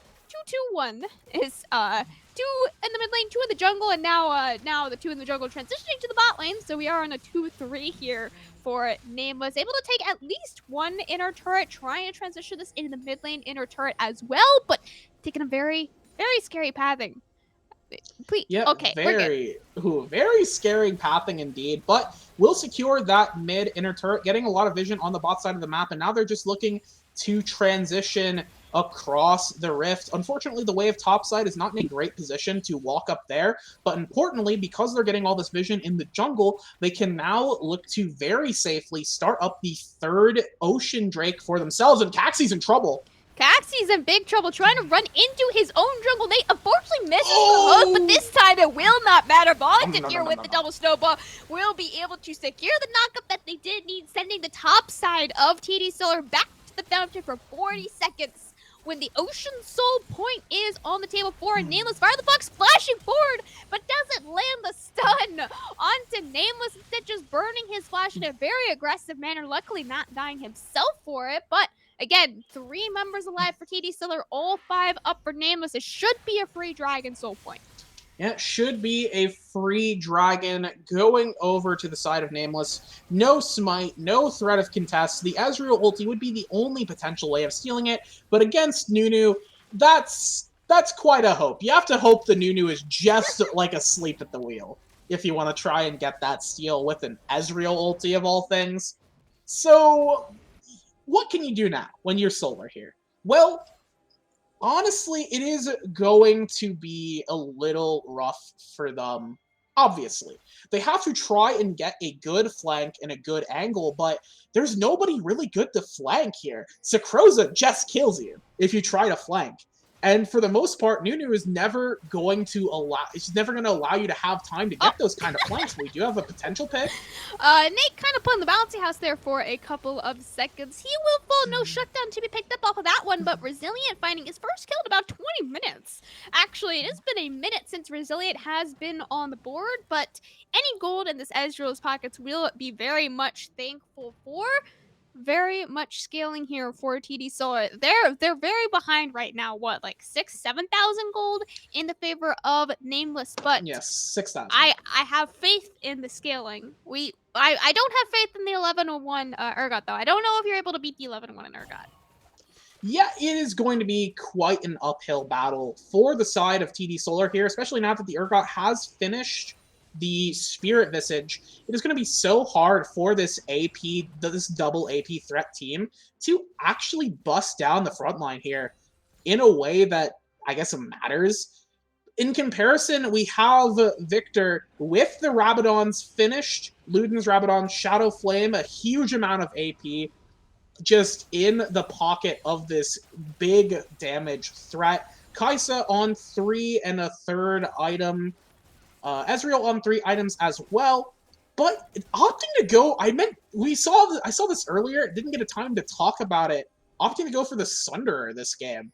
2-2-1. Is 2 in the mid lane, 2 in the jungle, and now the 2 in the jungle transitioning to the bot lane. So we are on a 2-3 here for Nameless. Able to take at least 1 inner turret, trying to transition this into the mid lane inner turret as well, but taking a very, very scary pathing. Please, Yeah, okay, very scary pathing indeed, but we'll secure that mid inner turret, getting a lot of vision on the bot side of the map, and now they're just looking to transition across the rift. Unfortunately, the wave topside is not in a great position to walk up there, but importantly, because they're getting all this vision in the jungle, they can now look to very safely start up the 3rd Ocean Drake for themselves, and Caxi's in trouble. Caxie's in big trouble trying to run into his own jungle. Nate unfortunately misses the hook, but this time it will not matter. Vaunted here with the double snowball will be able to secure the knockup that they did need, sending the top side of TD Solar back to the fountain for 40 seconds. When the Ocean Soul point is on the table for Nameless. Fire the Fox flashing forward, but doesn't land the stun onto Nameless. Instead, just burning his flash in a very aggressive manner. Luckily, not dying himself for it. But again, 3 members alive for TD Solar, all 5 up for Nameless. It should be a free Dragon Soul point. Yeah, it should be a free dragon going over to the side of Nameless. No smite, no threat of contest. The Ezreal ulti would be the only potential way of stealing it, but against Nunu, that's quite a hope. You have to hope the Nunu is just like asleep at the wheel if you want to try and get that steal with an Ezreal ulti of all things. So, what can you do now when you're Solar here? Well, honestly, it is going to be a little rough for them, obviously. They have to try and get a good flank and a good angle, but there's nobody really good to flank here. Sakroza just kills you if you try to flank. And for the most part, Nunu is never going to allow you to have time to get those kind of flanks. We do have a potential pick. Nate kind of playing the bouncy house there for a couple of seconds. He will fall, no shutdown to be picked up off of that one, but Resilient finding his first kill in about 20 minutes. Actually, it has been a minute since Resilient has been on the board, but any gold in this Ezreal's pockets will be very much thankful for. Very much scaling here for TD Solar. They're very behind right now. What, like 6,000-7,000 gold in the favor of Nameless? But Yes, 6,000. I have faith in the scaling. I don't have faith in the 11-1 Urgot though. I don't know if you're able to beat the 11-1 in Urgot. Yeah, it is going to be quite an uphill battle for the side of TD Solar here, especially now that the Urgot has finished the Spirit Visage. It is going to be so hard for this double AP threat team to actually bust down the front line here in a way that I guess matters. in comparison, we have Victor with the Rabadons finished, Luden's Rabadon, Shadow Flame, a huge amount of AP, just in the pocket of this big damage threat. Kaisa on 3 and a third item. Ezreal on 3 items as well. But opting to go, I saw this earlier, didn't get a time to talk about it. Opting to go for the Sunderer this game.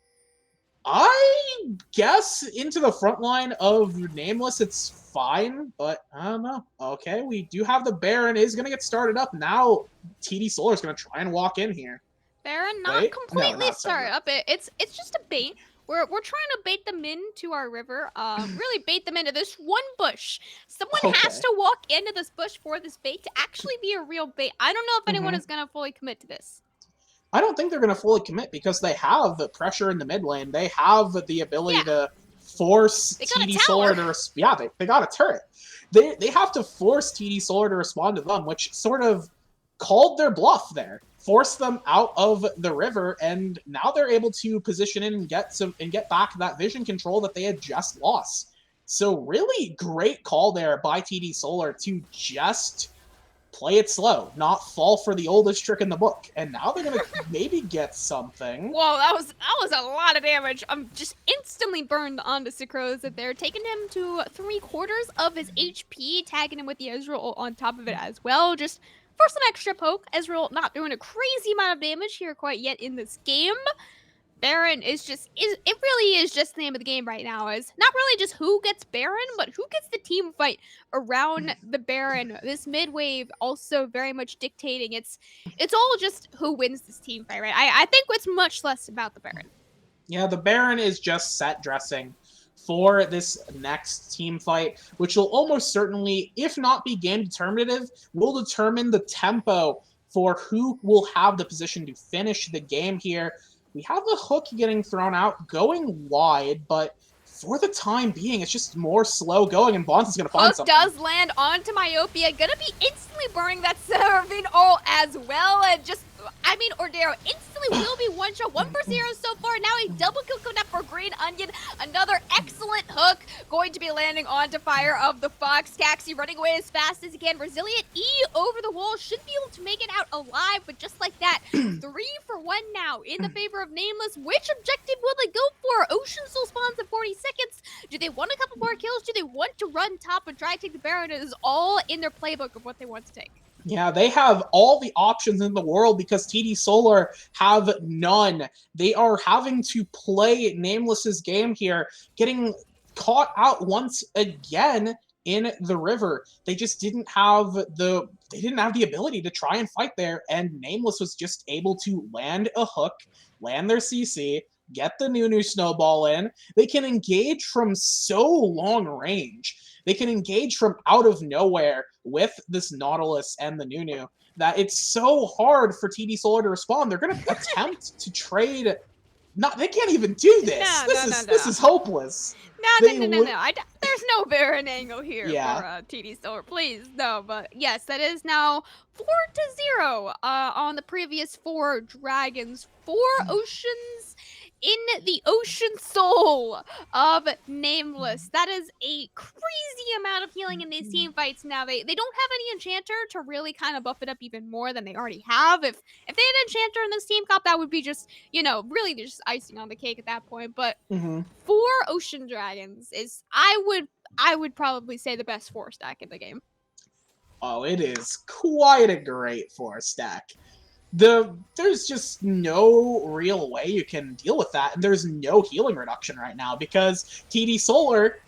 I guess into the front line of Nameless, it's fine, but I don't know. Okay, we do have the Baron is going to get started up. Now TD Solar is going to try and walk in here. Baron not Wait, no, completely not start Sunderer. up. It's just a bait. We're trying to bait them into our river. Really bait them into this one bush. Someone has Okay. to walk into this bush for this bait to actually be a real bait. I don't know if anyone Mhm. is gonna fully commit to this. I don't think they're going to fully commit because they have the pressure in the mid lane. They have the ability Yeah. to force They got a TD tower. Solar to they got a turret. They have to force TD Solar to respond to them, which sort of called their bluff there. Forced them out of the river, and now they're able to position in and get back that vision control that they had just lost. So really great call there by TD Solar to just play it slow, not fall for the oldest trick in the book. And now they're gonna maybe get something. Whoa, that was a lot of damage. I'm just instantly burned onto Sucrose that they're taking him to 3/4 of his HP, tagging him with the Ezreal on top of it as well. Just for some extra poke. Ezreal not doing a crazy amount of damage here quite yet in this game. Baron is it really is just the name of the game right now. Is not really just who gets Baron, but who gets the team fight around the Baron. This mid wave also very much dictating. It's all just who wins this team fight, right? I think it's much less about the Baron. Yeah, the Baron is just set dressing for this next team fight, which will almost certainly, if not be game determinative, will determine the tempo for who will have the position to finish the game here. We have the hook getting thrown out, going wide, but for the time being, it's just more slow going, and Bonds is going to find Hook something. does land onto Myopia. Gonna be instantly burning that Seraphine ult as well. And just, I mean, Ordero instantly will be one shot. 1-for-0 so far. Now a double kill coming up for Green Onion. Another excellent hook going to be landing onto Fire of the Fox. Caxi running away as fast as he can. Resilient E over the wall. Should be able to make it out alive. But just like that, 3 for 1 now in the favor of Nameless. Which objective will they go for? Ocean Soul spawns in 40 seconds. Do they want a couple more kills? Do they want to run top and try to take the Baron? It is all in their playbook of what they want to take. Yeah, they have all the options in the world because TD Solar have none. They are having to play Nameless's game here, getting caught out once again in the river. They just didn't have the ability to try and fight there, and Nameless was just able to land a hook, land their CC, get the Nunu snowball in. They can engage from so long range. They can engage from out of nowhere with this Nautilus and the Nunu that it's so hard for TD Solar to respond. They're going to attempt to trade. They can't even do this. This is hopeless. No. There's no Baron angle here Yeah. for TD Solar. Please, no. But yes, that is now 4-0 on the previous 4 dragons. 4 oceans in the ocean soul of Nameless. That is a crazy amount of healing in these team fights now. They don't have any enchanter to really kind of buff it up even more than they already have. If they had enchanter in this team comp, that would be just, really just icing on the cake at that point. But 4 ocean dragons is I would probably say the best 4 stack in the game. Oh, it is quite a great 4 stack. There's just no real way you can deal with that, and there's no healing reduction right now because TD Solar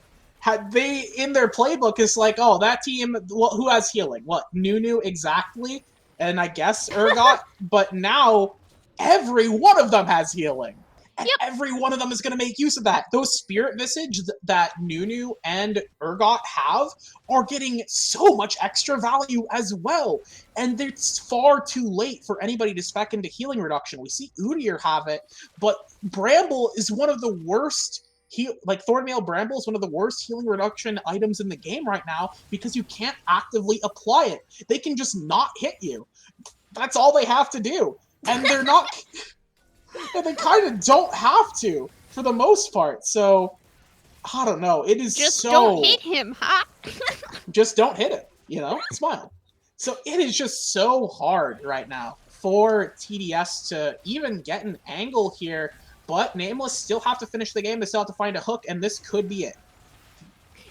in their playbook is like, oh, that team, who has healing? What, Nunu exactly? And I guess Urgot, but now every one of them has healing. And every one of them is going to make use of that. Those Spirit Visage that Nunu and Urgot have are getting so much extra value as well. And it's far too late for anybody to spec into healing reduction. We see Udyr have it, but Bramble is one of the worst Thornmail Bramble is one of the worst healing reduction items in the game right now because you can't actively apply it. They can just not hit you. That's all they have to do. And they're not... and they kind of don't have to, for the most part. So, I don't know. It is Just so... don't hit him, huh? Just don't hit it, you know? Smile. So it is just so hard right now for TDS to even get an angle here, but Nameless still have to finish the game. They still have to find a hook, and this could be it.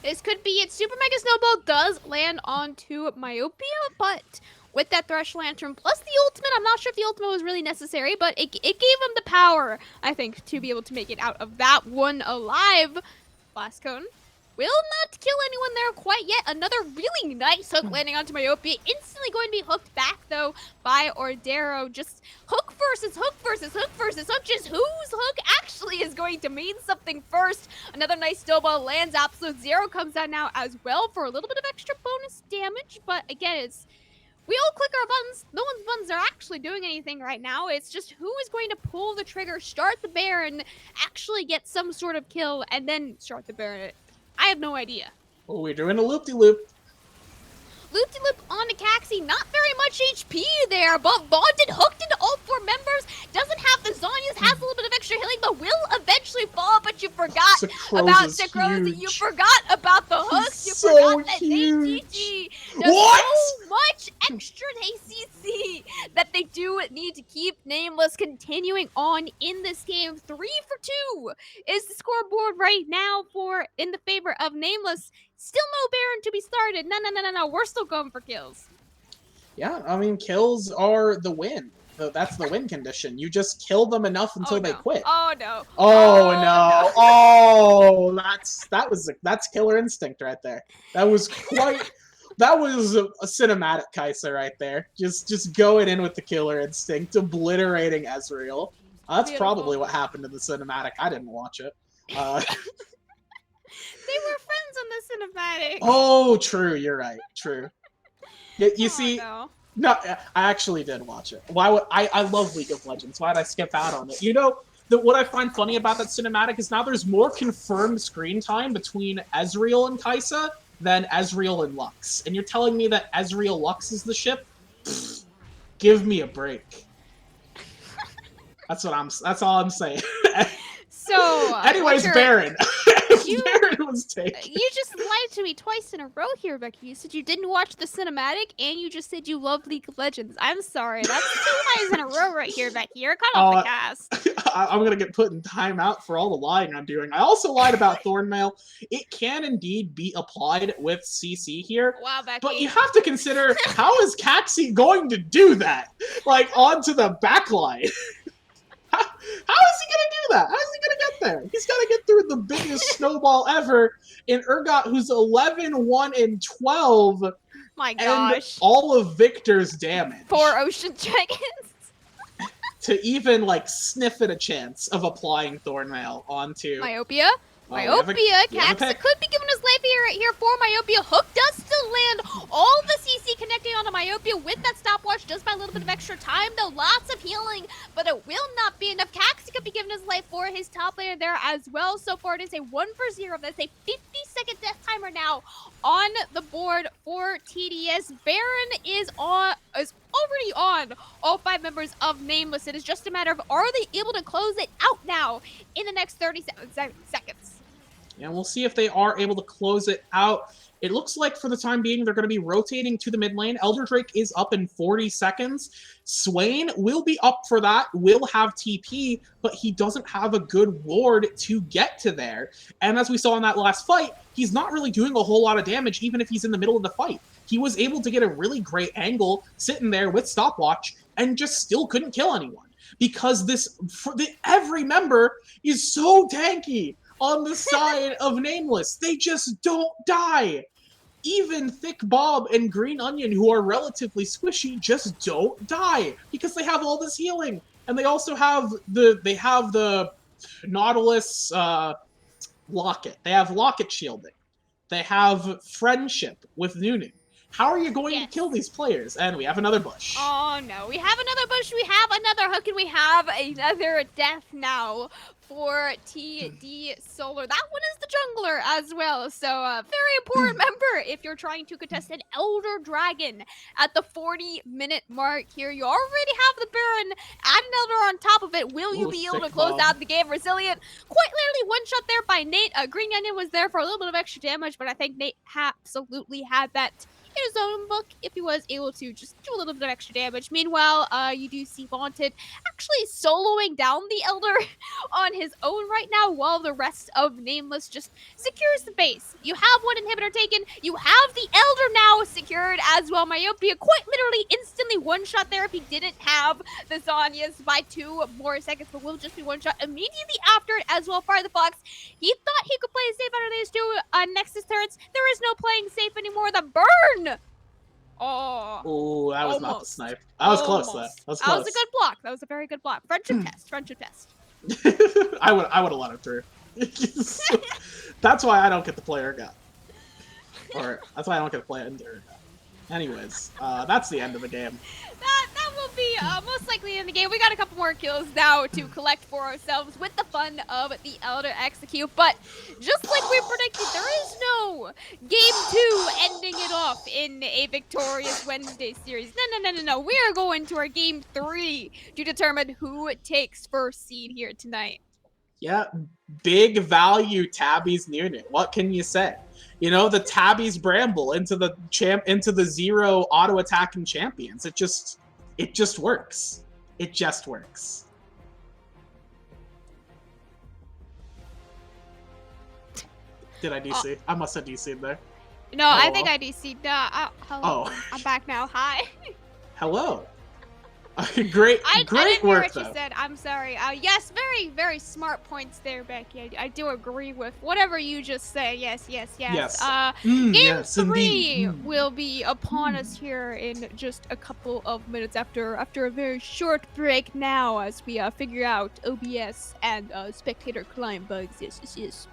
This could be it. Super Mega Snowball does land onto Myopia, but with that Thresh Lantern plus the ultimate, I'm not sure if the ultimate was really necessary, but it gave him the power, I think, to be able to make it out of that one alive. Blast Cone will not kill anyone there quite yet. Another really nice hook landing onto Myopia. Instantly going to be hooked back, though, by Ordero. Just hook versus hook versus hook versus hook. Just whose hook actually is going to mean something first. Another nice snowball lands. Absolute Zero comes out now as well for a little bit of extra bonus damage. But again, it's... we all click our buttons. No one's buttons are actually doing anything right now. It's just who is going to pull the trigger, start the Baron, actually get some sort of kill, and then start the Baron. I have no idea. Oh, we're doing a loop-de-loop. Loop-de-loop on Caxi, not very much HP there, but bonded, hooked into all four members, doesn't have the Zhonya's, has a little bit of extra healing, but will eventually fall, but you forgot about Zekroza, you forgot about the hooks, you forgot that ATG does so much extra ACC that they do need to keep Nameless continuing on in this game. 3 for 2 is the scoreboard right now for in the favor of Nameless. Still no Baron to be started. No. We're still going for kills. Yeah, I mean, kills are the win. That's the win condition. You just kill them enough until they quit. Oh no. Oh no. Oh, that's killer instinct right there. That was quite... that was a cinematic Kai'Sa right there. Just going in with the killer instinct, obliterating Ezreal. That's probably what happened in the cinematic. I didn't watch it. They were friends on the cinematic. Oh, true. You're right. True. You see, no, I actually did watch it. Why would I love League of Legends. Why did I skip out on it? You know, what I find funny about that cinematic is now there's more confirmed screen time between Ezreal and Kai'Sa than Ezreal and Lux. And you're telling me that Ezreal Lux is the ship? Pfft, give me a break. That's all I'm saying. So, anyways, Baron. Baron was taken. You just lied to me twice in a row here, Becky. You said you didn't watch the cinematic, and you just said you love League of Legends. I'm sorry. That's 2 lies in a row right here, Becky. You're cut off the cast. I'm going to get put in timeout for all the lying I'm doing. I also lied about Thornmail. It can indeed be applied with CC here. Wow, Becky. But you have to consider, how is Caxi going to do that? Like, onto the backline. How is he going to do that? How is he going to get there? He's got to get through the biggest snowball ever in Urgot, who's 11-1-12. My gosh. And all of Victor's damage. 4 Ocean Dragons. To even, like, sniff at a chance of applying Thornmail onto... Myopia. Cax could be giving his life here right here for Myopia. Hook does still land. All the CC connecting onto Myopia with that stopwatch does buy a little bit of extra time, though. Lots of healing, but it will not be enough. Cax could be giving his life for his top laner there as well. So far, it is a 1 for 0. That's a 50-second death timer now on the board for TDS. Baron is already on all 5 members of Nameless. It is just a matter of, are they able to close it out now in the next 30 seconds? And we'll see if they are able to close it out. It looks like for the time being, they're going to be rotating to the mid lane. Elder Drake is up in 40 seconds. Swain will be up for that, will have TP, but he doesn't have a good ward to get to there. And as we saw in that last fight, he's not really doing a whole lot of damage, even if he's in the middle of the fight. He was able to get a really great angle sitting there with stopwatch and just still couldn't kill anyone. Because every member is so tanky on the side of Nameless. They just don't die. Even Thick Bob and Green Onion, who are relatively squishy, just don't die because they have all this healing. And they also have the Nautilus Locket. They have Locket shielding. They have Friendship with Nunu. How are you going to kill these players? And we have another bush. Oh no, we have another bush, we have another hook, and we have another death now for TD Solar. That one is the jungler as well. So very important member if you're trying to contest an Elder Dragon at the 40-minute mark here. You already have the Baron and an Elder on top of it. Will you Ooh, be able to sick close bomb. out the game? Resilient, quite literally one shot there by Nate. Green Onion was there for a little bit of extra damage, but I think Nate absolutely had that in his own book if he was able to just do a little bit of extra damage. Meanwhile, you do see Vaunted actually soloing down the Elder on his own right now while the rest of Nameless just secures the base. You have one inhibitor taken. You have the Elder now secured as well. Myopia quite literally instantly one-shot there if he didn't have the Zhonya's by 2 more seconds, but will just be one-shot immediately after it as well. Fire the Fox, he thought he could play safe out of these 2 Nexus turrets. There is no playing safe anymore. The burn! Oh. Oh, that was not the Almost. snipe. That was close, though. That Almost. was That close. was a good block. That was a very good block. Friendship test. Friendship test. I would have let it through. That's why I don't get to play Urgot. Or that's why I don't get to play into Urgot. Anyways, that's the end of the game. That will be most likely in the game. We got a couple more kills now to collect for ourselves with the fun of the Elder Execute. But just like we predicted, there is no Game 2 ending it off in a Victorious Wednesday series. No. We are going to our Game 3 to determine who takes first seed here tonight. Yeah, big value Tabby's Nearnit. What can you say? You know, the Tabby's Bramble into the 0 auto attacking champions. It just works. It just works. Did I DC? I must have DC'd there. No, I think I DC'd. Hello. Oh. I'm back now. Hi. Hello. Great I didn't hear work, what though. you said. I'm sorry. Yes, very, very smart points there, Becky. I do agree with whatever you just said. Yes. Yes. Game Yes, 3 indeed. will be upon us here in just a couple of minutes after a very short break now as we figure out OBS and spectator client bugs. Yes.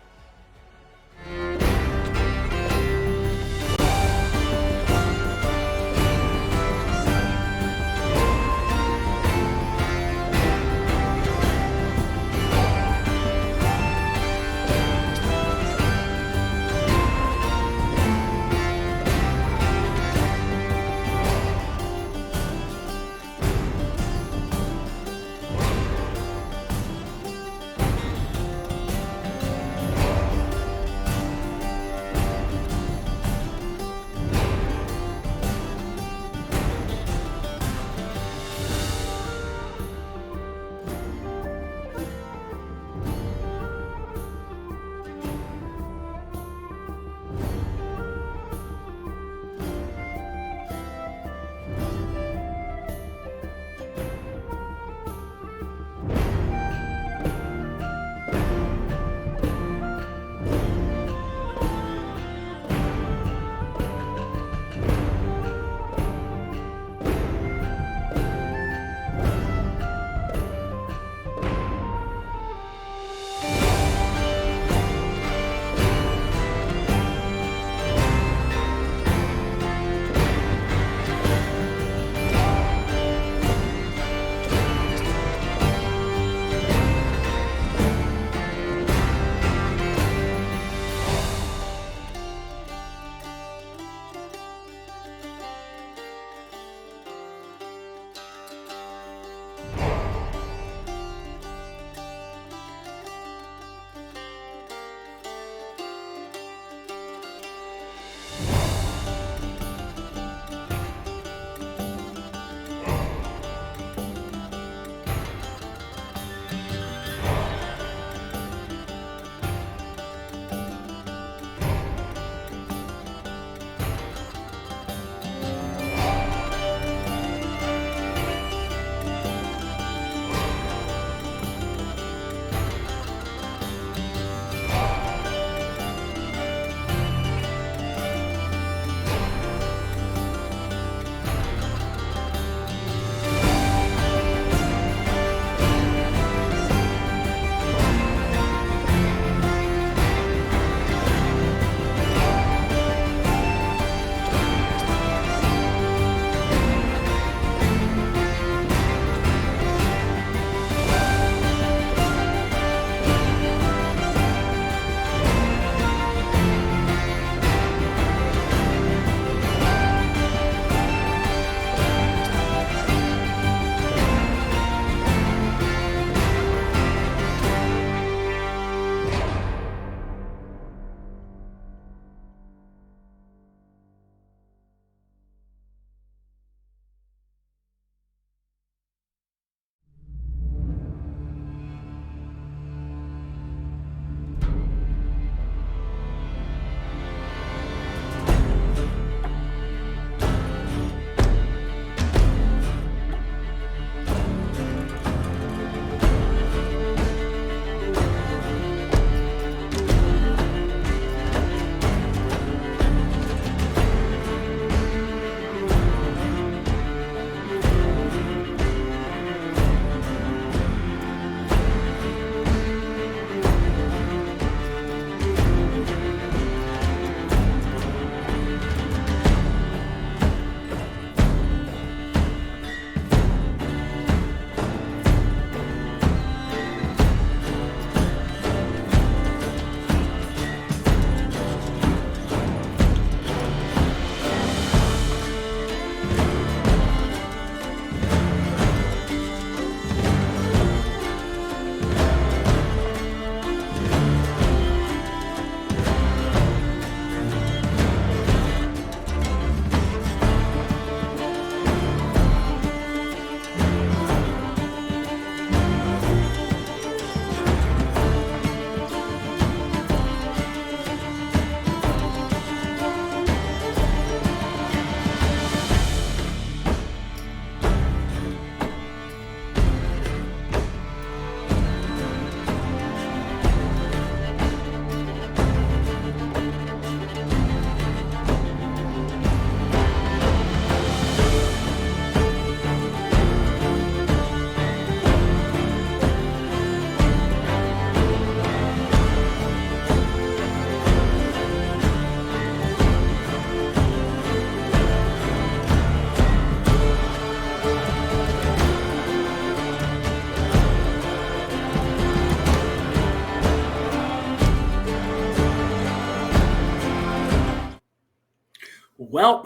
Well,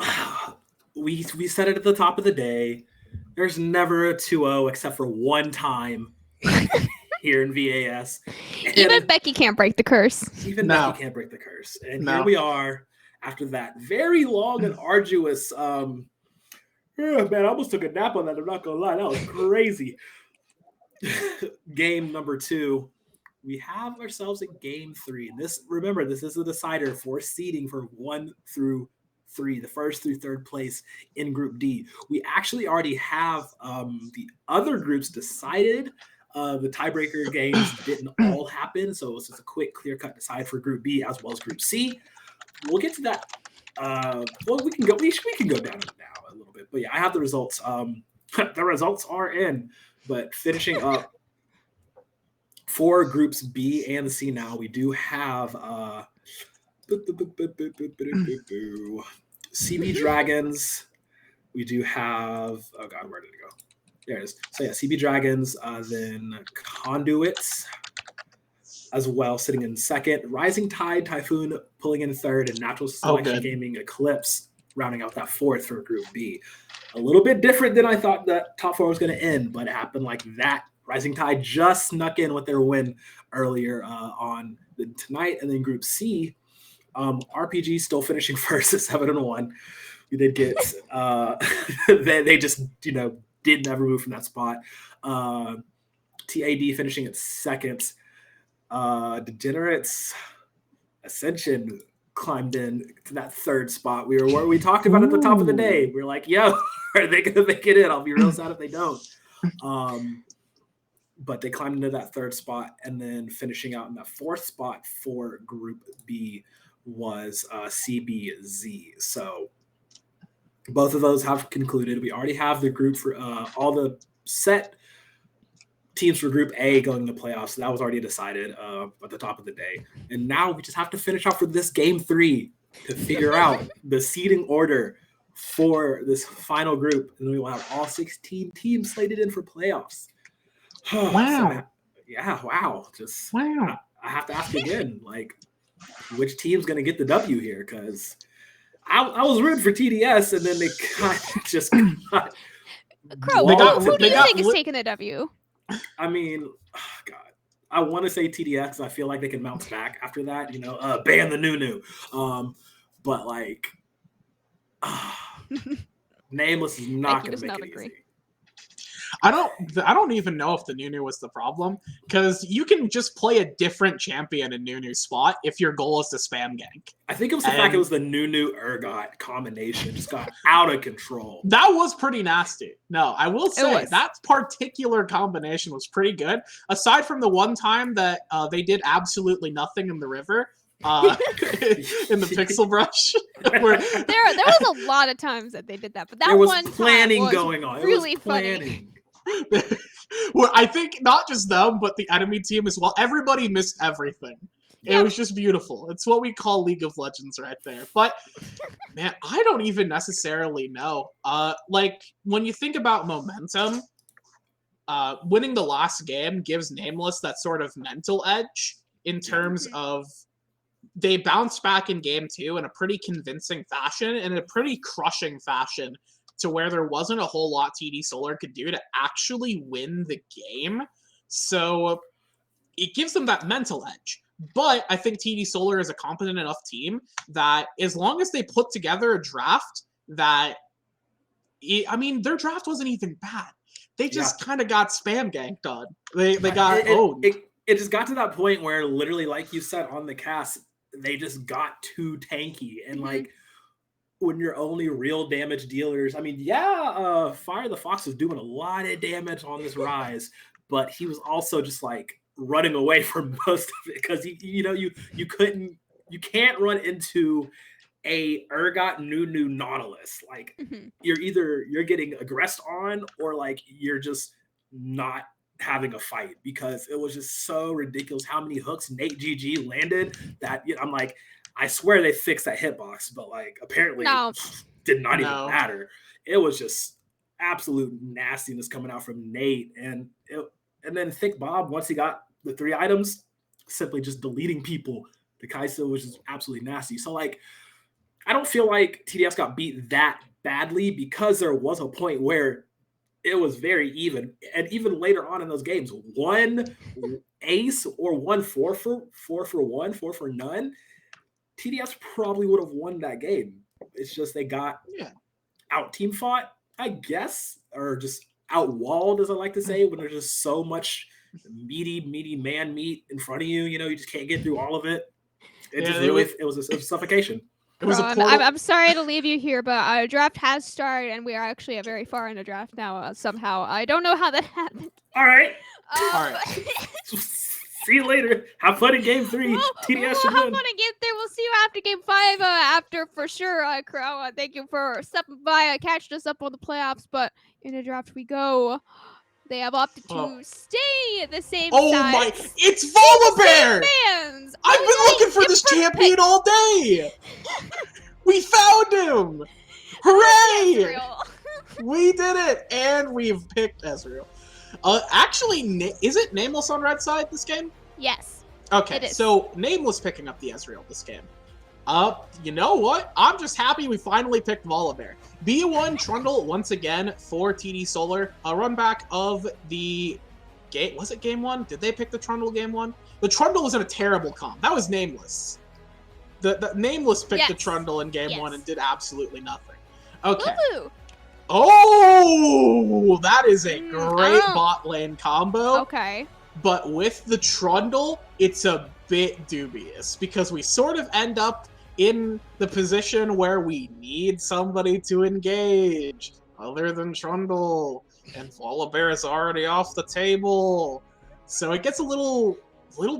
we said it at the top of the day. There's never a 2-0 except for one time here in VAS. Even Becky can't break the curse. Even No. Becky can't break the curse. And No. here we are after that very long and arduous man, I almost took a nap on that. I'm not gonna lie, that was crazy. Game number 2. We have ourselves a game 3. And remember, this is a decider for seeding for 1 through 3, the first through third place in Group D. We actually already have the other groups decided. The tiebreaker games didn't all happen, so it's just a quick, clear-cut decide for Group B as well as Group C. We'll get to that. Well, we can go down now a little bit, but yeah, I have the results. The results are in, but finishing up for Groups B and C now, we do have CB Dragons. We do have, oh God, where did it go? There it is. So yeah, CB Dragons, then Conduits as well, sitting in second. Rising Tide, Typhoon pulling in third, and Natural Selection Gaming Eclipse rounding out that fourth for Group B. A little bit different than I thought that top 4 was going to end, but it happened like that. Rising Tide just snuck in with their win earlier on tonight, and then Group C, RPG still finishing first at 7-1. We did get they just did never move from that spot. TAD finishing at second. Degenerates Ascension climbed in to that third spot. We talked about at the top of the day. We were like, yo, are they gonna make it in? I'll be real sad if they don't. But they climbed into that third spot, and then finishing out in that fourth spot for Group B was CBZ. So both of those have concluded. We already have the group for all the set teams for Group A going to playoffs. So that was already decided at the top of the day. And now we just have to finish off for this game 3 to figure out the seeding order for this final group. And then we will have all 16 teams slated in for playoffs. Wow. So, wow. Wow. I have to ask again, like, which team's going to get the W here? Because I was rooting for TDS, and then they kind of just got Crow, who do you think is taking the W? I mean, God, I want to say TDS. I feel like they can bounce back after that. Ban the new. But like, Nameless is not going to make it easy. I don't even know if the Nunu was the problem, because you can just play a different champion in Nunu's spot if your goal is to spam gank. I think it was the fact it was the Nunu Urgot combination just got out of control. That was pretty nasty. No, I will say that particular combination was pretty good. Aside from the one time that they did absolutely nothing in the river. In the pixel brush. There was a lot of times that they did that, but that one planning time was going on. Really it was planning. funny. Well, I think not just them, but the enemy team as well. Everybody missed everything. It was just beautiful. It's what we call League of Legends right there. But man, I don't even necessarily know. Like when you think about momentum, winning the last game gives Nameless that sort of mental edge in terms of they bounced back in game 2 in a pretty convincing fashion and a pretty crushing fashion to where there wasn't a whole lot TD Solar could do to actually win the game. So it gives them that mental edge. But I think TD Solar is a competent enough team that as long as they put together a draft that, their draft wasn't even bad. They just kind of got spam ganked on. They got owned. It just got to that point where literally, like you said on the cast, they just got too tanky. And like when your only real damage dealers, Fire the Fox was doing a lot of damage on this Rise, but he was also just like running away from most of it because you can't run into a Urgot Nunu Nautilus. Like you're getting aggressed on, or like you're just not having a fight, because it was just so ridiculous how many hooks Nate GG landed that I'm like, I swear they fixed that hitbox, but like apparently it did not even matter. It was just absolute nastiness coming out from Nate, and then Thick Bob, once he got the 3 items, simply just deleting people. The Kai'Sa was just absolutely nasty. So like I don't feel like TDS got beat that badly because there was a point where it was very even. And even later on in those games, one ace or one four for one, four for none, TDS probably would have won that game. It's just they got out team fought, I guess, or just outwalled, as I like to say, when there's just so much meaty man meat in front of you. You know, you just can't get through all of it. It was a suffocation. It was a Ron, portal. I'm sorry to leave you here, but our draft has started, and we are actually very far in the draft now. Somehow, I don't know how that happened. All right. All right. See you later. Have fun in game 3. TDS should have win. fun in game 3. We'll see you after game 5. After for sure, Crow. Thank you for stepping by, catching us up on the playoffs. But in the draft we go. They have opted to stay the same size. Oh my! It's Volibear! Fans. I've been looking for this champion all day. We found him! Hooray! We did it, and we've picked Ezreal. Actually, is it Nameless on red side this game? Yes. Okay, so Nameless picking up the Ezreal this game. You know what? I'm just happy we finally picked Volibear. B1 Trundle once again for TD Solar. A run back of the game. Was it game 1? Did they pick the Trundle game 1? The Trundle was in a terrible comp. That was Nameless. The Nameless picked the Trundle in game 1 and did absolutely nothing. Okay. Lulu. Oh, that is a great bot lane combo. Okay. But with the Trundle, it's a bit dubious because we sort of end up in the position where we need somebody to engage other than Trundle, and Volibear is already off the table, so it gets a little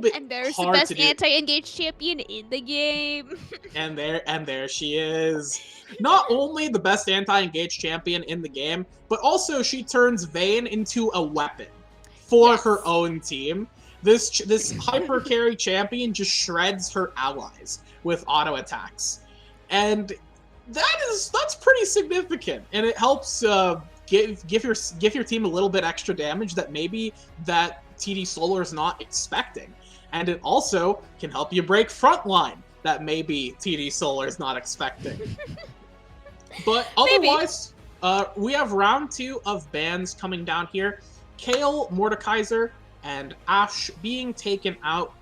bit and there's hard the best to do. anti-engage champion in the game. and there she is. Not only the best anti-engage champion in the game, but also she turns Vayne into a weapon for her own team. This hyper carry champion just shreds her allies with auto attacks, and that's pretty significant. And it helps give your team a little bit extra damage that maybe that TD Solar is not expecting, and it also can help you break frontline that maybe TD Solar is not expecting. But otherwise, we have round 2 of bans coming down here. Kale, Mordekaiser, and Ashe being taken out.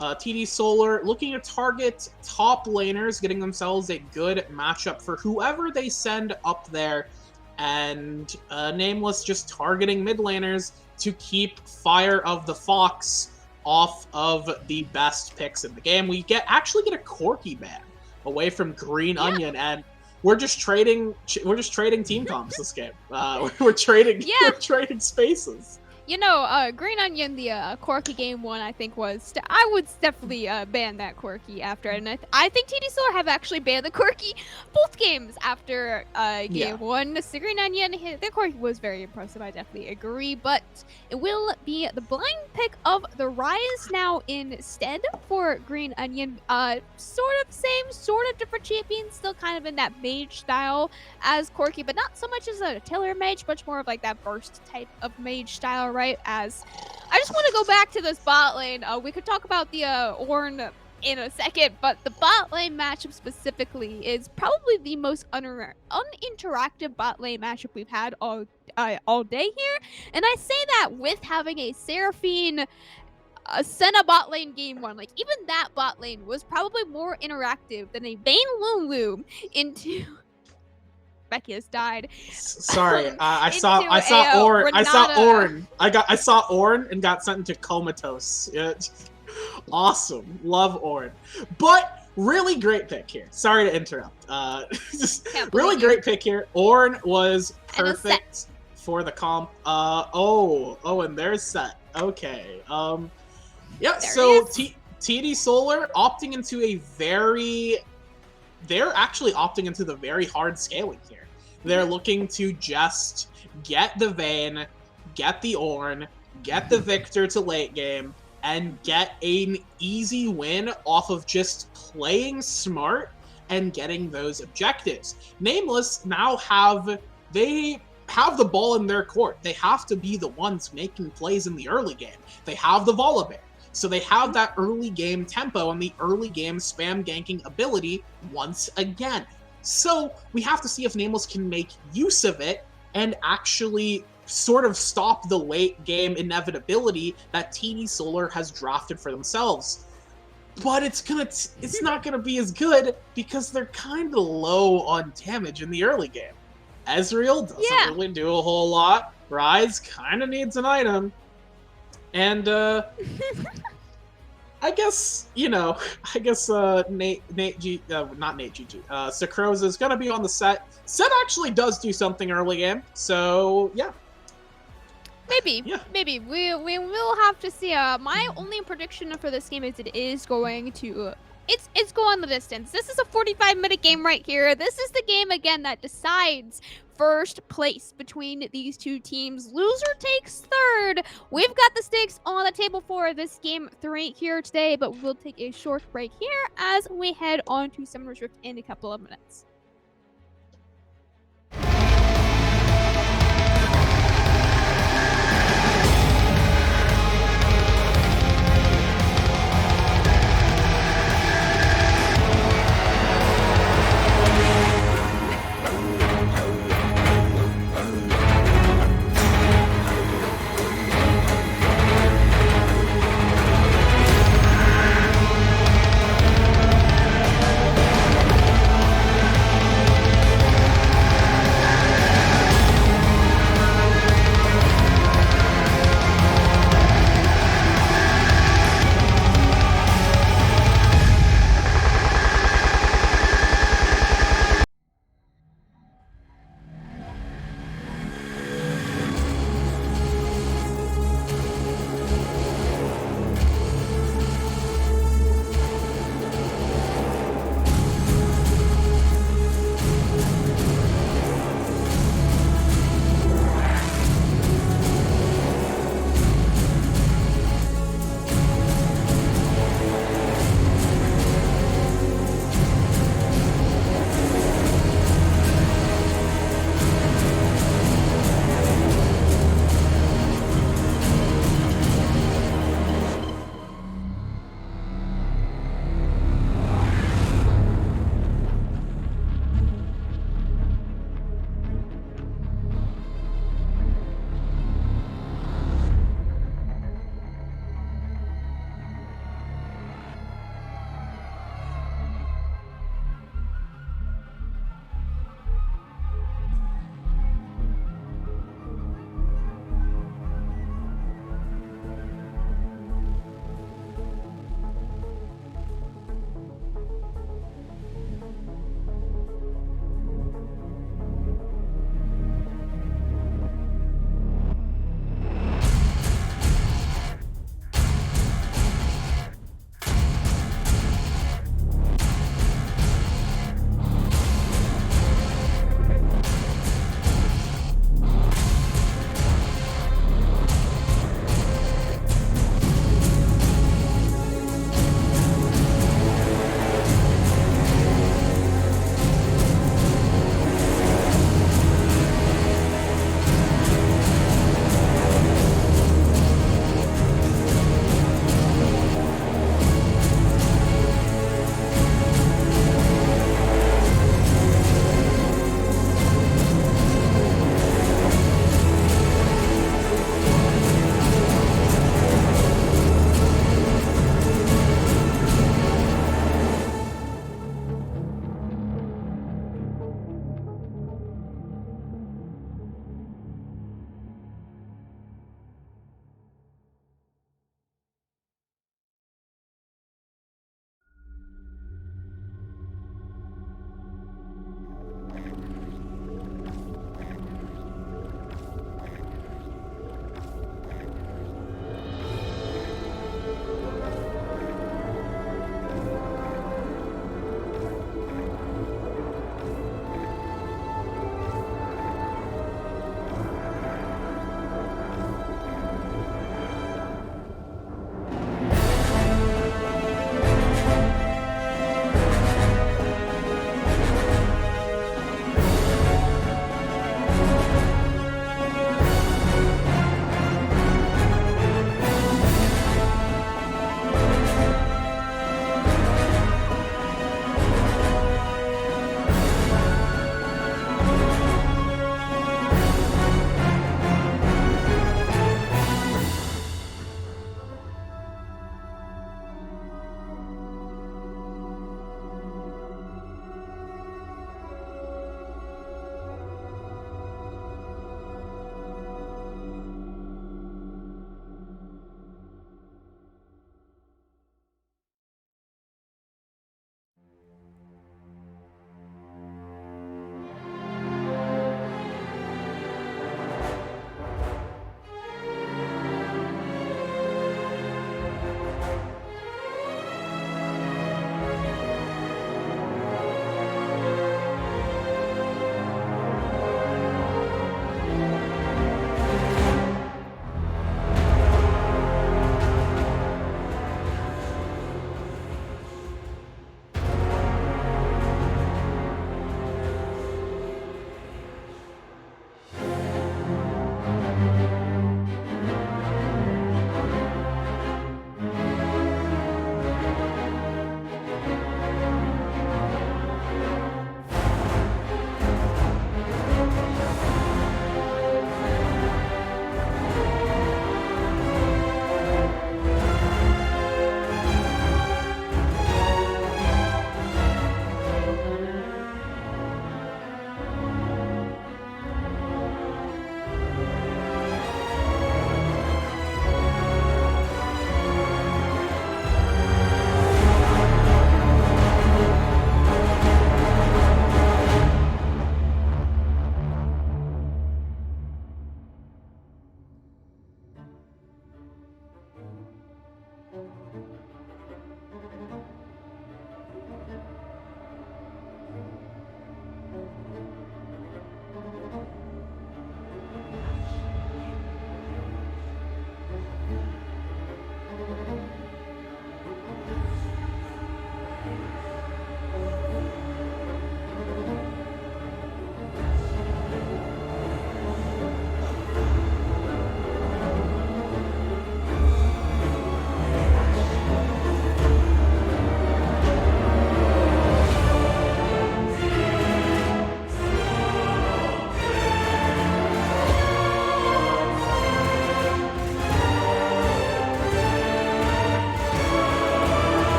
TD Solar looking to target top laners, getting themselves a good matchup for whoever they send up there, and Nameless just targeting mid laners to keep Fire of the Fox off of the best picks in the game. We actually get a Corki ban away from Green Onion, and we're just trading team comps this game. We're trading spaces. You know, Green Onion, the Corki game 1, I think was. I would definitely ban that Corki after, and I think TD Solar have actually banned the Corki both games after game 1. The Green Onion, their Corki was very impressive. I definitely agree, but it will be the blind pick of the Rise now instead for Green Onion. Sort of same, sort of different champion, still kind of in that mage style as Corki, but not so much as a Tiller mage, much more of like that burst type of mage style, right? As I just want to go back to this bot lane. We could talk about the Ornn in a second, but the bot lane matchup specifically is probably the most uninteractive bot lane matchup we've had all day here. And I say that with having a Seraphine Senna bot lane game 1. Like, even that bot lane was probably more interactive than a Vayne Lulu into... Becky has died. Sorry, I saw Ornn. I saw Ornn and got sent into comatose. Awesome, love Ornn. But really great pick here. Sorry to interrupt. Just really great pick here. Ornn was perfect for the comp. And there's Set. Okay. So TD Solar opting into they're actually opting into the very hard scaling here. They're looking to just get the Vayne, get the Ornn, get the Victor to late game, and get an easy win off of just playing smart and getting those objectives. Nameless now have the ball in their court. They have to be the ones making plays in the early game. They have the Volibear. So they have that early game tempo and the early game spam ganking ability once again. So we have to see if Nameless can make use of it and actually sort of stop the late game inevitability that TD Solar has drafted for themselves. But it's not gonna be as good because they're kind of low on damage in the early game. Ezreal doesn't really do a whole lot. Rise kind of needs an item. And, I guess, not Nate GG, Sacroza is going to be on the set. Set actually does do something early game, so, yeah. Maybe. We will have to see. My only prediction for this game is it is going to... It's going the distance. This is a 45-minute game right here. This is the game, again, that decides first place between these two teams. Loser takes third. We've got the stakes on the table for this game 3 here today, but we'll take a short break here as we head on to Summoner's Rift in a couple of minutes.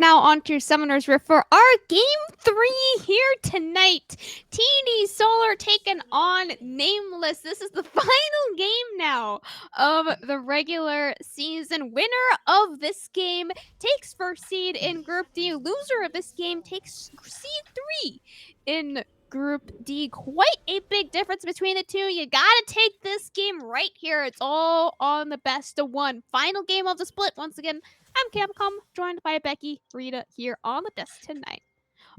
now onto Summoner's Rift for our Game 3 here tonight. TD Solar taking on Nameless. This is the final game now of the regular season. Winner of this game takes first seed in Group D. Loser of this game takes seed 3 in Group D. Quite a big difference between the two. You gotta take this game right here. It's all on the best of one. Final game of the split. Once again, I'm Capcom, joined by Becky, Rita here on the desk tonight.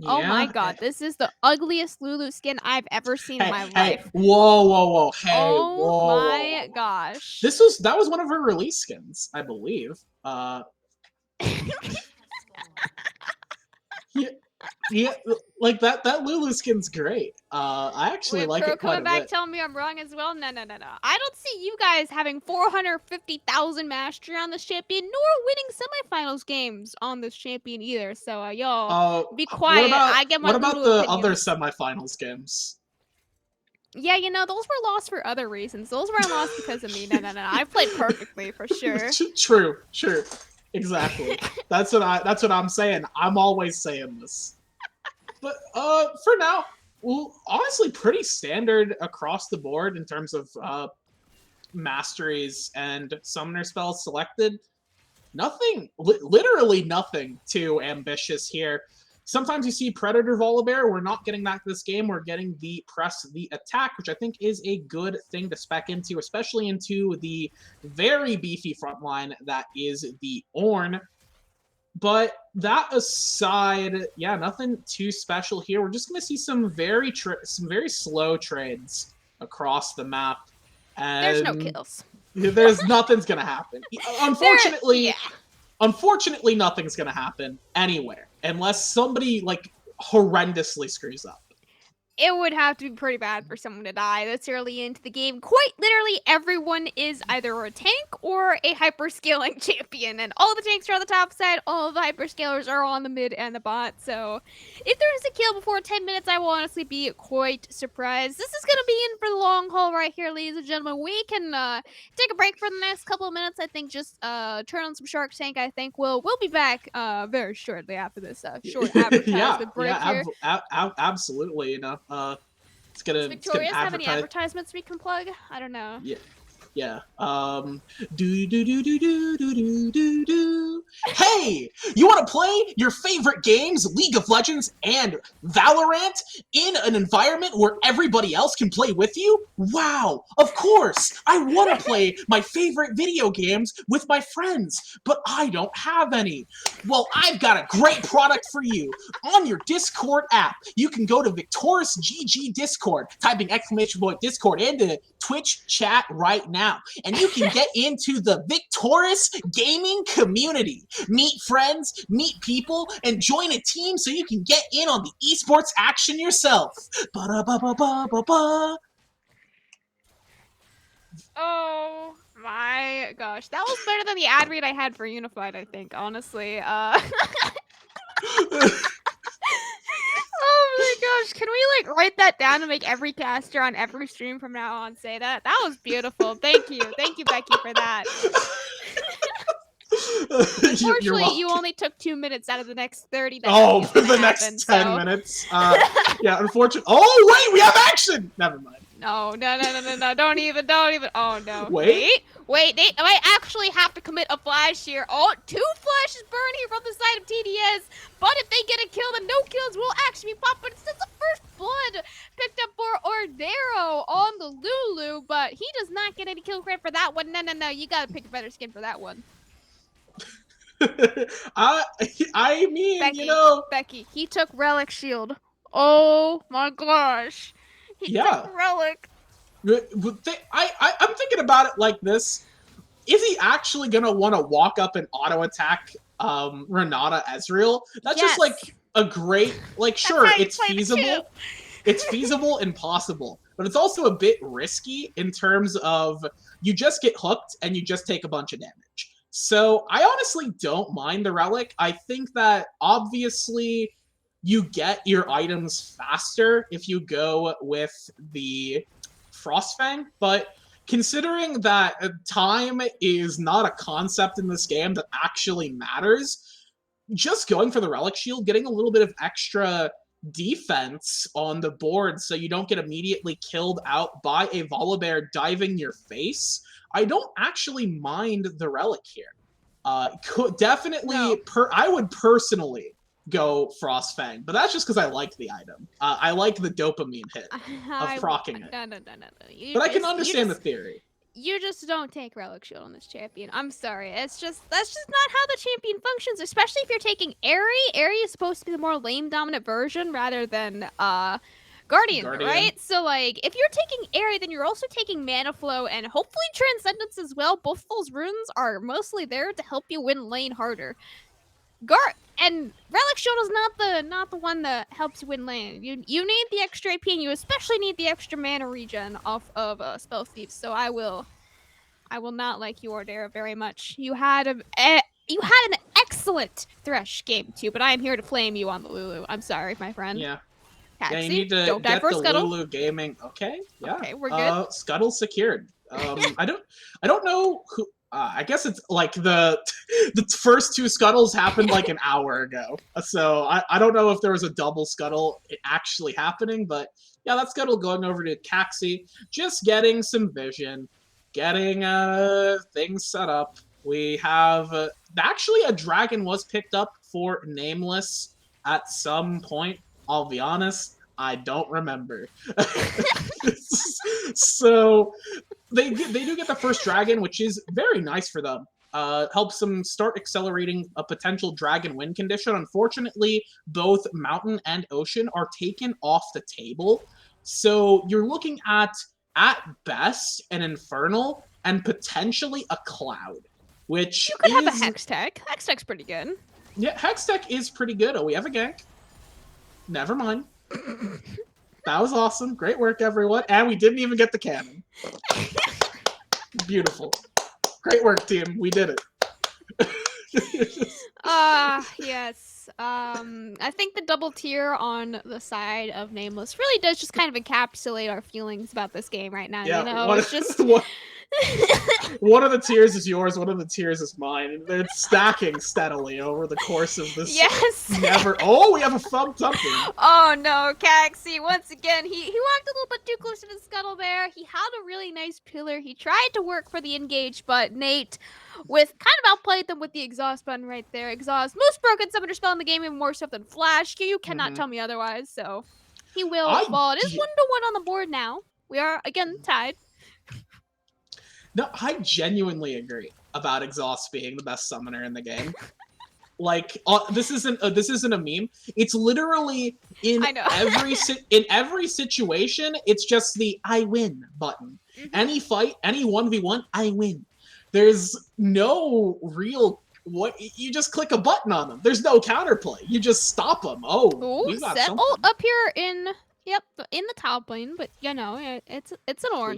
Oh my god, this is the ugliest Lulu skin I've ever seen in my life. Whoa. Hey, oh whoa. my gosh. That was one of her release skins, I believe. Yeah, like that Lulu skin's great. I actually like it quite a bit. Coming back telling me I'm wrong as well? No. I don't see you guys having 450,000 mastery on this champion, nor winning semifinals games on this champion either. So y'all be quiet. I get my What about Lulu the opinions. other semifinals games? Yeah, those were lost for other reasons. Those weren't lost because of me. No. I played perfectly for sure. True. Exactly. That's what I'm saying. I'm always saying this. But for now, well, honestly, pretty standard across the board in terms of masteries and summoner spells selected. Nothing, literally nothing too ambitious here. Sometimes you see Predator Volibear. We're not getting that this game. We're getting the press the attack, which I think is a good thing to spec into, especially into the very beefy front line that is the Ornn. But that aside, yeah, nothing too special here. We're just going to see some very slow trades across the map. And there's no kills. Nothing's going to happen. Unfortunately, nothing's going to happen anywhere unless somebody like horrendously screws up. It would have to be pretty bad for someone to die this early into the game. Quite literally, everyone is either a tank or a hyperscaling champion. And all the tanks are on the top side, all of the hyperscalers are on the mid and the bot. So if there is a kill before 10 minutes, I will honestly be quite surprised. This is going to be in for the long haul right here, ladies and gentlemen. We can take a break for the next couple of minutes. I think just turn on some Shark Tank. I think we'll be back very shortly after this short advertisement break here. Absolutely, it's gonna. Does Victoris have any advertisements we can plug? I don't know. Yeah. Hey, you want to play your favorite games, League of Legends and Valorant, in an environment where everybody else can play with you? Wow, of course. I want to play my favorite video games with my friends, but I don't have any. Well, I've got a great product for you. On your Discord app, you can go to Victoris GG Discord, typing !Discord into Twitch chat right now, and you can get into the Victoris gaming community. Meet friends, meet people, and join a team so you can get in on the esports action yourself. Ba-da-ba-ba-ba-ba-ba. Oh my gosh, that was better than the ad read I had for Unified, I think, honestly. Oh my gosh, can we like write that down and make every caster on every stream from now on say that? That was beautiful. Thank you, Becky, for that. Unfortunately, you only took 2 minutes out of the next 30 that for the next 10 minutes. Yeah, unfortunately. Oh wait, we have action. Never mind. No, don't even. Oh no. Wait, they might actually have to commit a flash here. Oh, 2 flashes burn here from the side of TDS. But if they get a kill, then no kills will actually be popped. But it's the first blood picked up for Ordero on the Lulu. But he does not get any kill credit for that one. No. You gotta pick a better skin for that one. I mean, Becky, Becky, he took Relic Shield. Oh my gosh. He took Relic. I'm thinking about it like this. Is he actually going to want to walk up and auto-attack Renata Ezreal? That's just like a great... Like, sure, it's feasible. It's feasible and possible. But it's also a bit risky in terms of you just get hooked and you just take a bunch of damage. So I honestly don't mind the Relic. I think that obviously you get your items faster if you go with the Frostfang, but considering that time is not a concept in this game that actually matters, just going for the Relic Shield, getting a little bit of extra defense on the board so you don't get immediately killed out by a Volibear diving your face, I don't actually mind the Relic here. Definitely, No. I would personally go Frostfang, but that's just because I like the item. I like the dopamine hit of proccing it. No. But I can understand the theory. You just don't take Relic Shield on this champion. I'm sorry. That's just not how the champion functions, especially if you're taking Airy. Airy is supposed to be the more lane dominant version rather than Guardian, right? So like if you're taking Airy, then you're also taking Mana Flow and hopefully Transcendence as well. Both of those runes are mostly there to help you win lane harder. And Relic Shield is not the one that helps you win lane. You need the extra AP, and you especially need the extra mana regen off of Spell Thief. So I will not like you, Ordera, very much. You had an excellent Thresh game too, but I am here to flame you on the Lulu. I'm sorry, my friend. Yeah. Taxi, Yeah, you need to don't die get for the Scuttle. Lulu gaming. Okay, yeah. Okay, we're good. Scuttle secured. I don't know who. I guess it's like the first two scuttles happened like an hour ago. So I don't know if there was a double scuttle actually happening, but yeah, that scuttle going over to Caxi, just getting some vision, getting things set up. We have actually a dragon was picked up for Nameless at some point. I'll be honest, I don't remember. So they do get the first dragon, which is very nice for them. Helps them start accelerating a potential dragon win condition. Unfortunately, both mountain and ocean are taken off the table. So you're looking at best, an infernal and potentially a cloud. Which You could have a Hextech. Hextech's pretty good. Yeah, Hextech is pretty good. Oh, we have a gank. Never mind. That was awesome. Great work, everyone. And we didn't even get the cannon. Beautiful. Great work, team. We did it. Yes. I think the double tier on the side of Nameless really does just kind of encapsulate our feelings about this game right now. Yeah, you know, it's just one of the tiers is yours, one of the tiers is mine. They're stacking steadily over the course of this. Yes. Oh, we have a thumb thumping. Oh no, Caxi, once again, he walked a little bit too close to the scuttle there. He had a really nice pillar. He tried to work for the engage, but Nate kind of outplayed them with the exhaust button right there. Exhaust, most broken summoner spell in the game, even more so than Flash. You cannot tell me otherwise, so he will fall. It is 1-1 on the board now. We are again tied. No, I genuinely agree about Exhaust being the best summoner in the game. Like, this isn't a meme. It's literally in every situation. It's just the "I win" button. Mm-hmm. Any fight, any 1v1, I win. There's no real you just click a button on them. There's no counterplay. You just stop them. Oh, we got something. Up here in. Yep, in the top lane, but you know, it's an Ornn. We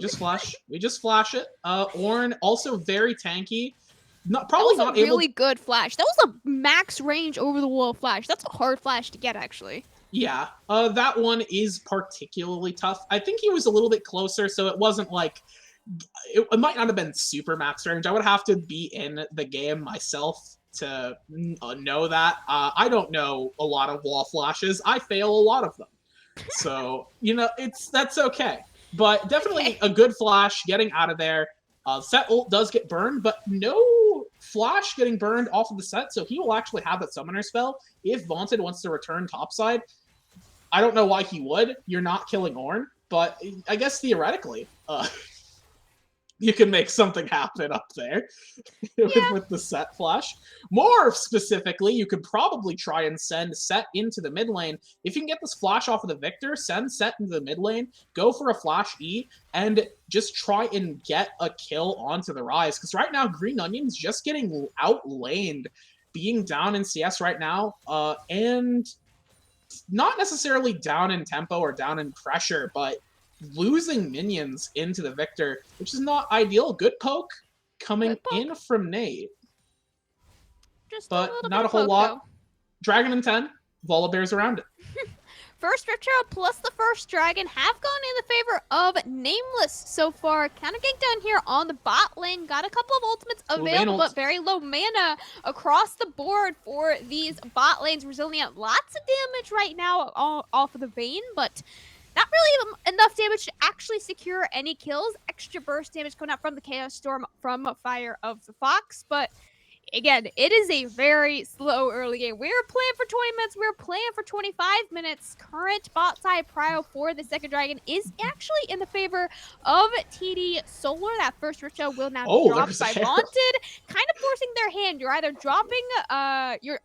just flash it. Ornn also very tanky. Probably not able. Really good flash. That was a max range over the wall flash. That's a hard flash to get, actually. Yeah, that one is particularly tough. I think he was a little bit closer, so it wasn't like it might not have been super max range. I would have to be in the game myself to know that. I don't know a lot of wall flashes. I fail a lot of them. So, you know, that's okay. But definitely a good flash getting out of there. Set ult does get burned, but no flash getting burned off of the set, so he will actually have that summoner spell if Vaunted wants to return topside. I don't know why he would. You're not killing Ornn, but I guess theoretically, you can make something happen up there with the set flash. More specifically, you could probably try and send Set into the mid lane. If you can get this flash off of the Victor, send Set into the mid lane, go for a flash E, and just try and get a kill onto the Rise. Because right now, Green Onion's just getting outlaned, being down in CS right now, and not necessarily down in tempo or down in pressure, but losing minions into the Victor, which is not ideal. Good poke coming in from Nate. Just but not a whole lot. Though. Dragon in 10, Volibear's around it. First Retro plus the first Dragon have gone in the favor of Nameless so far. Counter gank down here on the bot lane. Got a couple of ultimates available, but very low mana across the board for these bot lanes. Resilient, lots of damage right now off of the Vayne, but not really enough damage to actually secure any kills. Extra burst damage coming out from the Chaos Storm from Fire of the Fox, but again, it is a very slow early game. We were playing for 20 minutes. We were playing for 25 minutes. Current bot side prio for the second dragon is actually in the favor of TD Solar. That first ritual will now be dropped by Vaunted, kind of forcing their hand. You're either dropping, you're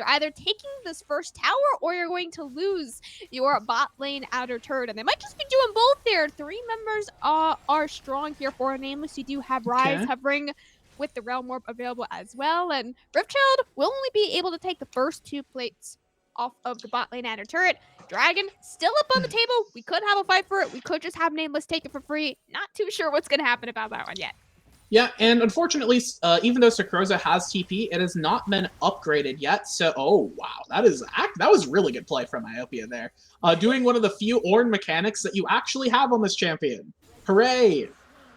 either taking this first tower or you're going to lose your bot lane outer turret. And they might just be doing both there. 3 members are strong here for Nameless. You do have Rise hovering with the Realm Warp available as well. And Riftchild will only be able to take the first 2 plates off of the bot lane outer turret. Dragon still up on the table. We could have a fight for it. We could just have Nameless take it for free. Not too sure what's going to happen about that one yet. Yeah, and unfortunately, even though Sakroza has TP, it has not been upgraded yet. So, oh wow, that was really good play from Myopia there. Doing one of the few Ornn mechanics that you actually have on this champion. Hooray!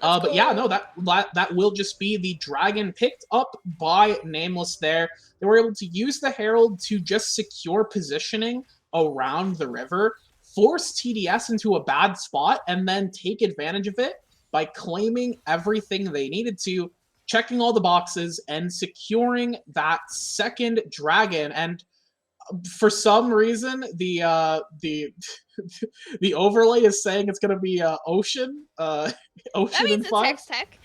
But yeah, no, that will just be the dragon picked up by Nameless there. They were able to use the Herald to just secure positioning around the river, force TDS into a bad spot, and then take advantage of it by claiming everything they needed to, checking all the boxes, and securing that second dragon. And for some reason, the overlay is saying it's going to be Ocean. Ocean that means in 5. It's Hex Tech.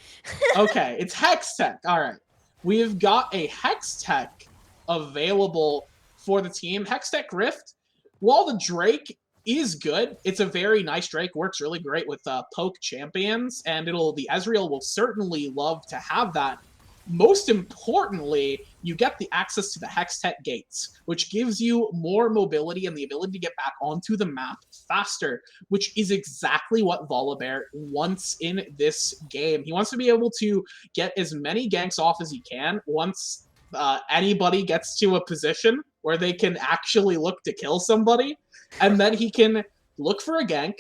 Okay, it's Hex Tech. All right. We've got a Hex Tech available for the team. Hex Tech Rift, while the Drake is good, it's a very nice Drake, works really great with poke champions, and the Ezreal will certainly love to have that. Most importantly, you get the access to the Hextech gates, which gives you more mobility and the ability to get back onto the map faster, which is exactly what Volibear wants in this game. He wants to be able to get as many ganks off as he can once anybody gets to a position where they can actually look to kill somebody, and then he can look for a gank,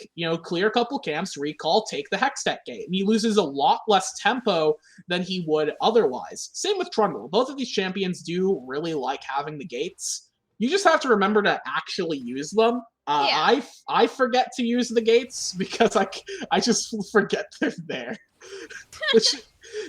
clear a couple camps, recall, take the Hextech gate. And he loses a lot less tempo than he would otherwise. Same with Trundle. Both of these champions do really like having the gates. You just have to remember to actually use them. I forget to use the gates because I just forget they're there. Which,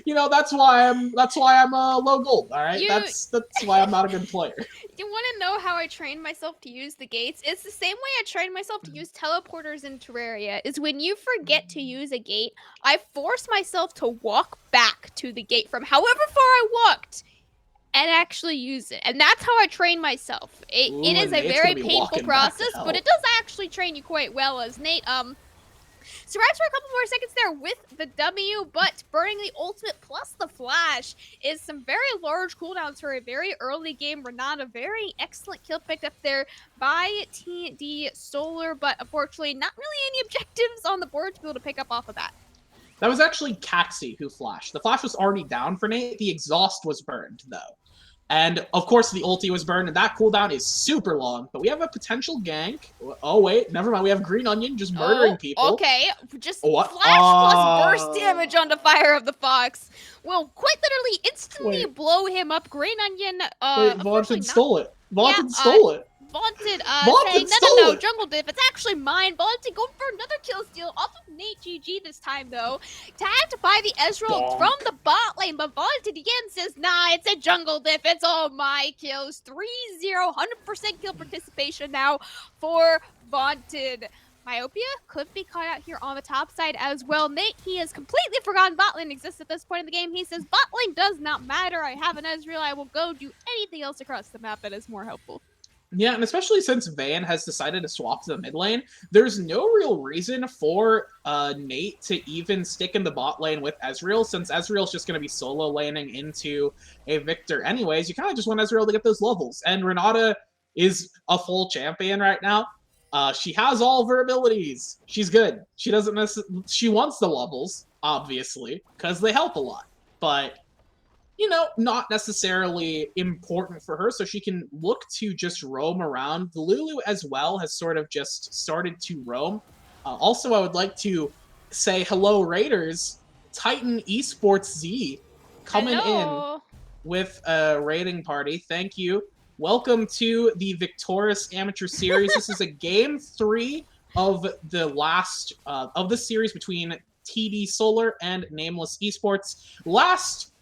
that's why I'm low gold. All right, that's why I'm not a good player. You want to know how I trained myself to use the gates? It's the same way I trained myself to use teleporters in Terraria. Is when you forget to use a gate, I force myself to walk back to the gate from however far I walked and actually use it. And that's how I train myself. It is a very painful process, but it does actually train you quite well, as Nate survives for a couple more seconds there with the W, but burning the ultimate plus the flash is some very large cooldowns for a very early game. Renata, very excellent kill picked up there by TD Solar, but unfortunately not really any objectives on the board to be able to pick up off of that. That was actually Caxi who flashed. The flash was already down for Nate. The exhaust was burned, though. And, of course, the ulti was burned, and that cooldown is super long. But we have a potential gank. Oh, wait. Never mind. We have Green Onion just murdering people. Okay. Just flash plus burst damage onto Fire of the Fox will quite literally instantly blow him up. Green Onion, Vaunted stole it. Vaunted stole it. Vaunted saying, no, Jungle Diff, it's actually mine. Vaunted going for another kill steal off of Nate GG this time, though. Tagged by the Ezreal from the bot lane, but Vaunted again says, nah, it's a Jungle Diff. It's all my kills. 3-0, 100% kill participation now for Vaunted. Myopia could be caught out here on the top side as well. Nate, he has completely forgotten bot lane exists at this point in the game. He says, bot lane does not matter. I have an Ezreal. I will go do anything else across the map that is more helpful. Yeah, and especially since Van has decided to swap to the mid lane, there's no real reason for Nate to even stick in the bot lane with Ezreal, since Ezreal's just going to be solo laning into a Victor anyways. You kind of just want Ezreal to get those levels, and Renata is a full champion right now. She has all of her abilities. She's good. She doesn't she wants the levels, obviously, because they help a lot, but not necessarily important for her, so she can look to just roam around. The Lulu as well has sort of just started to roam. Also, I would like to say hello, Raiders. Titan Esports Z coming in Hello. with a raiding party. Thank you. Welcome to the Victoris Amateur Series. This is a game 3 of the last of the series between TD Solar and Nameless Esports. Last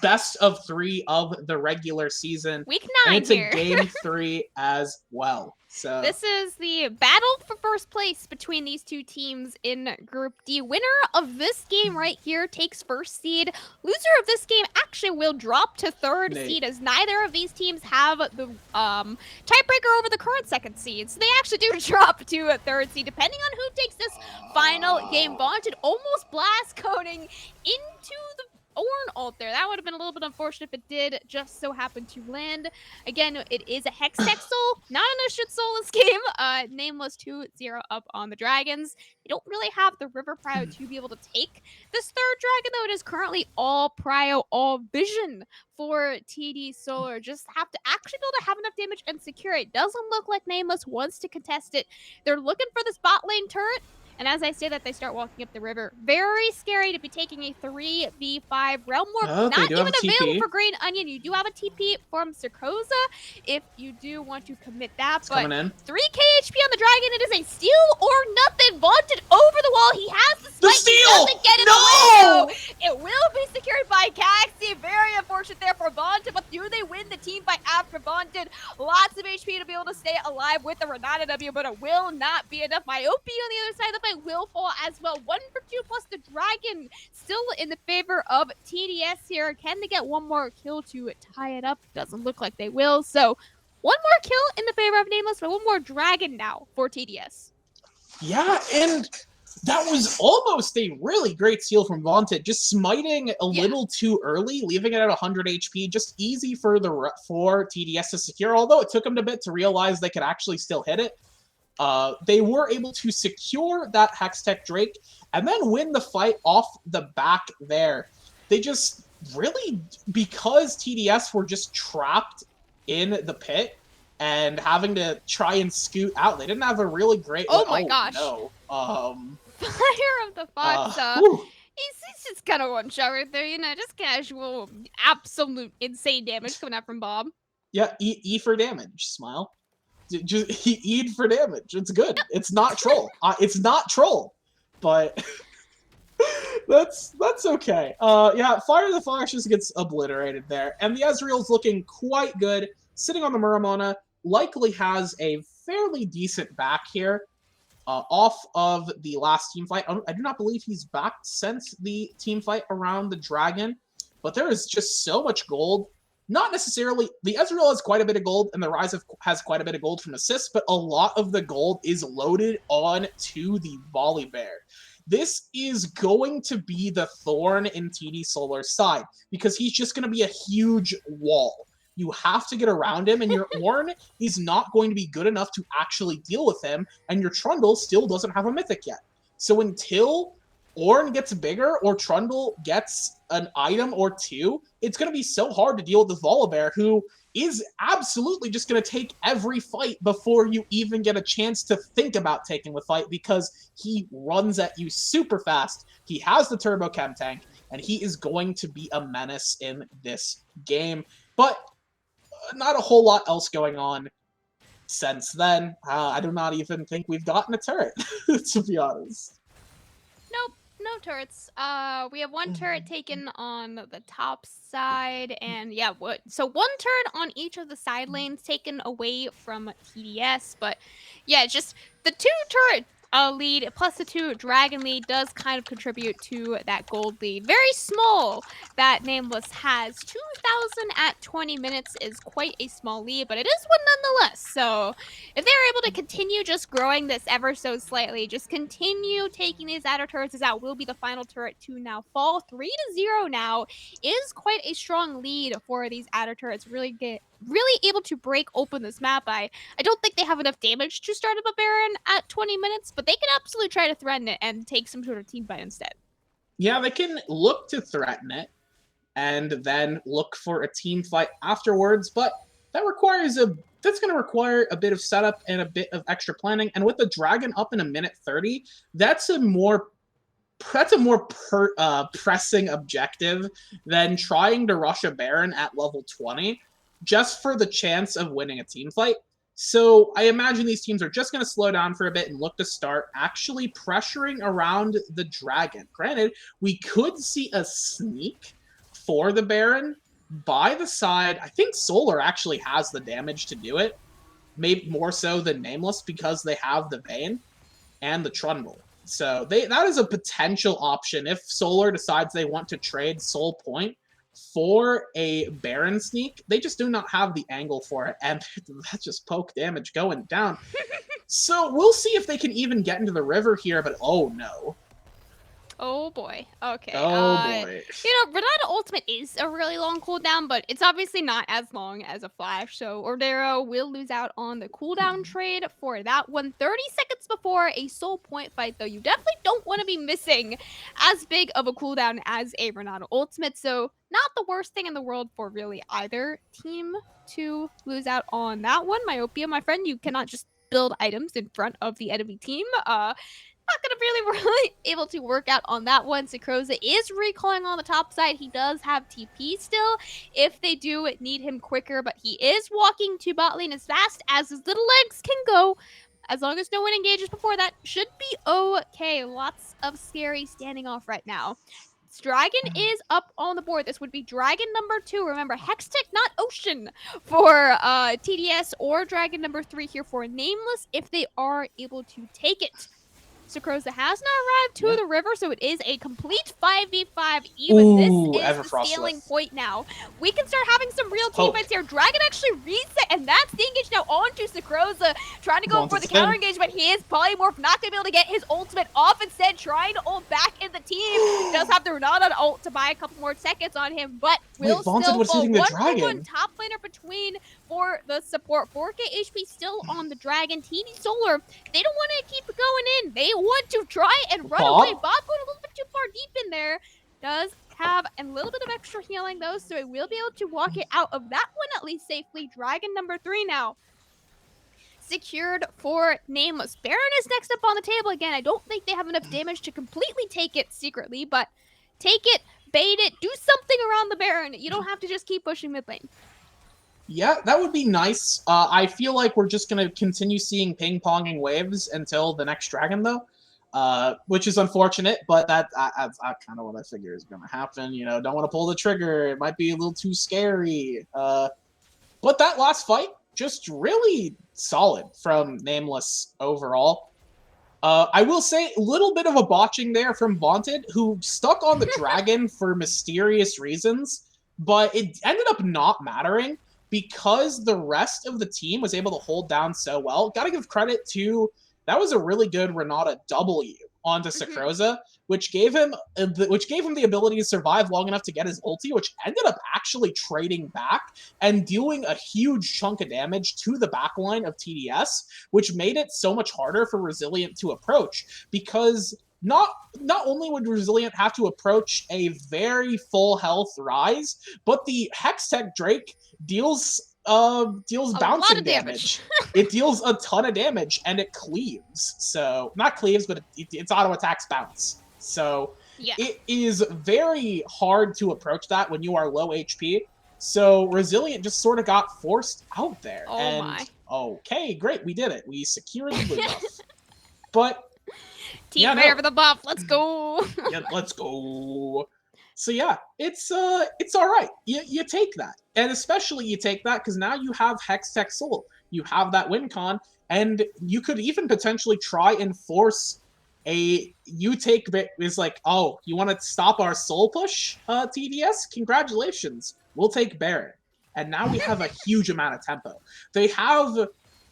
best of 3 of the regular season. Week And 9 it's here. a game 3 as well. So This is the battle for first place between these two teams in Group D. Winner of this game right here takes first seed. Loser of this game actually will drop to third Nate. seed, as neither of these teams have the tiebreaker over the current second seed. So they actually do drop to a third seed, depending on who takes this final game. Vaunted almost blast coding into the Orn ult there. That would have been a little bit unfortunate if it did just so happen to land. Again, it is a Hextech soul, not an Ushut soul this game. Nameless 2-0 up on the Dragons. They don't really have the River Prio to be able to take this third dragon, though. It is currently all Prio, all vision for TD Solar. Just have to actually be able to have enough damage and secure it. Doesn't look like Nameless wants to contest it. They're looking for the spot lane turret. And as I say that, they start walking up the river. Very scary to be taking a 3v5 Realm Warp. Oh, they Not do even have a TP. available for Green Onion. You do have a TP from Sarkoza if you do want to commit that. it's But coming in. 3k HP on the dragon. It is a steal or nothing. Vaunted over the wall. He has the The spike. He steal! doesn't get in No! the way, though. It will be secured by Caxi. Very unfortunate there for Vaunted. But do they win the team fight after Vaunted? Lots of HP to be able to stay alive with the Renata W, but it will not be enough. Myopia on the other side of the fight will fall as well. 1 for 2 plus the dragon still in the favor of TDS here. Can they get one more kill to tie it up? Doesn't look like they will. So one more kill in the favor of Nameless, but one more dragon now for TDS. Yeah, and that was almost a really great steal from Vaunted, just smiting a little too early, leaving it at 100 HP, just easy for TDS to secure, although it took them a bit to realize they could actually still hit it. They were able to secure that Hextech Drake and then win the fight off the back there. They just really, because TDS were just trapped in the pit and having to try and scoot out, they didn't have a really great... Oh my gosh. No. Fire of the Fox. Whew. He's just kind of one shot right there, just casual, absolute insane damage coming out from Bob. Yeah, E for damage, Smile. Just eat for damage. It's good. It's not troll. It's not troll, but that's okay. Yeah, Fire of the Fox just gets obliterated there, and the Ezreal's looking quite good, sitting on the Muramana. Likely has a fairly decent back here, off of the last team fight. I do not believe he's back since the team fight around the dragon, but there is just so much gold. Not necessarily, the Ezreal has quite a bit of gold, and the Rise has quite a bit of gold from assists, but a lot of the gold is loaded on to the Volibear. This is going to be the thorn in TD Solar's side, because he's just going to be a huge wall. You have to get around him, and your Ornn is not going to be good enough to actually deal with him, and your Trundle still doesn't have a Mythic yet. So until Ornn gets bigger or Trundle gets an item or two, it's going to be so hard to deal with the Volibear, who is absolutely just going to take every fight before you even get a chance to think about taking the fight, because he runs at you super fast. He has the Turbo Chem Tank, and he is going to be a menace in this game. But not a whole lot else going on since then. I do not even think we've gotten a turret, to be honest. Nope, no turrets. We have one turret taken on the top side, and yeah, so one turret on each of the side lanes taken away from TDS. But yeah, just the 2 turret lead plus the 2 dragon lead does kind of contribute to that gold lead. Very small that Nameless has. 2,000 at 20 minutes is quite a small lead, but it is one nonetheless. So if they're able to continue just growing this ever so slightly, just continue taking these outer turrets, as that will be the final turret to now fall. 3-0 now is quite a strong lead for these outer turrets. Really able to break open this map. I don't think they have enough damage to start up a Baron at 20 minutes, but they can absolutely try to threaten it and take some sort of team fight instead. Yeah, they can look to threaten it. and then look for a team fight afterwards. But that's going to require a bit of setup and a bit of extra planning. And with the dragon up in a minute 30, that's a more pressing objective than trying to rush a Baron at level 20 just for the chance of winning a team fight. So I imagine these teams are just going to slow down for a bit and look to start actually pressuring around the dragon. Granted, we could see a sneak for the Baron by the side. I think Solar actually has the damage to do it, maybe more so than Nameless because they have the Vayne and the Trundle. So that is a potential option if Solar decides they want to trade Soul Point for a Baron sneak. They just do not have the angle for it, and that's just poke damage going down. So we'll see if they can even get into the river here, but oh no. Oh boy. Okay. Oh boy. Renata Ultimate is a really long cooldown, but it's obviously not as long as a Flash. So Ordero will lose out on the cooldown trade for that one. 30 seconds before a Soul Point fight, though. You definitely don't want to be missing as big of a cooldown as a Renata Ultimate. So not the worst thing in the world for really either team to lose out on that one. Myopia, my friend, you cannot just build items in front of the enemy team. Not gonna really able to work out on that one. Sakroza is recalling on the top side. He does have TP still if they do need him quicker, but he is walking to bot lane as fast as his little legs can go. As long as no one engages before that, should be okay. Lots of scary standing off right now. Dragon is up on the board. This would be Dragon number 2. Remember, Hextech, not Ocean, for TDS, or Dragon number 3 here for Nameless if they are able to take it. Sakroza has not arrived to the river, so it is a complete 5v5 even. Ooh, this is the scaling point now. We can start having some real teammates here. Dragon actually reset, and that's the engage now onto Sakroza, trying to go for the counter engage, but he is Polymorph, not going to be able to get his ultimate off. Instead, trying to ult back in the team. Does have the Renata ult to buy a couple more seconds on him, but will still fall. 1-1 top laner between for the support. 4k HP still on the Dragon. TD Solar, they don't want to keep going in. They want to try and run away. Bob going a little bit too far deep in there. Does have a little bit of extra healing though, so he will be able to walk it out of that one at least safely. Dragon number 3 now secured for Nameless. Baron is next up on the table again. I don't think they have enough damage to completely take it secretly, but take it, bait it, do something around the Baron. You don't have to just keep pushing mid lane. Yeah, that would be nice. I feel like we're just going to continue seeing ping-ponging waves until the next dragon, though, which is unfortunate, but that's kind of what I figure is going to happen. You know, don't want to pull the trigger. It might be a little too scary. But that last fight, just really solid from Nameless overall. I will say, a little bit of a botching there from Vaunted, who stuck on the dragon for mysterious reasons, but it ended up not mattering because the rest of the team was able to hold down so well. Gotta give credit to, that was a really good Renata W onto Sakroza, which gave him the ability to survive long enough to get his ulti, which ended up actually trading back and doing a huge chunk of damage to the backline of TDS, which made it so much harder for Resilient to approach, because not only would Resilient have to approach a very full health Rise, but the Hextech Drake deals bouncing damage. It deals a ton of damage, and it cleaves. So, not cleaves, but its auto attacks bounce. So, yeah. It is very hard to approach that when you are low HP. So, Resilient just sort of got forced out there. Oh my. Okay, great, we did it. We secured the buff. But Team Rare for the buff. Let's go. Yeah, let's go. So yeah, it's all right. You take that, and especially you take that because now you have Hextech Soul. You have that win con, and you could even potentially try and force is like, oh, you want to stop our soul push, TDS? Congratulations, we'll take Baron, and now we have a huge amount of tempo. They have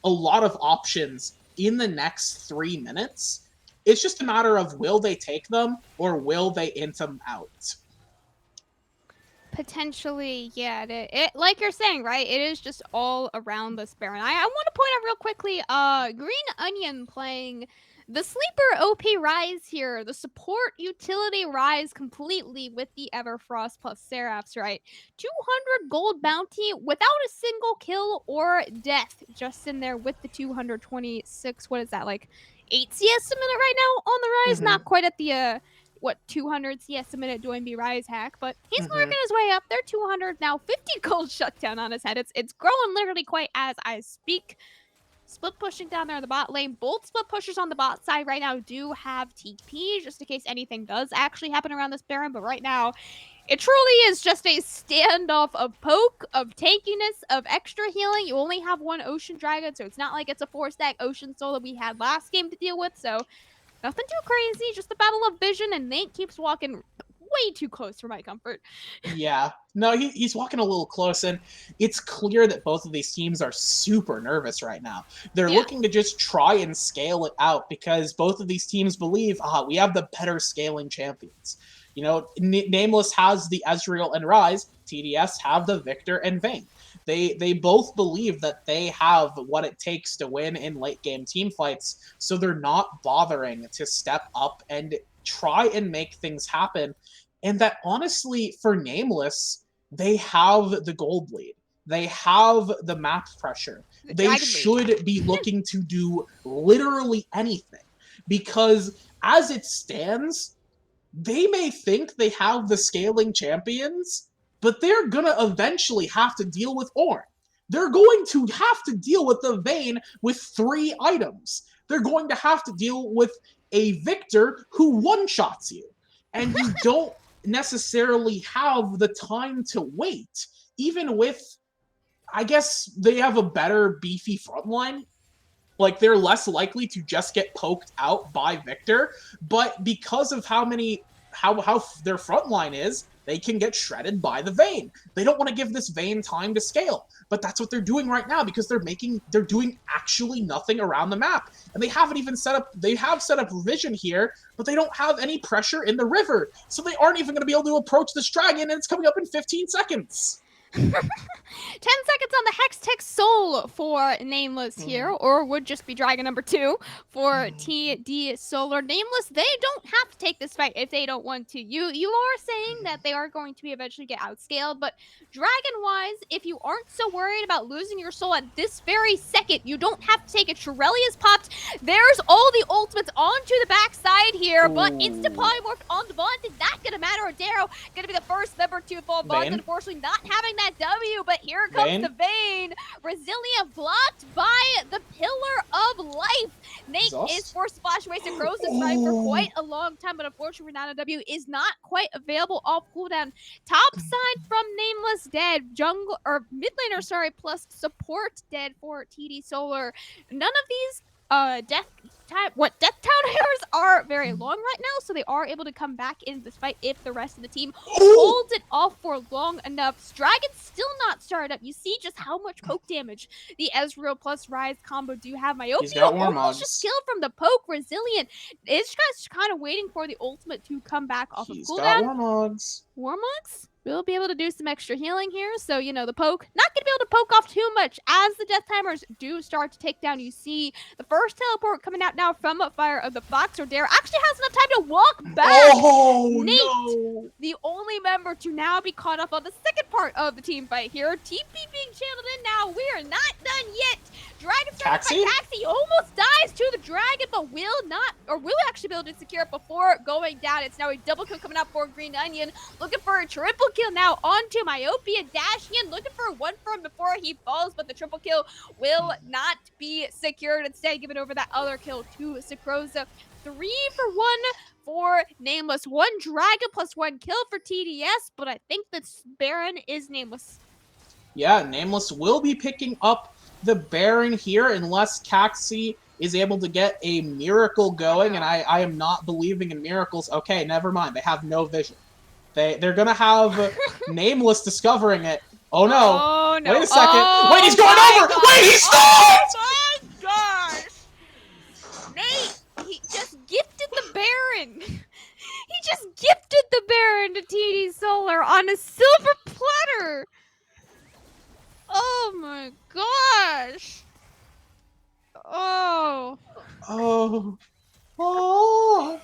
a lot of options in the next 3 minutes. It's just a matter of will they take them or will they int them out. Potentially, yeah. It like you're saying, right? It is just all around this Baron. I want to point out real quickly, Green Onion playing The sleeper OP Rise here, the support utility Rise completely with the Everfrost plus Seraphs, right? 200 gold bounty without a single kill or death, just in there with the 226, what is that, like 8 CS a minute right now on the Rise? Mhm. Not quite at the, 200 CS a minute doing B Rise hack, but he's Mhm. working his way up. They're 200 now, 50 gold shutdown on his head. It's growing literally quite as I speak. Split pushing down there in the bot lane. Both split pushers on the bot side right now do have TP, just in case anything does actually happen around this Baron. But right now, it truly is just a standoff of poke, of tankiness, of extra healing. You only have one Ocean Dragon, so it's not like it's a 4-stack Ocean Soul that we had last game to deal with. So nothing too crazy, just a battle of vision, and Nate keeps walking way too close for my comfort. Yeah. No, he's walking a little close, and it's clear that both of these teams are super nervous right now. They're Yeah. looking to just try and scale it out because both of these teams believe, we have the better scaling champions. You know, Nameless has the Ezreal and Rise. TDS have the Victor and Vayne. They both believe that they have what it takes to win in late game team fights, so they're not bothering to step up and try and make things happen. And that honestly, for Nameless, they have the gold lead. They have the map pressure. The They Dragon Lead. should be looking to do literally anything. Because as it stands, they may think they have the scaling champions, but they're gonna eventually have to deal with Ornn. They're going to have to deal with the Vayne with 3 items. They're going to have to deal with a Victor who one-shots you. And you don't necessarily have the time to wait, even with, I guess they have a better beefy frontline. Like, they're less likely to just get poked out by Victor, but because of how their frontline is, they can get shredded by the Vayne. They don't want to give this Vayne time to scale, but that's what they're doing right now because they're doing actually nothing around the map. And they have set up vision here, but they don't have any pressure in the river. So they aren't even going to be able to approach this dragon, and it's coming up in 15 seconds. 10 seconds on the Hextech Soul for Nameless here, or would just be Dragon number 2 for TD Solar. Nameless, they don't have to take this fight if they don't want to. You are saying that they are going to be eventually get outscaled, but Dragon-wise, if you aren't so worried about losing your soul at this very second, you don't have to take it. Shirelia's popped. There's all the ultimates onto the backside here, but Insta Polymorph on the bond. Is that going to matter? Or Darrow going to be the first member to fall bond, Vayne. unfortunately not having that W, but here comes Vayne. the Vayne. Resilient blocked by the Pillar of Life. Nate is forced to splash away Syncrosis right for quite a long time, but unfortunately Renata W is not quite available off cooldown. Top side from Nameless dead. Jungle or mid laner, sorry, plus support dead for TD Solar. None of these death counters are very long right now, so they are able to come back in this fight if the rest of the team holds it off for long enough. Dragon's still not started up. You see just how much poke damage the Ezreal plus Rise combo do have. Myopia almost just killed from the poke. Resilient is just kind of waiting for the ultimate to come back off of cooldown. Warmogs will be able to do some extra healing here. So, you know, the poke, not going to be able to poke off too much as the death timers do start to take down. You see the first teleport coming out now from Fire of the Fox. Or Dare actually has enough time to walk back. Nate, the only member to now be caught up on the second part of the team fight here. TP being channeled in now. We are not done yet. Dragon started by Taxi. Almost dies to the dragon, but will actually be able to secure it before going down. It's now a double kill coming up for Green Onion. Looking for a triple kill now onto Myopia. Dashing in, looking for one from before he falls, but the triple kill will not be secured. Instead, giving over that other kill to Syncrosis. 3 for 1 for Nameless. 1 dragon plus 1 kill for TDS, but I think this Baron is Nameless. Yeah, Nameless will be picking up the Baron here unless Caxi is able to get a miracle going, and I am not believing in miracles. Okay, never mind. They have no vision. They're gonna have Nameless discovering it. Oh no! Oh no! Wait a second! Oh, wait, he's going over! God. Wait, he stopped! Oh my gosh! Nate, he just gifted the Baron. He just gifted the Baron to TD Solar on a silver platter. Oh my gosh! Oh. Oh.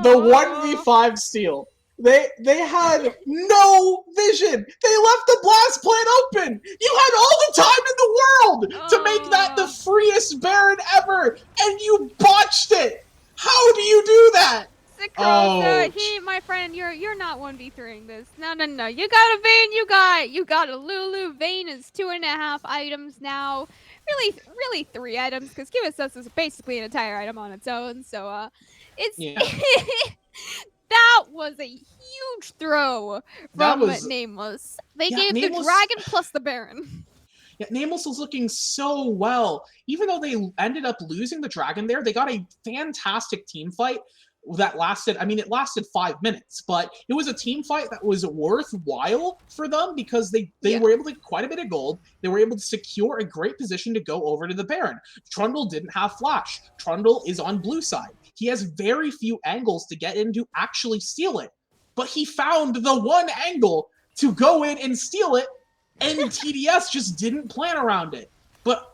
The 1v5 steal. They had no vision. They left the blast plant open. You had all the time in the world to make that the freest Baron ever, and you botched it. How do you do that? Sakrosa, my friend, you're not 1v3ing this. No. You got a Vayne, you got a Lulu. Vayne is 2.5 items now. Really 3 items, because Give Us is basically an entire item on its own. So it's that was a huge throw from Nameless. They gave the dragon plus the Baron. Yeah, Nameless was looking so well. Even though they ended up losing the dragon there, they got a fantastic team fight that lasted, it lasted 5 minutes, but it was a team fight that was worthwhile for them because they were able to get quite a bit of gold. They were able to secure a great position to go over to the Baron. Trundle didn't have flash. Trundle is on blue side. He has very few angles to get in to actually steal it, but he found the one angle to go in and steal it, and TDS just didn't plan around it. But,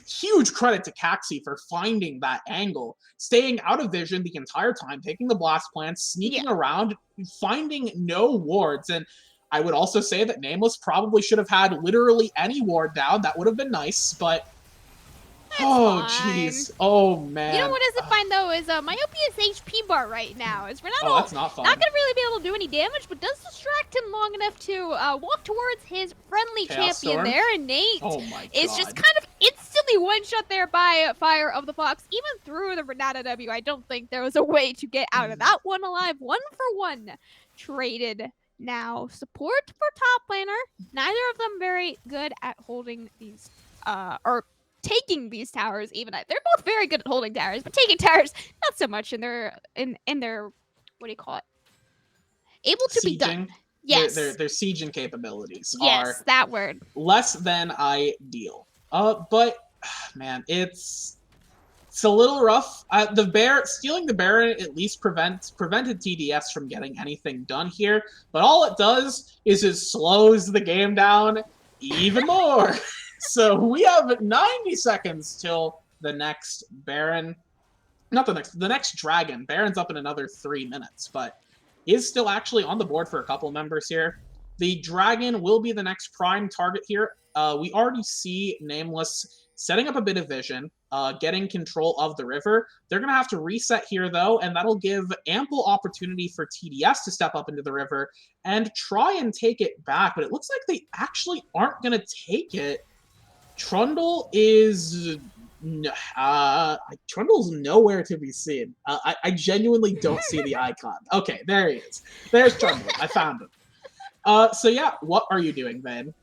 huge credit to Caxi for finding that angle, staying out of vision the entire time, taking the blast plant, sneaking around, finding no wards. And I would also say that Nameless probably should have had literally any ward down. That would have been nice, but... jeez. Oh, man. You know what isn't fine, though, is Myopio's HP bar right now. Is Renato that's not fun. Not going to really be able to do any damage, but does distract him long enough to walk towards his friendly Chaos champion Storm? there, and Nate is just kind of instantly one-shot there by Fire of the Fox. Even through the Renata W, I don't think there was a way to get out of that one alive. 1-for-1 traded now. Support for top laner. Neither of them very good at holding these, or taking these towers. Even they're both very good at holding towers, but taking towers not so much in their what do you call it? Able to be done. Yes, their sieging capabilities are that word less than ideal. But man, it's a little rough. Stealing the Baron at least prevented TDS from getting anything done here. But all it does is it slows the game down even more. So we have 90 seconds till the next Baron. The next Dragon. Baron's up in another 3 minutes, but is still actually on the board for a couple of members here. The Dragon will be the next prime target here. We already see Nameless setting up a bit of vision, getting control of the river. They're going to have to reset here, though, and that'll give ample opportunity for TDS to step up into the river and try and take it back, but it looks like they actually aren't going to take it. Trundle is... Trundle's nowhere to be seen. I genuinely don't see the icon. Okay, there he is. There's Trundle. I found him. So yeah, what are you doing, Vayne?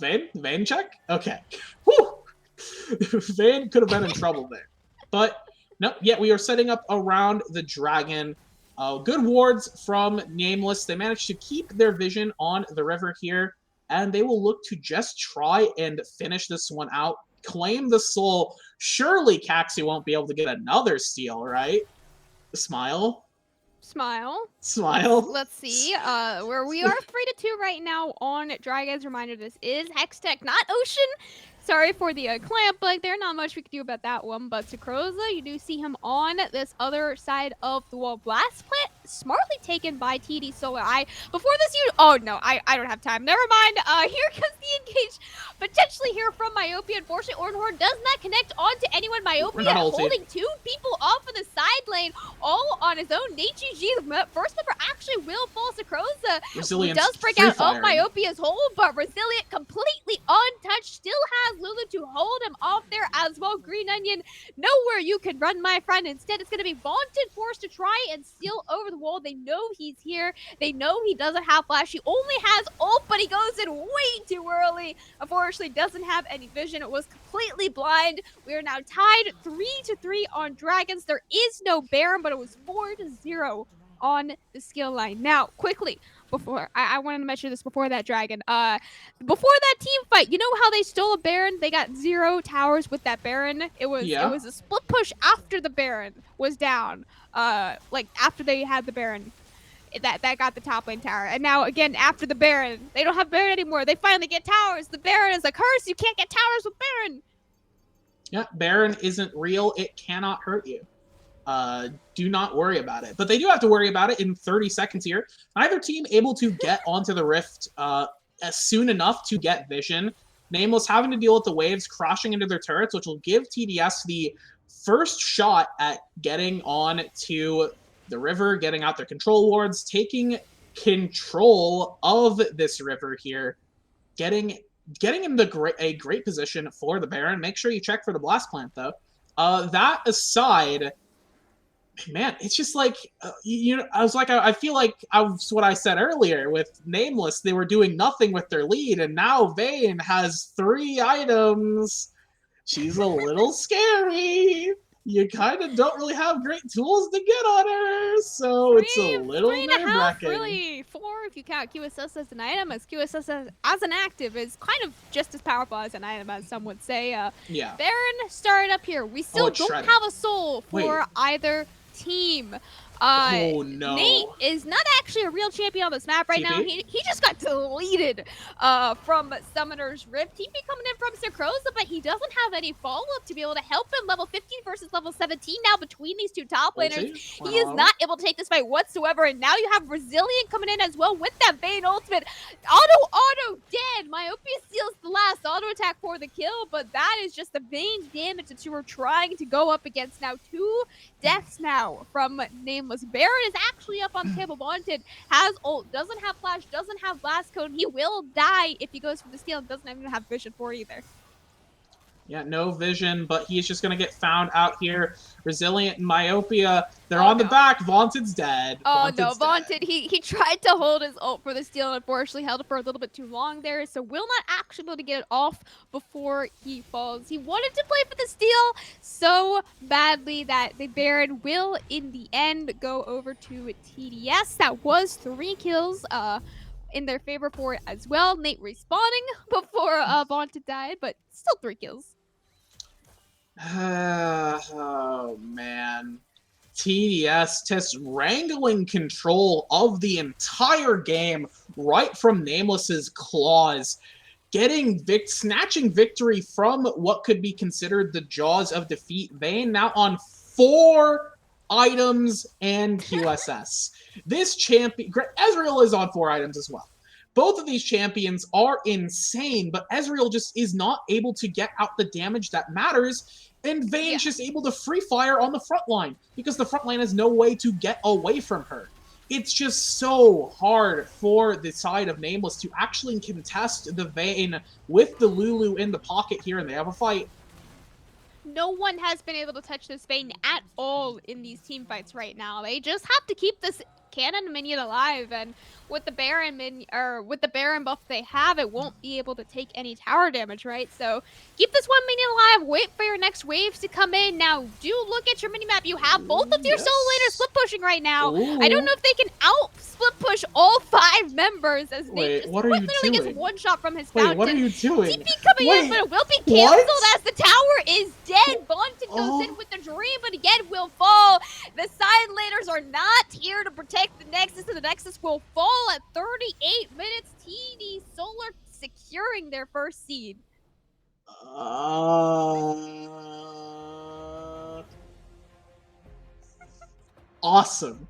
Vayne check? Okay. Whew! Vayne could have been in trouble there. But, no, yeah, we are setting up around the Dragon. Good wards from Nameless. They managed to keep their vision on the river here, and they will look to just try and finish this one out. Claim the soul. Surely Caxi won't be able to get another steal, right? Smile. Let's see. Where we are 3-2 right now on Dragon's. Reminder, this is Hextech, not Ocean. Sorry for the clamp, but there's not much we can do about that one. But Sakrosa, you do see him on this other side of the wall. Blast Plant, smartly taken by TD Solar Eye. Before this, oh no, I don't have time. Never mind. Here comes the engage. Potentially here from Myopia. Unfortunately, Ornhorn does not connect onto anyone. Myopia holding 2 people off of the side lane, all on his own. NateGG, the first member actually will fall. Sakrosa does break out of Myopia's hold, but Resilient completely untouched. Still has Lulu to hold him off there as well. Green Onion, nowhere you can run, my friend. Instead, it's going to be Vaunted Force to try and steal over the wall. They know he's here. They know he doesn't have flash. He only has ult, but he goes in way too early. Unfortunately, doesn't have any vision. It was completely blind. We are now tied 3-3 on Dragons. There is no Baron, but it was 4-0 on the skill line. Now, quickly, before I wanted to mention this before that Dragon. Before that team fight, you know how they stole a Baron? They got 0 towers with that Baron. It was a split push after the Baron was down. Like after they had the Baron. that got the top lane tower. And now again, after the Baron, they don't have Baron anymore. They finally get towers. The Baron is a curse. You can't get towers with Baron. Yeah, Baron isn't real. It cannot hurt you. Do not worry about it. But they do have to worry about it in 30 seconds here. Neither team able to get onto the Rift soon enough to get vision. Nameless having to deal with the waves crashing into their turrets, which will give TDS the first shot at getting on to the river, getting out their control wards, taking control of this river here, getting in a great position for the Baron. Make sure you check for the blast plant, though. That aside, man, it's just like, I feel like what I said earlier with Nameless. They were doing nothing with their lead, and now Vayne has 3 items. She's a little scary. You kind of don't really have great tools to get on her, so it's a little nerve-wracking. Really, 4 if you count QSS as an item, as QSS as an active is kind of just as powerful as an item, as some would say. Yeah. Baron started up here. We still don't have a soul for either team. Oh no. Nate is not actually a real champion on this map right now. He just got deleted from Summoner's Rift. He'd be coming in from Sirkrosa, but he doesn't have any follow-up to be able to help him. Level 15 versus level 17 now between these two top laners. He is not able to take this fight whatsoever, and now you have Resilient coming in as well with that Vayne ultimate. Auto dead. Myopia steals the last auto attack for the kill, but that is just the Vayne damage that you were trying to go up against. Now 2 deaths now from Nameless. Baron is actually up on the table. Wanted has ult, doesn't have flash, doesn't have blast cone. He will die if he goes for the steal and doesn't even have vision for either. Yeah, no vision, but he's just going to get found out here. Resilient and Myopia, they're on the back. Vaunted's dead. Vaunted, he tried to hold his ult for the steal and unfortunately held it for a little bit too long there, so will not actually be able to get it off before he falls. He wanted to play for the steal so badly that the Baron will, in the end, go over to TDS. That was 3 kills in their favor for it as well. Nate respawning before Vaunted died, but still 3 kills. Oh, man. TDS just wrangling control of the entire game right from Nameless's claws. Snatching victory from what could be considered the jaws of defeat. Vayne now on 4 items and QSS. This champion, Ezreal is on 4 items as well. Both of these champions are insane, but Ezreal just is not able to get out the damage that matters, and Vayne's just able to free fire on the front line because the front line has no way to get away from her. It's just so hard for the side of Nameless to actually contest the Vayne with the Lulu in the pocket here, and they have a fight. No one has been able to touch this Vayne at all in these team fights right now. They just have to keep this cannon minion alive, and with the Baron buff they have, it won't be able to take any tower damage, right? So keep this one minion alive, wait for your next waves to come in. Now do look at your minimap. You have both of your solo laners split pushing right now. I don't know if they can out split push all 5 members, as Nate just literally gets one shot from his fountain. What are you doing? TP coming in, but it will be canceled as the tower is dead. Vaunted goes in with the dream, but again will fall. The side laners are not here to protect the Nexus, and the Nexus will fall at 38 minutes. TD Solar securing their first seed. Awesome.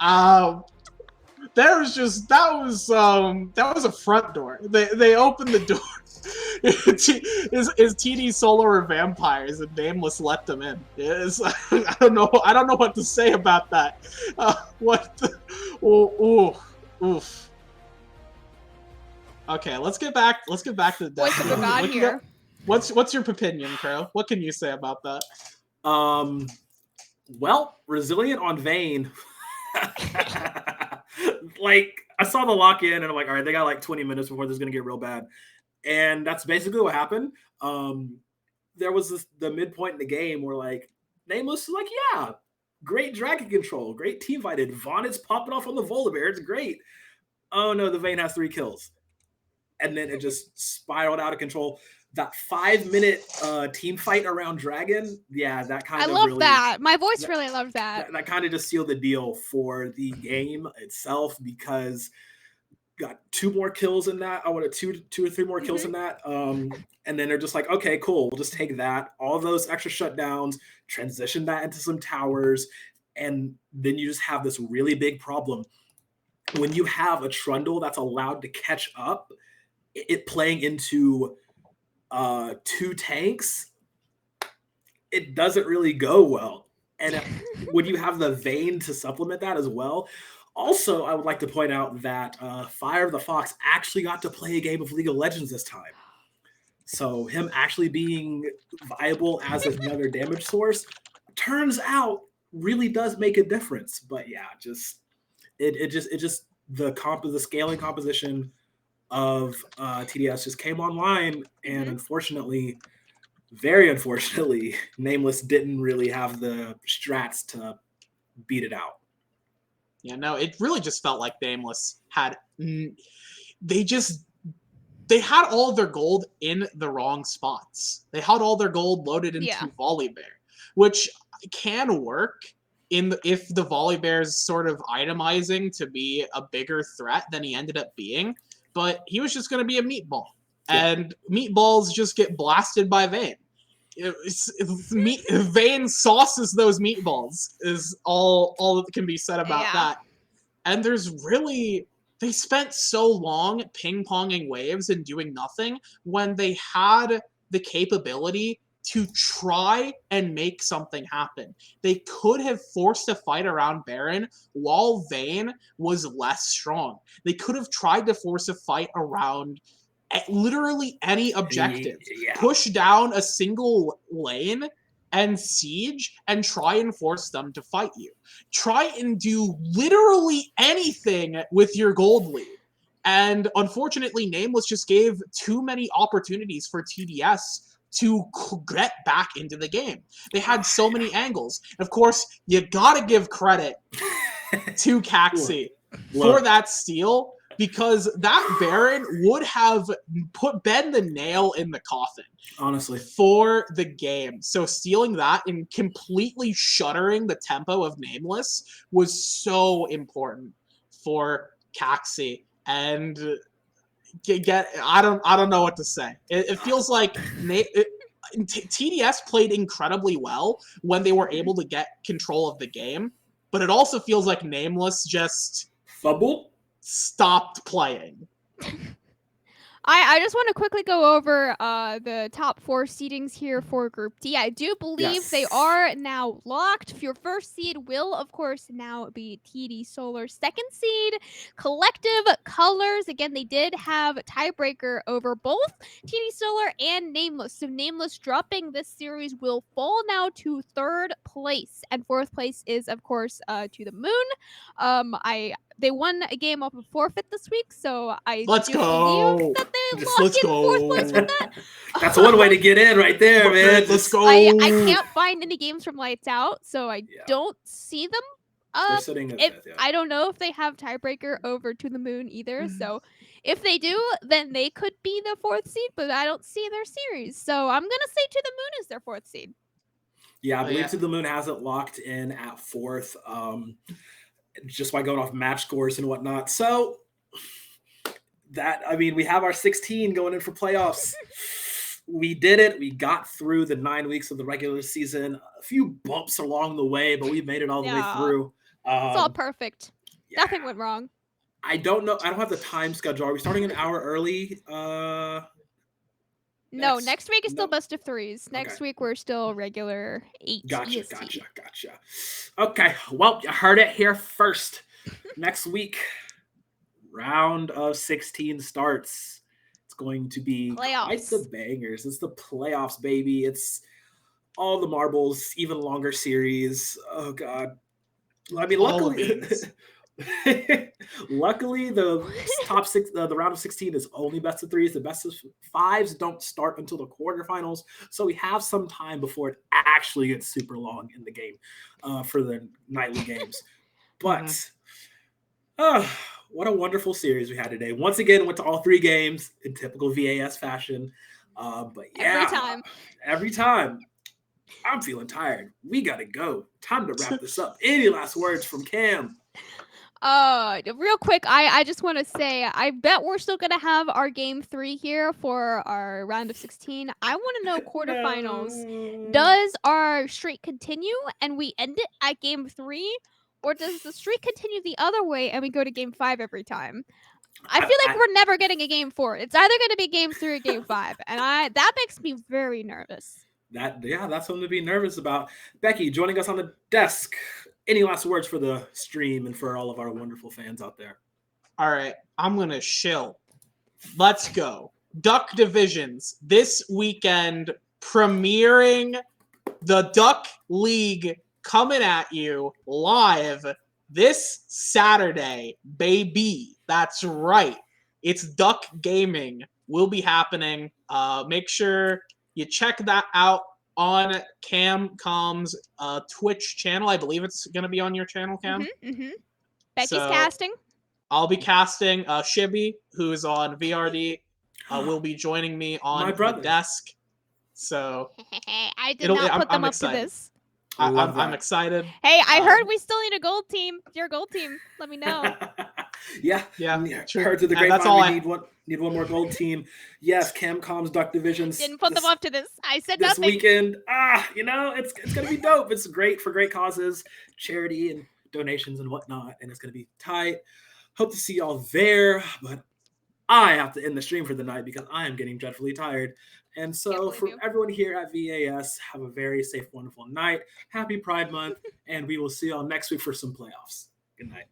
That was a front door. They opened the door. Is TD Solar or vampires, and Nameless let them in. I don't know what to say about that. Oof. Okay, let's get back to the Voice of the God here. What's your opinion, Crow? What can you say about that? Well, Resilient on Vayne. Like, I saw the lock in, and I'm like, all right, they got like 20 minutes before this is gonna get real bad. And that's basically what happened. There was the midpoint in the game where, like, Nameless is like, yeah, great dragon control, great team fighted. Vaunted's popping off on the Volibear. It's great. Oh, no, the Vayne has 3 kills. and then it just spiraled out of control. That 5-minute team fight around Dragon, yeah, that kind I of love really that. My voice really loved that. that kind of just sealed the deal for the game itself, because got 2 more kills in that. I wanted two or 3 more kills in that. And then they're just like, okay, cool. We'll just take that, all those extra shutdowns, transition that into some towers, and then you just have this really big problem. When you have a Trundle that's allowed to catch up, it playing into 2 tanks, it doesn't really go well. And when you have the Vayne to supplement that as well. Also, I would like to point out that Fire of the Fox actually got to play a game of League of Legends this time. So him actually being viable as another damage source, turns out, really does make a difference. But yeah, it just the scaling composition of TDS just came online, and unfortunately, very unfortunately, Nameless didn't really have the strats to beat it out. Yeah, no, it really just felt like Nameless had they had all of their gold in the wrong spots. They had all their gold loaded into Volibear, which can work if the Volibear is sort of itemizing to be a bigger threat than he ended up being. But he was just going to be a meatball, and meatballs just get blasted by Vayne. Vayne sauces those meatballs is all that can be said about that. And they spent so long ping-ponging waves and doing nothing when they had the capability to try and make something happen. They could have forced a fight around Baron while Vayne was less strong. They could have tried to force a fight around literally any objective. Push down a single lane and siege and try and force them to fight you. Try and do literally anything with your gold lead. And unfortunately, Nameless just gave too many opportunities for TDS to get back into the game. They had so many angles. Of course, you gotta give credit to Caxi for that steal, because that Baron would have been the nail in the coffin, honestly, for the game. So stealing that and completely shuttering the tempo of Nameless was so important for Caxi. And I don't know what to say. It feels like TDS played incredibly well when they were able to get control of the game, but it also feels like Nameless just stopped playing. I just want to quickly go over the top 4 seedings here for Group D. I do believe they are now locked. Your first seed will, of course, now be TD Solar. Second seed, Collective Colors. Again, they did have tiebreaker over both TD Solar and Nameless. So Nameless dropping this series will fall now to 3rd place. And 4th place is, of course, To the Moon. They won a game off of forfeit this week, so I believe that they lock in 4th place with that. That's one way to get in right there, man. Let's go. I can't find any games from Lights Out, so I don't see them. They're sitting at 5th, I don't know if they have tiebreaker over To the Moon either, so if they do, then they could be the 4th seed, but I don't see their series. So I'm going to say To the Moon is their 4th seed. Yeah, I believe To the Moon hasn't locked in at 4th. Just by going off match scores and whatnot. So we have our 16 going in for playoffs. We did it. We got through the 9 weeks of the regular season. A few bumps along the way, but we made it all the way through. It's all perfect. Nothing went wrong. I don't know. I don't have the time schedule. Are we starting an hour early? No, next week is still best of 3s. Next week we're still regular 8. Gotcha. Okay, well, you heard it here first. Next week, round of 16 starts. It's going to be quite the bangers. It's the playoffs, baby. It's all the marbles, even longer series. Oh God. I mean, luckily, the top 6, the round of 16 is only best of 3s. The best of 5s don't start until the quarterfinals, so we have some time before it actually gets super long in the game for the nightly games. But what a wonderful series we had today. Once again, went to all 3 games in typical VAS fashion. But yeah, every time. I'm feeling tired. We gotta go. Time to wrap this up. Any last words from Cam? Real quick, I just want to say, I bet we're still gonna have our game 3 here for our round of 16. I want to know quarterfinals. No. Does our streak continue and we end it at game 3, or does the streak continue the other way and we go to game 5 every time? I feel like we're never getting a game 4. It's either going to be game 3 or game 5, and that makes me very nervous. That's something to be nervous about. Becky, joining us on the desk. Any last words for the stream and for all of our wonderful fans out there? All right, I'm gonna chill. Let's go. Duck Divisions this weekend, premiering the Duck League, coming at you live this Saturday, baby. That's right. It's Duck Gaming. Will be happening. Make sure you check that out on Camcom's Twitch channel. I believe it's going to be on your channel, Cam. Becky's casting. I'll be casting. Shibby, who is on VRD, will be joining me on the desk. So I did not put them up to this. I'm excited. Hey, I heard we still need a gold team. Your gold team. Let me know. Yeah. True. Heard through the grapevine we need one more gold team. Yes, Camcom's Duck Divisions. Didn't put them up to this. I said this nothing. This weekend, it's gonna be dope. It's great for great causes, charity and donations and whatnot, and it's gonna be tight. Hope to see y'all there, but I have to end the stream for the night because I am getting dreadfully tired. And so for everyone here at VAS, have a very safe, wonderful night. Happy Pride Month, and we will see y'all next week for some playoffs. Good night.